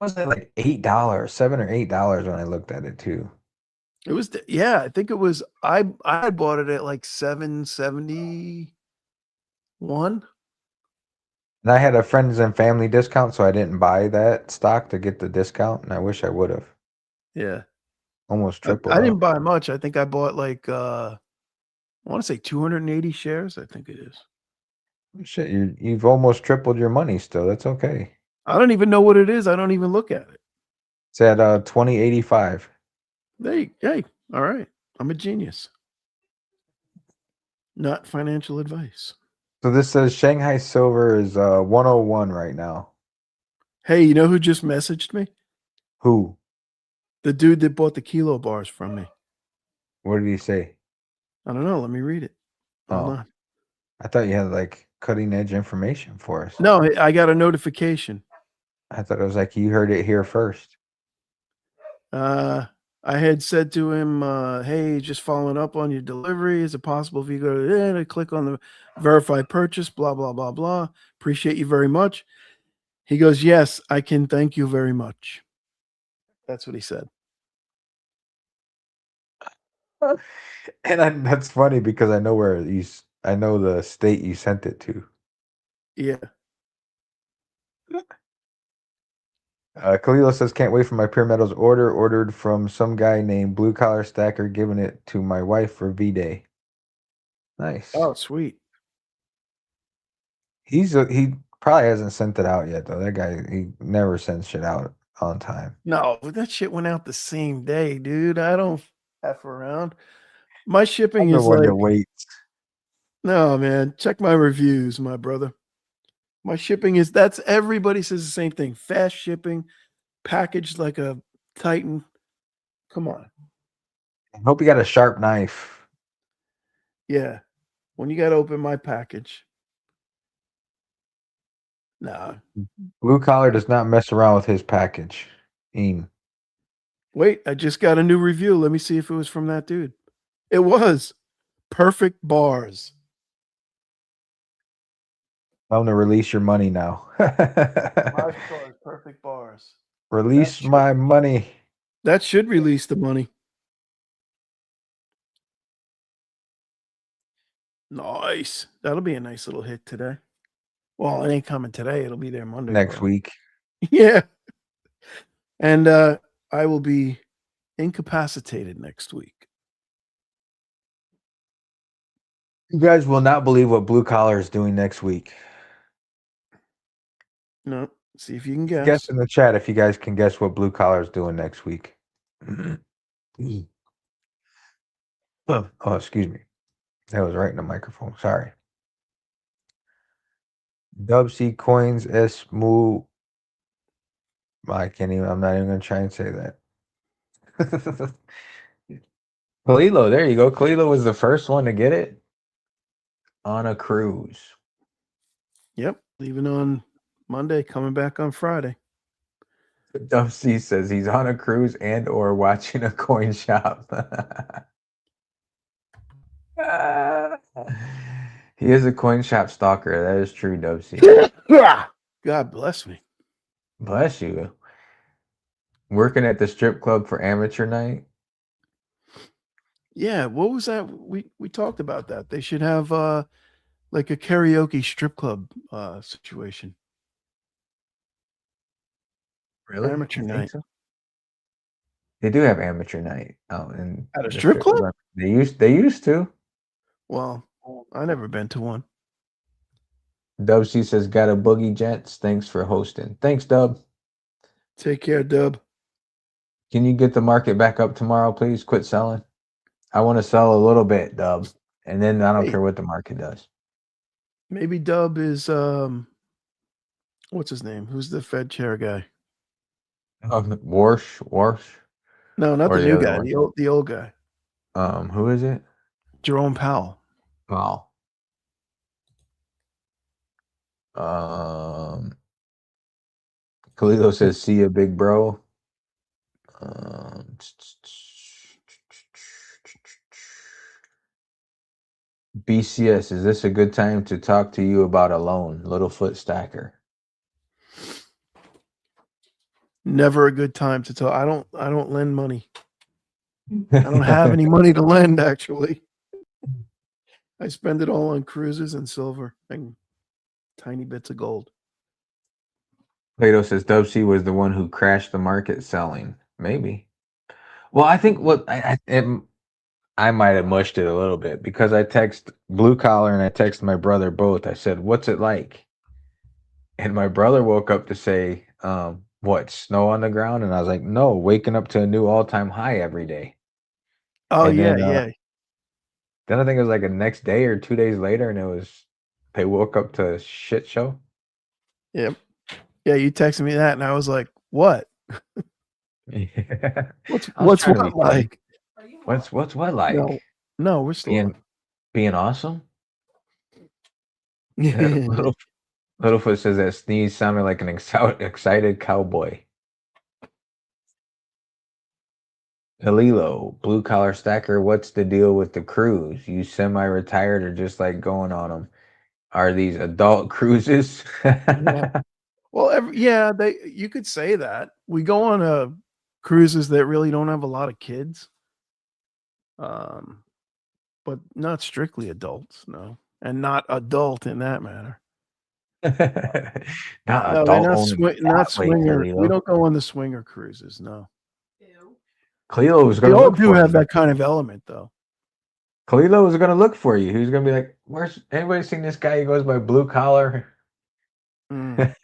Was it like $8, $7 or $8 when I looked at it too? It was yeah, I think it was I bought it at like 771. And I had a friends and family discount, so I didn't buy that stock to get the discount, and I wish I would have. Yeah. Almost I tripled didn't up. buy much. I think I bought like I want to say 280 shares, I think it is. Shit, you've almost tripled your money still. That's okay. I don't even know what it is. I don't even look at it. It's at 2085. Hey, all right. I'm a genius. Not financial advice. So this says Shanghai silver is 101 right now. Hey, you know who just messaged me? Who? The dude that bought the kilo bars from me. What did he say? I don't know. Let me read it. Hold Oh, on. I thought you had like cutting edge information for us. No, I got a notification. I thought it was like you heard it here first. I had said to him, hey, just following up on your delivery. Is it possible if you go in and click on the verify purchase, blah, blah, blah, blah. Appreciate you very much. He goes, yes, I can thank you very much. That's what he said. And that's funny because I know I know the state you sent it to. Yeah. Kalilo says, can't wait for my Pure Metals order. Ordered from some guy named Blue Collar Stacker, giving it to my wife for V-Day. Nice. Oh, sweet. He probably hasn't sent it out yet though. That guy, he never sends shit out on time. No, that shit went out the same day, dude. I don't F around. My shipping I'm the is one like, that waits. no, man. Check my reviews, my brother. My shipping is that's everybody says the same thing. Fast shipping, packaged like a Titan. Come on. I hope you got a sharp knife. Yeah. When you got to open my package. Nah. Blue Collar does not mess around with his package. Wait, I just got a new review. Let me see if it was from that dude. It was. Perfect bars. Tell him to release your money now. 5 stars, perfect bars. Release my money. That should release the money. Nice. That'll be a nice little hit today. Well, it ain't coming today. It'll be there Monday. Next probably. week. Yeah. And I will be incapacitated next week. You guys will not believe what Blue Collar is doing next week. No. See if you can guess. Guess in the chat if you guys can guess what Blue Collar is doing next week. Oh, excuse me. That was right in the microphone. Sorry. Dub C coins S move. I can't even. I'm not even gonna try and say that. Kalilo, there you go. Kalilo was the first one to get it on a cruise. Yep. Leaving on Monday, coming back on Friday. Dub C says he's on a cruise and or watching a coin shop. He is a coin shop stalker. That is true, Dub C. God bless me. Bless you. Working at the strip club for amateur night. Yeah, what was that? We talked about that. They should have like a karaoke strip club situation. Really? Amateur You think night. so? They do have amateur night out in At a the strip club? They used to. Well, I never been to one. Dub C says, got a boogie, gents. Thanks for hosting. Thanks, Dub. Take care, Dub. Can you get the market back up tomorrow, please? Quit selling. I want to sell a little bit, Dub. And then I don't care what the market does. Maybe Dub is what's his name? Who's the Fed chair guy? Warsh. No, not Or the the new other guy, one. the old guy. Who is it? Jerome Powell. Wow. Khalilo says, see ya, big bro. BCS, is this a good time to talk to you about a loan? Littlefoot Stacker. Never a good time to talk. I don't lend money. I don't have any money to lend, actually. I spend it all on cruises and silver and tiny bits of gold. Plato says Dub C was the one who crashed the market selling. Maybe. Well, I think what I might have mushed it a little bit because I text Blue Collar and I text my brother both. I said, "What's it like?" And my brother woke up to say, "What, snow on the ground?" And I was like, "No, waking up to a new all-time high every day." Oh, And yeah, then, yeah. Then I think it was like a next day or 2 days later, and they woke up to a shit show. Yep. Yeah, you texted me that, and I was like, "What? Yeah. What's trying to be what funny. like?" What's what like? No, we're still Being awesome? on. Littlefoot says that sneeze sounded like an excited cowboy. Halilo, blue collar stacker, what's the deal with the cruise? You semi-retired or just like going on them? Are these adult cruises? Yeah. Well, you could say that. We go on cruises that really don't have a lot of kids. But not strictly adults, no. And not adult in that matter. Not No, they're adult only that way, swinger. We Cleo. don't go on the swinger cruises, no. Cleo was They going to all look do for have you. that kind of element, though. Kalilo was gonna look for you. He was gonna be like, "Where's anybody seen this guy? He goes by Blue Collar." Mm.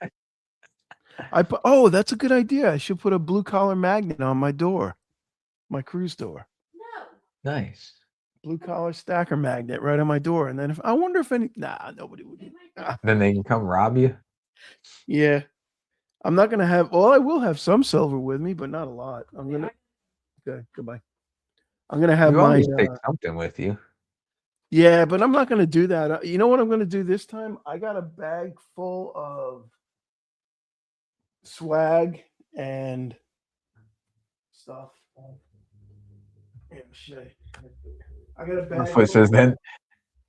Oh, that's a good idea. I should put a blue collar magnet on my door, my cruise door. Nice. Blue collar stacker magnet right on my door. And then if I wonder if nobody would. Then they can come rob you. Yeah. I'm not gonna have I will have some silver with me, but not a lot. Okay, goodbye. I'm gonna have You my always take something with you. yeah, but I'm not gonna do that. You know what I'm gonna do this time? I got a bag full of swag and stuff. Yeah, shit. I got a bag Littlefoot full says then.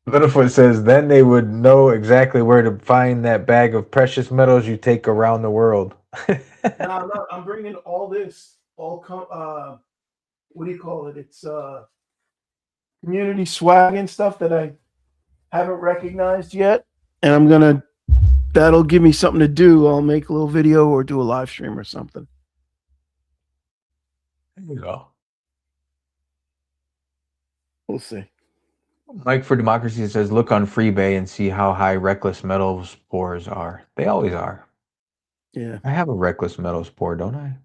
Littlefoot says then they would know exactly where to find that bag of precious metals you take around the world. No, I'm bringing all this. What do you call it? It's community swag and stuff that I haven't recognized yet, and that'll give me something to do. I'll make a little video or do a live stream or something. There you go. We'll see. Mike for Democracy says, look on Freebay and see how high reckless metals pours are. They always are. Yeah, I have a reckless metals pour, don't I?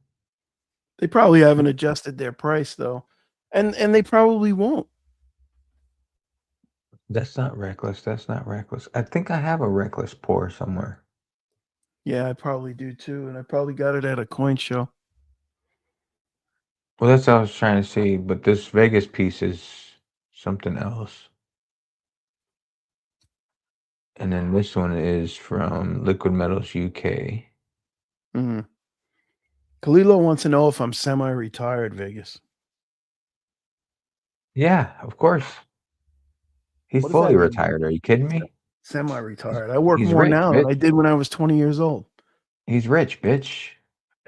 they probably haven't adjusted their price though, and they probably won't. That's not reckless. That's not reckless. I think I have a reckless pour somewhere. Yeah, I probably do too, and I probably got it at a coin show. Well, that's what I was trying to see, but this Vegas piece is something else. And then this one is from Liquid Metals UK. Mm-hmm. Kalilo wants to know if I'm semi-retired, Vegas. Yeah, of course. He's What does that fully mean? retired. Are you kidding me? Semi-retired. I work He's more rich, now bitch. than I did when I was 20 years old. He's rich, bitch.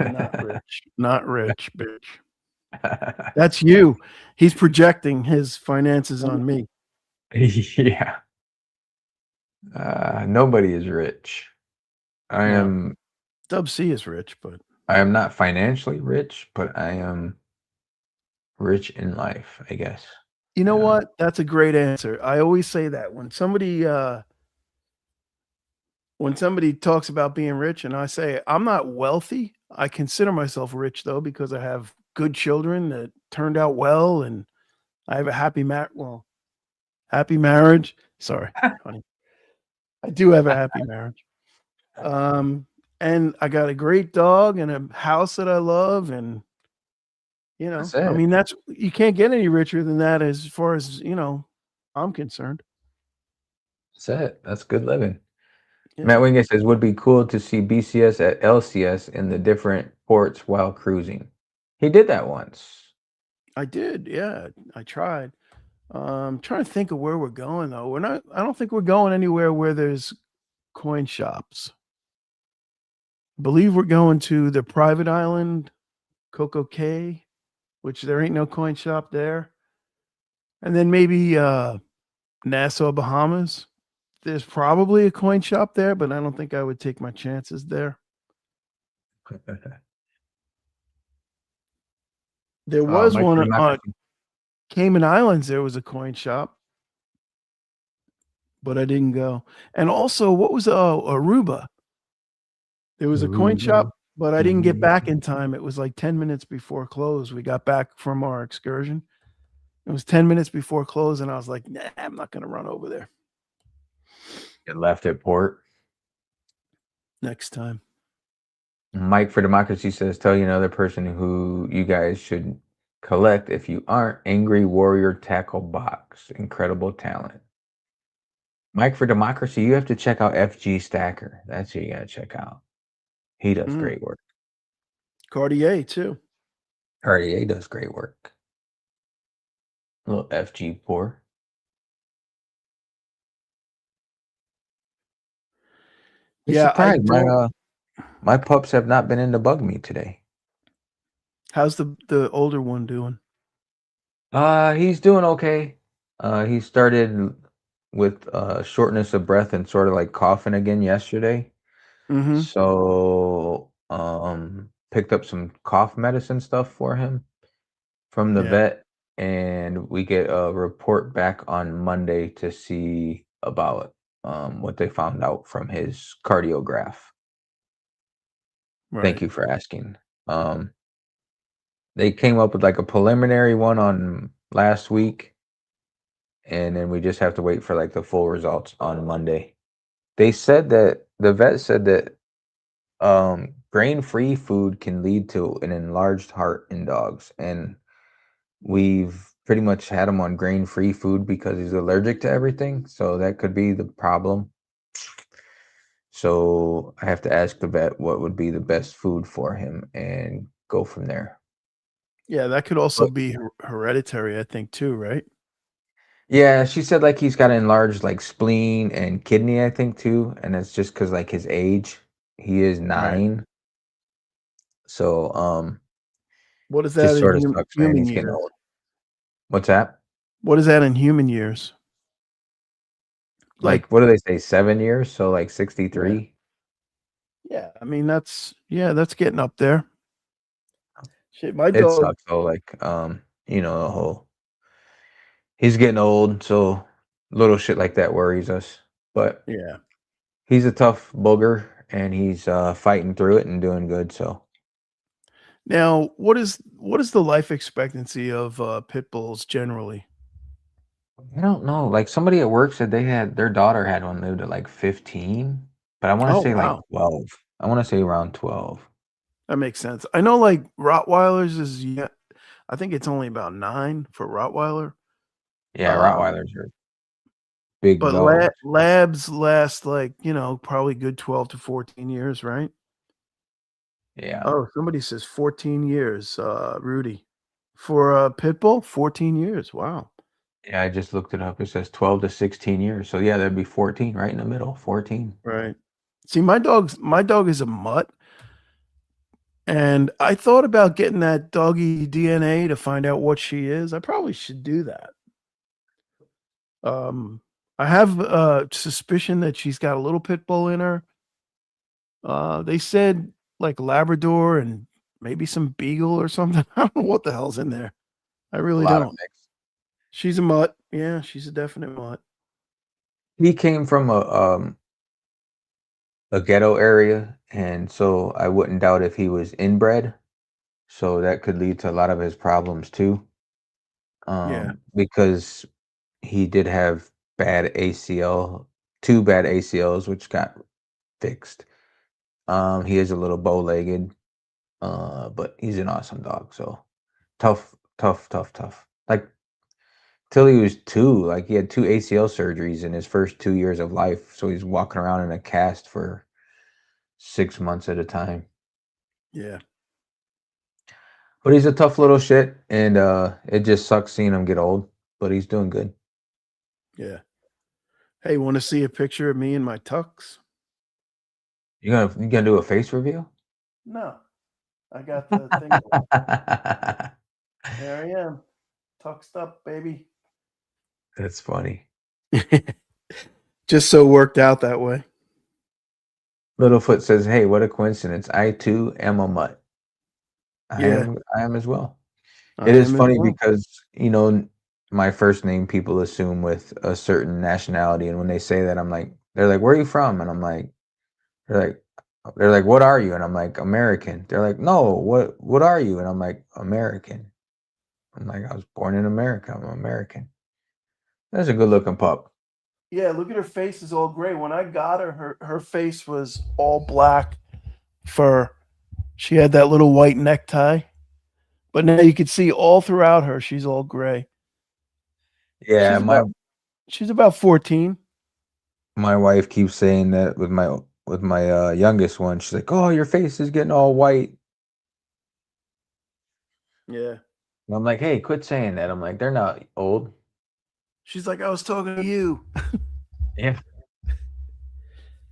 Not rich. Not rich, bitch. That's you. He's projecting his finances on me. Yeah. Nobody is rich. No. Dub C is rich, but I am not financially rich, but I am rich in life, I guess. you know what? That's a great answer. I always say that when somebody talks about being rich and I say I'm not wealthy, I consider myself rich though because I have good children that turned out well and I have a happy marriage. Sorry, honey. I do have a happy marriage. And I got a great dog and a house that I love and That's I it. mean you can't get any richer than that as far as, I'm concerned. That's it. That's good living. Yeah. Matt Wingate says, would be cool to see BCS at LCS in the different ports while cruising. He did that once. I did. Yeah, I tried. Trying to think of where we're going though. I don't think we're going anywhere where there's coin shops. I believe we're going to the private island, Coco Cay, which there ain't no coin shop there. And then maybe Nassau, Bahamas. There's probably a coin shop there, but I don't think I would take my chances there. There was Mike one for on Democracy. Cayman Islands. There was a coin shop, but I didn't go. And also, what was Aruba? There was a coin shop, but I didn't get back in time. It was like 10 minutes before close. We got back from our excursion. It was 10 minutes before close, and I was like, nah, I'm not going to run over there. Get left at port. Next time. Mike for Democracy says, tell you another person who you guys should collect if you aren't Angry Warrior Tackle Box. Incredible talent. Mike for Democracy, you have to check out FG Stacker. That's who you got to check out. He does great work. Cartier, too. Cartier does great work. A little FG pour. Yeah, surprised. My pups have not been in to bug me today. How's the older one doing? He's doing okay. He started with shortness of breath and sort of like coughing again yesterday. Mm-hmm. So picked up some cough medicine stuff for him from the vet. and we get a report back on Monday to see about what they found out from his cardiograph. Thank Right. you for asking. Um, they came up with like a preliminary one on last week, and then we just have to wait for like the full results on Monday. They said that the vet said that grain-free food can lead to an enlarged heart in dogs, and we've pretty much had him on grain-free food because he's allergic to everything, so that could be the problem. So I have to ask the vet what would be the best food for him and go from there. Yeah, that could also But be hereditary, I think, too, right? yeah, she said like he's got an enlarged like spleen and kidney, I think too, and it's just because like his age. He is Right. 9, so What is that just in sort of sucks, man. human He's getting years? old. What's that? What is that in human years? Like, Like, what do they say? 7 years, so like yeah, 63. yeah. I mean, that's getting up there. Shit, my It dog. sucks though. Like, the whole he's getting old, so little shit like that worries us. But Yeah. he's a tough booger, and he's fighting through it and doing good. So Now, what is the life expectancy of pit bulls generally? I don't know. Like somebody at work said their daughter had one lived at like 15, but I want to Oh say like wow, 12. I want to say around 12. that makes sense. I know like Rottweilers is yeah, I think it's only about 9 for Rottweiler. Yeah, Um, Rottweilers are big but dogs. labs last like probably good 12 to 14 years, right? Yeah. Oh, somebody says 14 years, Rudy. For a pit bull, 14 years. Wow. Yeah, I just looked it up. It says 12 to 16 years. So yeah, that'd be 14 right in the middle. 14. Right. See, my dog is a mutt, and I thought about getting that doggy DNA to find out what she is. I probably should do that. Um, I have a suspicion that she's got a little pit bull in her. They said like Labrador and maybe some beagle or something. I don't know what the hell's in there. I A really lot of don't. mix. She's a mutt. Yeah, she's a definite mutt. He came from a ghetto area, and so I wouldn't doubt if he was inbred. So that could lead to a lot of his problems too. Yeah, Because he did have bad ACL, 2 bad ACLs, which got fixed. He is a little bow-legged, but he's an awesome dog. So tough, tough, tough, tough. Like till he was 2, like he had 2 ACL surgeries in his first 2 years of life. So he's walking around in a cast for 6 months at a time. yeah, But he's a tough little shit, and it just sucks seeing him get old. But he's doing good. yeah. Hey, want to see a picture of me in my tux? You gonna do a face reveal? No, I got the thing on. There I am, tuxed up, baby. That's funny. Just so worked out that way. Littlefoot says, "Hey, what a coincidence! I too am a mutt. I Yeah, am. I am as well." I It is am as funny well. because my first name people assume with a certain nationality, and when they say that, they're like, "Where are you from?" And they're like, they're like, "What are you?" And I'm like, "American." They're like, "No, what are you?" And I'm like, "American." I'm like, "I was born in America. I'm American." That's a good looking pup. Yeah, look at her face is all gray. When I got her, her face was all black fur. She had that little white necktie, but now you can see all throughout her, she's all gray. Yeah, She's my about she's about 14. my wife keeps saying that with my youngest one. She's like, "Oh, your face is getting all white." Yeah. And I'm like, "Hey, quit saying that." I'm like, "They're not old." She's like, I was talking to you. Yeah.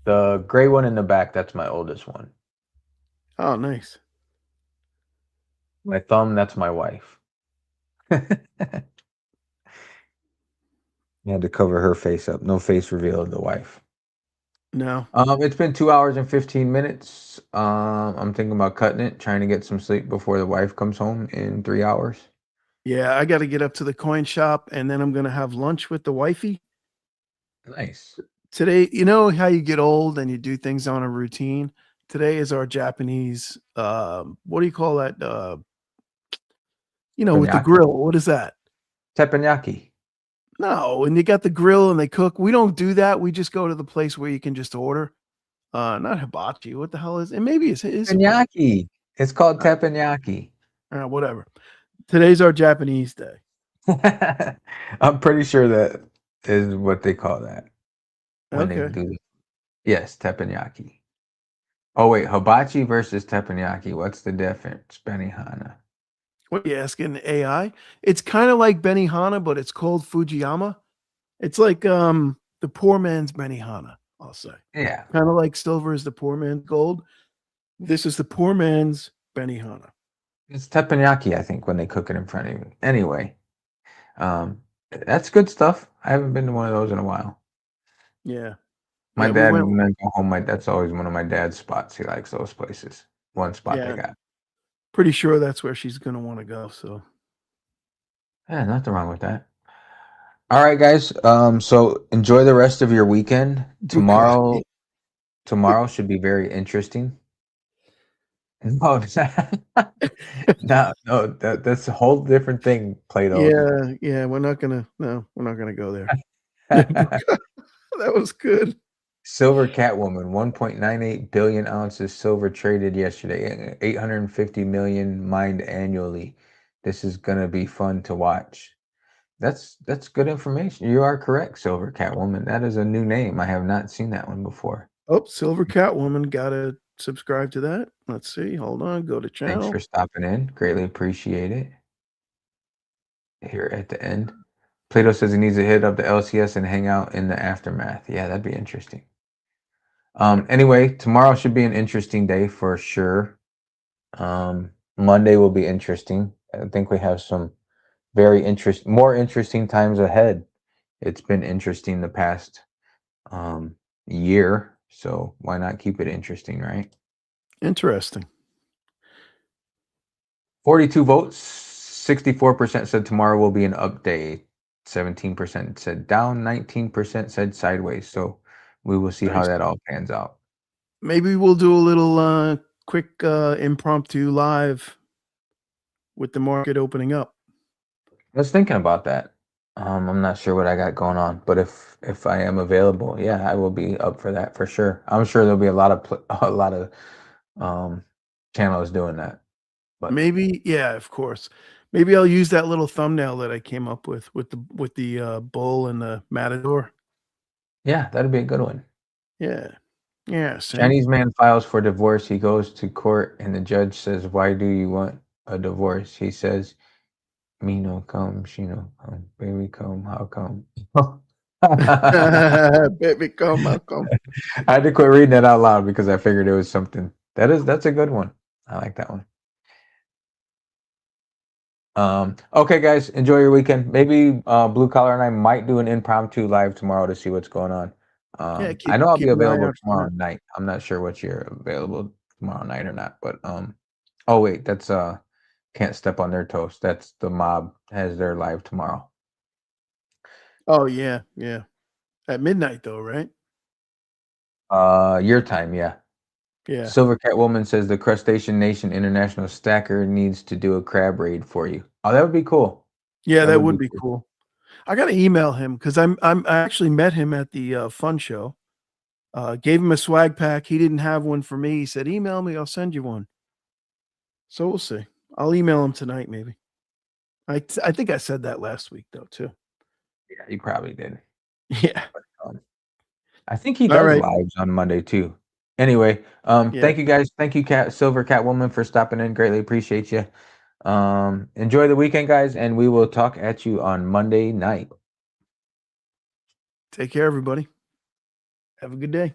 The gray one in the back, that's my oldest one. Oh, nice. My thumb, that's my wife. You had to cover her face up. No face reveal of the wife. No. It's been 2 hours and 15 minutes. I'm thinking about cutting it, trying to get some sleep before the wife comes home in 3 hours. Yeah, I got to get up to the coin shop, and then I'm going to have lunch with the wifey. Nice. Today, you know how you get old and you do things on a routine? Today is our Japanese, what do you call that? With the Teppanyaki. grill. What is that? Teppanyaki. No, and you got the grill and they cook. We don't do that. We just go to the place where you can just order. Not hibachi. What the hell is it? Maybe it's hibachi. Teppanyaki. It's called Uh, teppanyaki. Whatever. Today's our Japanese day. I'm pretty sure that is what they call that when they Okay. do it. Yes, teppanyaki. Oh wait, hibachi versus teppanyaki. What's the difference, Benihana? What are you asking AI? It's kind of like Benihana, but it's called Fujiyama. It's like the poor man's Benihana, I'll say. Yeah, Kind of like silver is the poor man's gold. This is the poor man's Benihana. it's teppanyaki, I think, when they cook it in front of you. Anyway, um, that's good stuff. I haven't been to one of those in a while. Yeah. My Yeah, we dad, went. when I go home, that's always one of my dad's spots. He likes those places. One spot they Yeah. got. Pretty sure that's where she's going to want to go. So, Yeah, nothing wrong with that. All right, guys. So enjoy the rest of your weekend. bukkake. Tomorrow should be very interesting. No, no, that's a whole different thing, Plato. Yeah, we're not gonna go there. That was good. Silver Catwoman, 1.98 billion ounces silver traded yesterday, 850 million mined annually. This is gonna be fun to watch. That's good information. You are correct, Silver Catwoman. That is a new name. I have not seen that one before. Oh, Silver Catwoman, gotta subscribe to that. Let's see. Hold on. Go to Thanks channel. for stopping in. Greatly appreciate it. Here at the end. Plato says he needs to hit up the LCS and hang out in the aftermath. Yeah, that'd be interesting. Anyway, tomorrow should be an interesting day for sure. Monday will be interesting. I think we have some more interesting times ahead. It's been interesting the past year, so why not keep it interesting, right? Interesting. 42 votes, 64% said tomorrow will be an up day, 17% said down, 19% said sideways. So we will see how Nice. that all pans out. Maybe we'll do a little quick impromptu live with the market opening up. I was thinking about that. I'm not sure what I got going on, but if I am available, yeah, I will be up for that for sure. I'm sure there'll be a lot of a lot of um, channels doing that. But Maybe, yeah, of course. Maybe I'll use that little thumbnail that I came up with the bull and the matador. yeah, that'd be a good one. Yeah. Yeah, see? Chinese man files for divorce. He goes to court, and the judge says, "Why do you want a divorce?" He says, "Me no come, she no come, baby come, how come?" Baby, come, I'll come. I had to quit reading that out loud because I figured it was something. That's a good one. I like that one. Okay, guys, enjoy your weekend. Maybe Blue Collar and I might do an impromptu live tomorrow to see what's going on. Yeah, I know I'll be keep an eye available out for tomorrow that. night. I'm not sure what you're available tomorrow night or not, but oh wait, that's can't step on their toes. That's the mob has their live tomorrow. Oh, yeah, yeah. At midnight, though, right? Your time, yeah. Yeah. Silver Cat Woman says the Crustacean Nation International Stacker needs to do a crab raid for you. Oh, that would be cool. Yeah, That that would would be be cool. cool. I gotta email him because I actually met him at the fun show. Gave him a swag pack. He didn't have one for me. He said, "Email me, I'll send you one." So we'll see. I'll email him tonight, maybe. I think I said that last week though too. Yeah, you probably did. Yeah. Um, I think he All does right. lives on Monday too. Anyway, Yeah. thank you guys. Thank you, Silver Cat Woman, for stopping in. Greatly appreciate you. Enjoy the weekend, guys, and we will talk at you on Monday night. Take care, everybody. Have a good day.